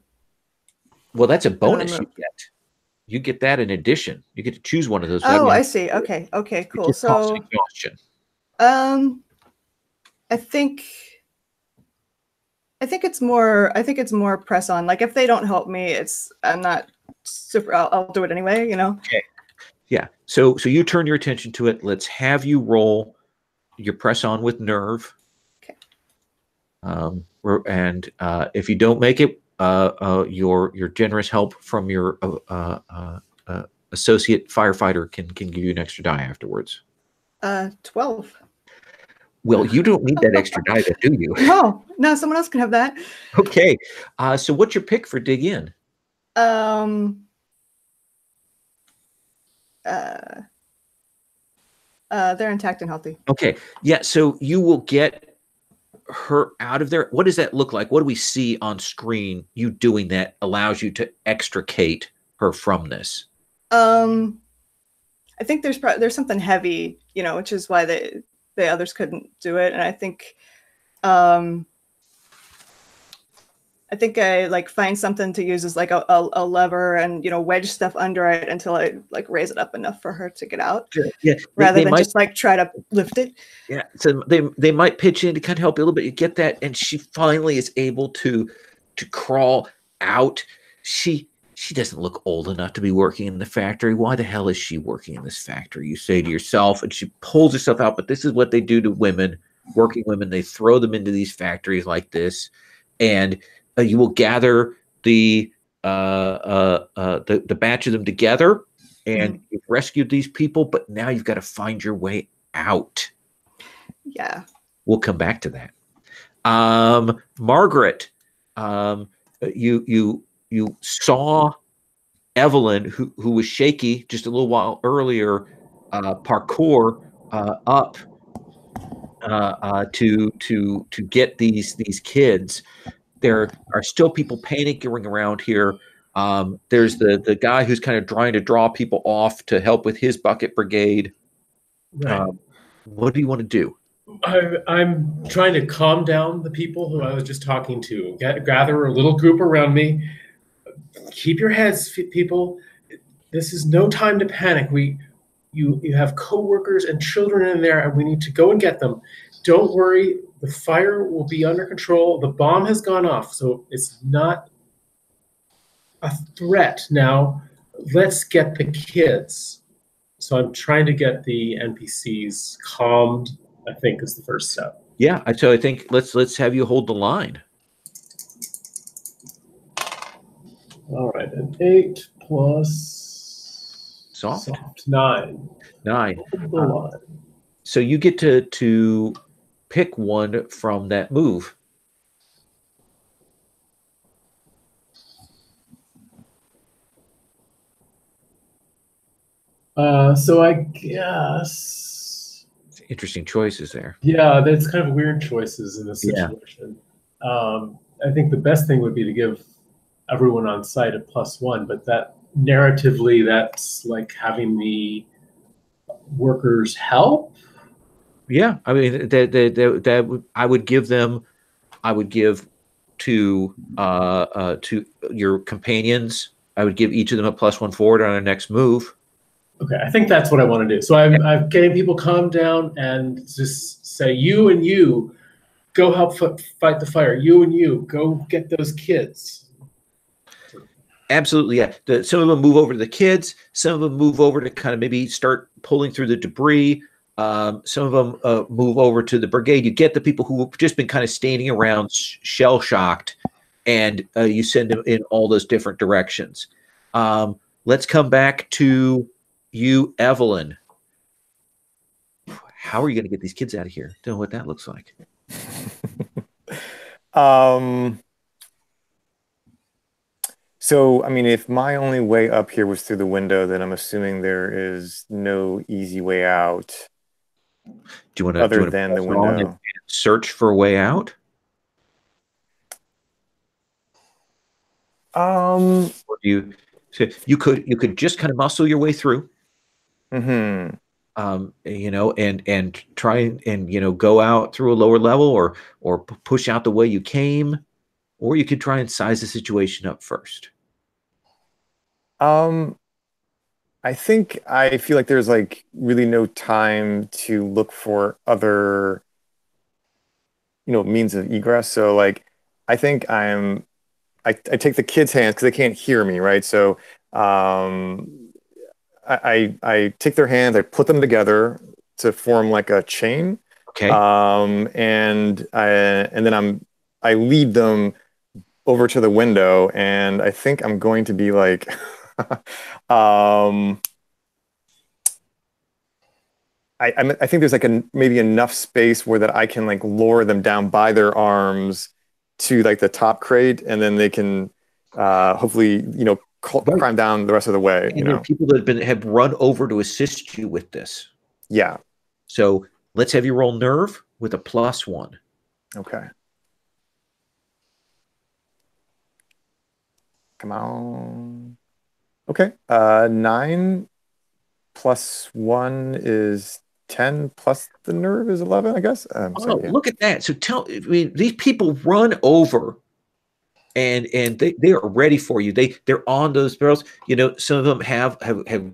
Well, that's a bonus you get. You get that in addition. You get to choose one of those. Oh, I see. Okay. Okay. Cool. So, exhaustion. I think it's more press on. Like, if they don't help me, I'm not super. I'll do it anyway. Okay. Yeah. So you turn your attention to it. Let's have you roll your press on with nerve. Okay. And if you don't make it, your generous help from your associate firefighter can give you an extra die afterwards. 12. Well, you don't need that extra die, do you? No, someone else can have that. Okay. So what's your pick for dig in? They're intact and healthy. Okay. Yeah. So you will get her out of there. What does that look like? What do we see on screen? You doing that allows you to extricate her from this. I think there's something heavy, which is why the others couldn't do it. And I think I like find something to use as like a lever and wedge stuff under it until I like raise it up enough for her to get out. Sure. Yeah. Rather than just like try to lift it. Yeah. So they might pitch in to kind of help you a little bit. You get that, and she finally is able to crawl out. She doesn't look old enough to be working in the factory. Why the hell is she working in this factory? You say to yourself, and she pulls herself out. But this is what they do to women, working women. They throw them into these factories like this, and you will gather the batch of them together, and you've rescued these people. But now you've got to find your way out. Yeah, we'll come back to that. Margaret, you saw Evelyn, who was shaky just a little while earlier, parkour up to get these kids. There are still people panicking around here. There's the guy who's kind of trying to draw people off to help with his bucket brigade. Right. What do you want to do? I'm trying to calm down the people who I was just talking to. Gather a little group around me. Keep your heads, people. This is no time to panic. You have co-workers and children in there, and we need to go and get them. Don't worry. The fire will be under control. The bomb has gone off, so it's not a threat now. let's get the kids. So I'm trying to get the NPCs calmed, I think, is the first step. Yeah, so I think let's have you hold the line. All right, an 8 plus Soft. 9. 9. Hold the line. So you get to pick one from that move. So I guess. Interesting choices there. Yeah, that's kind of weird choices in this situation. I think the best thing would be to give everyone on site a +1, but that narratively, that's like having the workers help. Yeah, I mean that I would give them. I would give to your companions. I would give each of them a +1 forward on their next move. Okay, I think that's what I want to do. So I'm getting people calm down and just say, you and you, go help fight the fire. You and you, go get those kids. Absolutely, yeah. Some of them move over to the kids. Some of them move over to kind of maybe start pulling through the debris. Some of them move over to the brigade. You get the people who have just been kind of standing around shell-shocked, and you send them in all those different directions. Let's come back to you, Evelyn. How are you going to get these kids out of here? Don't know what that looks like. So, I mean, if my only way up here was through the window, then I'm assuming there is no easy way out. Do you want to other than the window search for a way out? Or you could just kind of muscle your way through. Mm-hmm. You know, and try and you know, go out through a lower level, or push out the way you came, or you could try and size the situation up first. I think I feel like there's like really no time to look for other, you know, means of egress. So like, I think I take the kids' hands because they can't hear me, right? So I take their hands, I put them together to form like a chain. Okay. And then I lead them over to the window, and I think I'm going to be like, I think there's like maybe enough space where that I can like lower them down by their arms to like the top crate, and then they can hopefully, you know, climb down the rest of the way. And there are people that have run over to assist you with this. Yeah. So let's have you roll nerve with a +1. Okay. Come on. Okay. 9 plus 1 is 10 plus the nerve is 11, I guess. Look at that. So I mean, these people run over and they are ready for you. They're on those barrels. You know, some of them have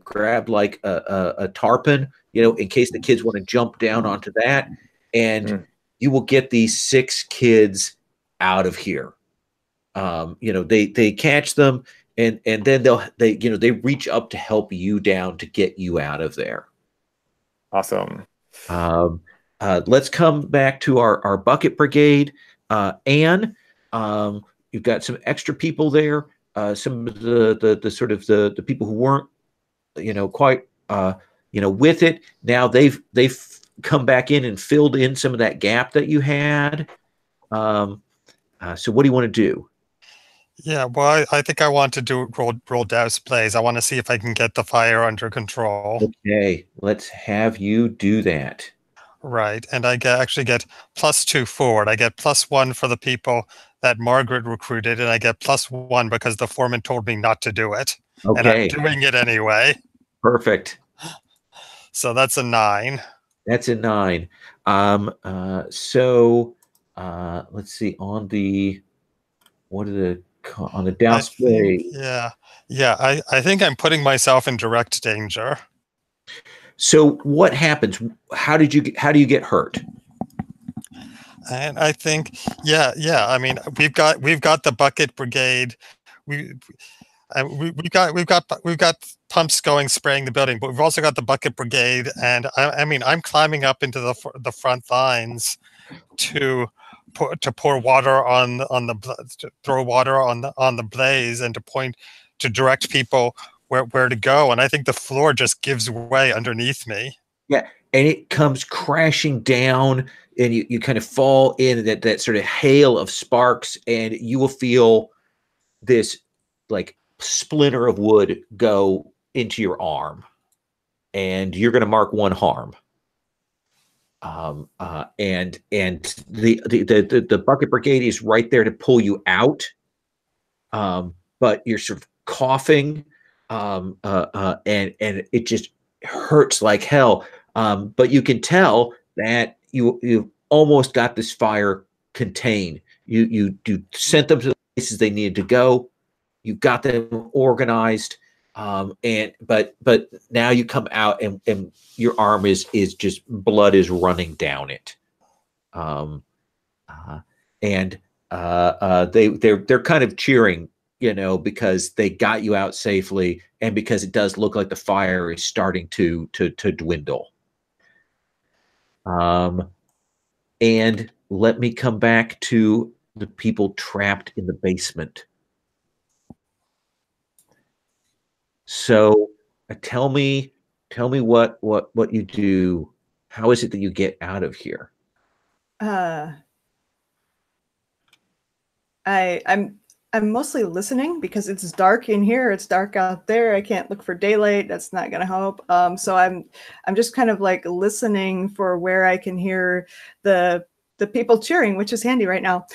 grabbed like a tarpon, you know, in case the kids want to jump down onto that. And you will get these 6 kids out of here. You know, they catch them, and then they reach up to help you down to get you out of there. Awesome. Let's come back to our bucket brigade. Anne, you've got some extra people there. Some of the sort of the people who weren't, you know, quite you know, with it. Now they've come back in and filled in some of that gap that you had. So what do you want to do? Yeah, well, I think I want to do roll douse plays. I want to see if I can get the fire under control. Okay, let's have you do that. Right, and I actually get +2 forward. I get +1 for the people that Margaret recruited, and I get +1 because the foreman told me not to do it. Okay. And I'm doing it anyway. Perfect. So that's a 9. That's a 9. So let's see on the douse play. I think I'm putting myself in direct danger. So what happens? How do you get hurt? And I think, yeah. I mean, we've got the bucket brigade. we've got pumps going spraying the building, but we've also got the bucket brigade, and I mean I'm climbing up into the front lines to pour water to throw water on the blaze and to direct people where to go, and I think the floor just gives way underneath me. Yeah, and it comes crashing down, and you kind of fall in that sort of hail of sparks, and you will feel this like splinter of wood go into your arm, and you're going to mark 1 harm. And the bucket brigade is right there to pull you out, but you're sort of coughing, and it just hurts like hell. But you can tell that you've almost got this fire contained. You sent them to the places they needed to go. You got them organized, but now you come out and your arm is just blood is running down it, and they're kind of cheering, because they got you out safely, and because it does look like the fire is starting to dwindle. And let me come back to the people trapped in the basement. So tell me what you do. How is it that you get out of here? I'm mostly listening because it's dark in here. It's dark out there. I can't look for daylight. That's not going to help. So I'm just kind of like listening for where I can hear the people cheering, which is handy right now.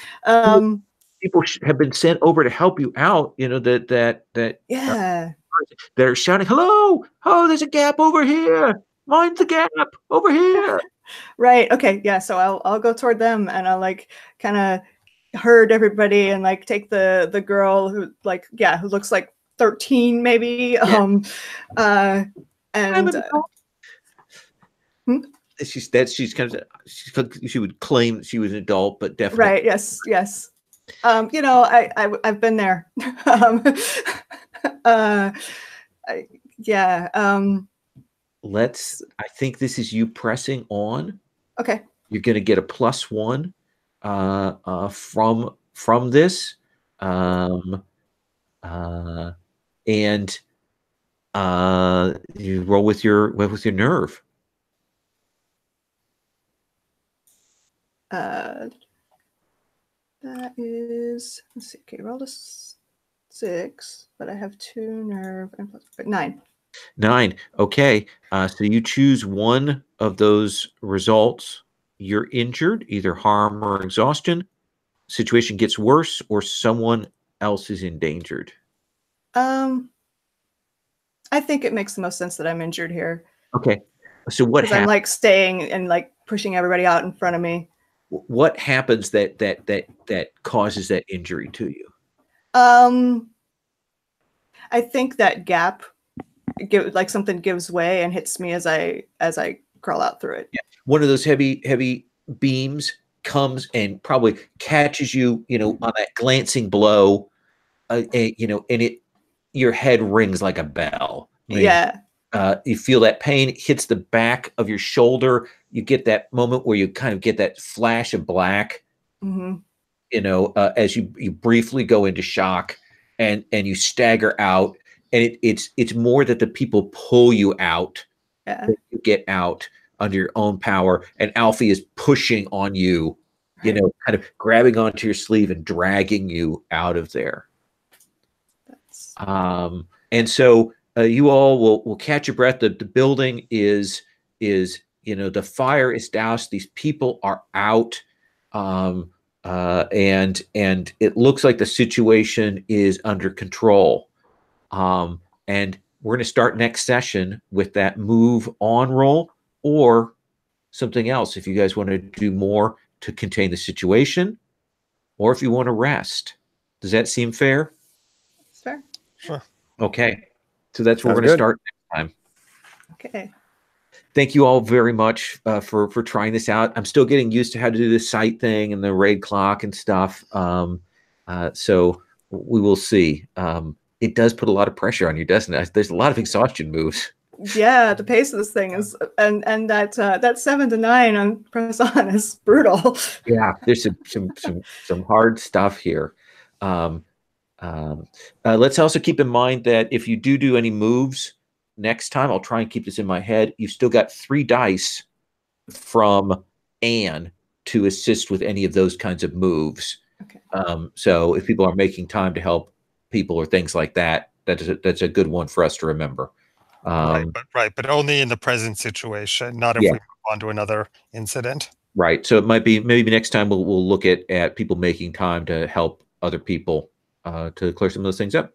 People have been sent over to help you out. Yeah. They're shouting, "Hello! Oh, there's a gap over here. Mind the gap over here." Right. Okay. Yeah. So I'll go toward them, and I'll like kind of herd everybody and like take the girl who who looks like 13 maybe. Yeah. And she would claim she was an adult, but definitely right. Yes. I've been there. I think this is you pressing on. Okay. You're going to get a +1 from this, and you roll with your nerve. That is, let's see. Okay, rolled a 6, but I have 2 nerve and +9. 9. Okay. So you choose one of those results. You're injured, either harm or exhaustion. Situation gets worse, or someone else is endangered. I think it makes the most sense that I'm injured here. Okay. So what happens? I'm like staying and like pushing everybody out in front of me. What happens that causes that injury to you? I think that gap, like something gives way and hits me as I crawl out through it. Yeah. One of those heavy beams comes and probably catches you, on that glancing blow, and your head rings like a bell. Yeah. You feel that pain hits the back of your shoulder. You get that moment where you kind of get that flash of black, as you briefly go into shock, and you stagger out. And it's more that the people pull you out. Yeah. You get out under your own power, and Alfie is pushing on you, kind of grabbing onto your sleeve and dragging you out of there. And so you all will catch your breath. The building is the fire is doused. These people are out, and it looks like the situation is under control. And we're going to start next session with that move on roll or something else. If you guys want to do more to contain the situation, or if you want to rest. Does that seem fair? It's fair. Sure. Okay. So that's where we're going to start next time. Okay. Thank you all very much for trying this out. I'm still getting used to how to do the sight thing and the raid clock and stuff. So we will see. it does put a lot of pressure on you, doesn't it? There's a lot of exhaustion moves. Yeah, the pace of this thing is, and that 7 to 9 on press on is brutal. Yeah, there's some hard stuff here. Let's also keep in mind that if you do any moves next time, I'll try and keep this in my head. You've still got 3 dice from Anne to assist with any of those kinds of moves. Okay. So if people are making time to help people or things like that, that's a good one for us to remember. But only in the present situation, not if we move on to another incident. Right. So it might be maybe next time we'll look at people making time to help other people to clear some of those things up.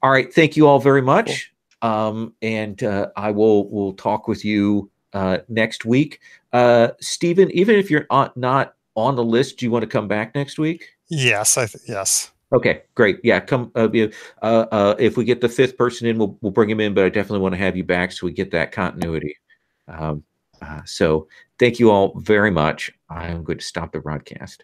All right. Thank you all very much. Cool. And I will talk with you next week. Stephen, even if you're not on the list, do you want to come back next week? Yes. Yes. Okay, great. Yeah, come. If we get the 5th person in, we'll bring him in. But I definitely want to have you back so we get that continuity. So thank you all very much. I'm going to stop the broadcast.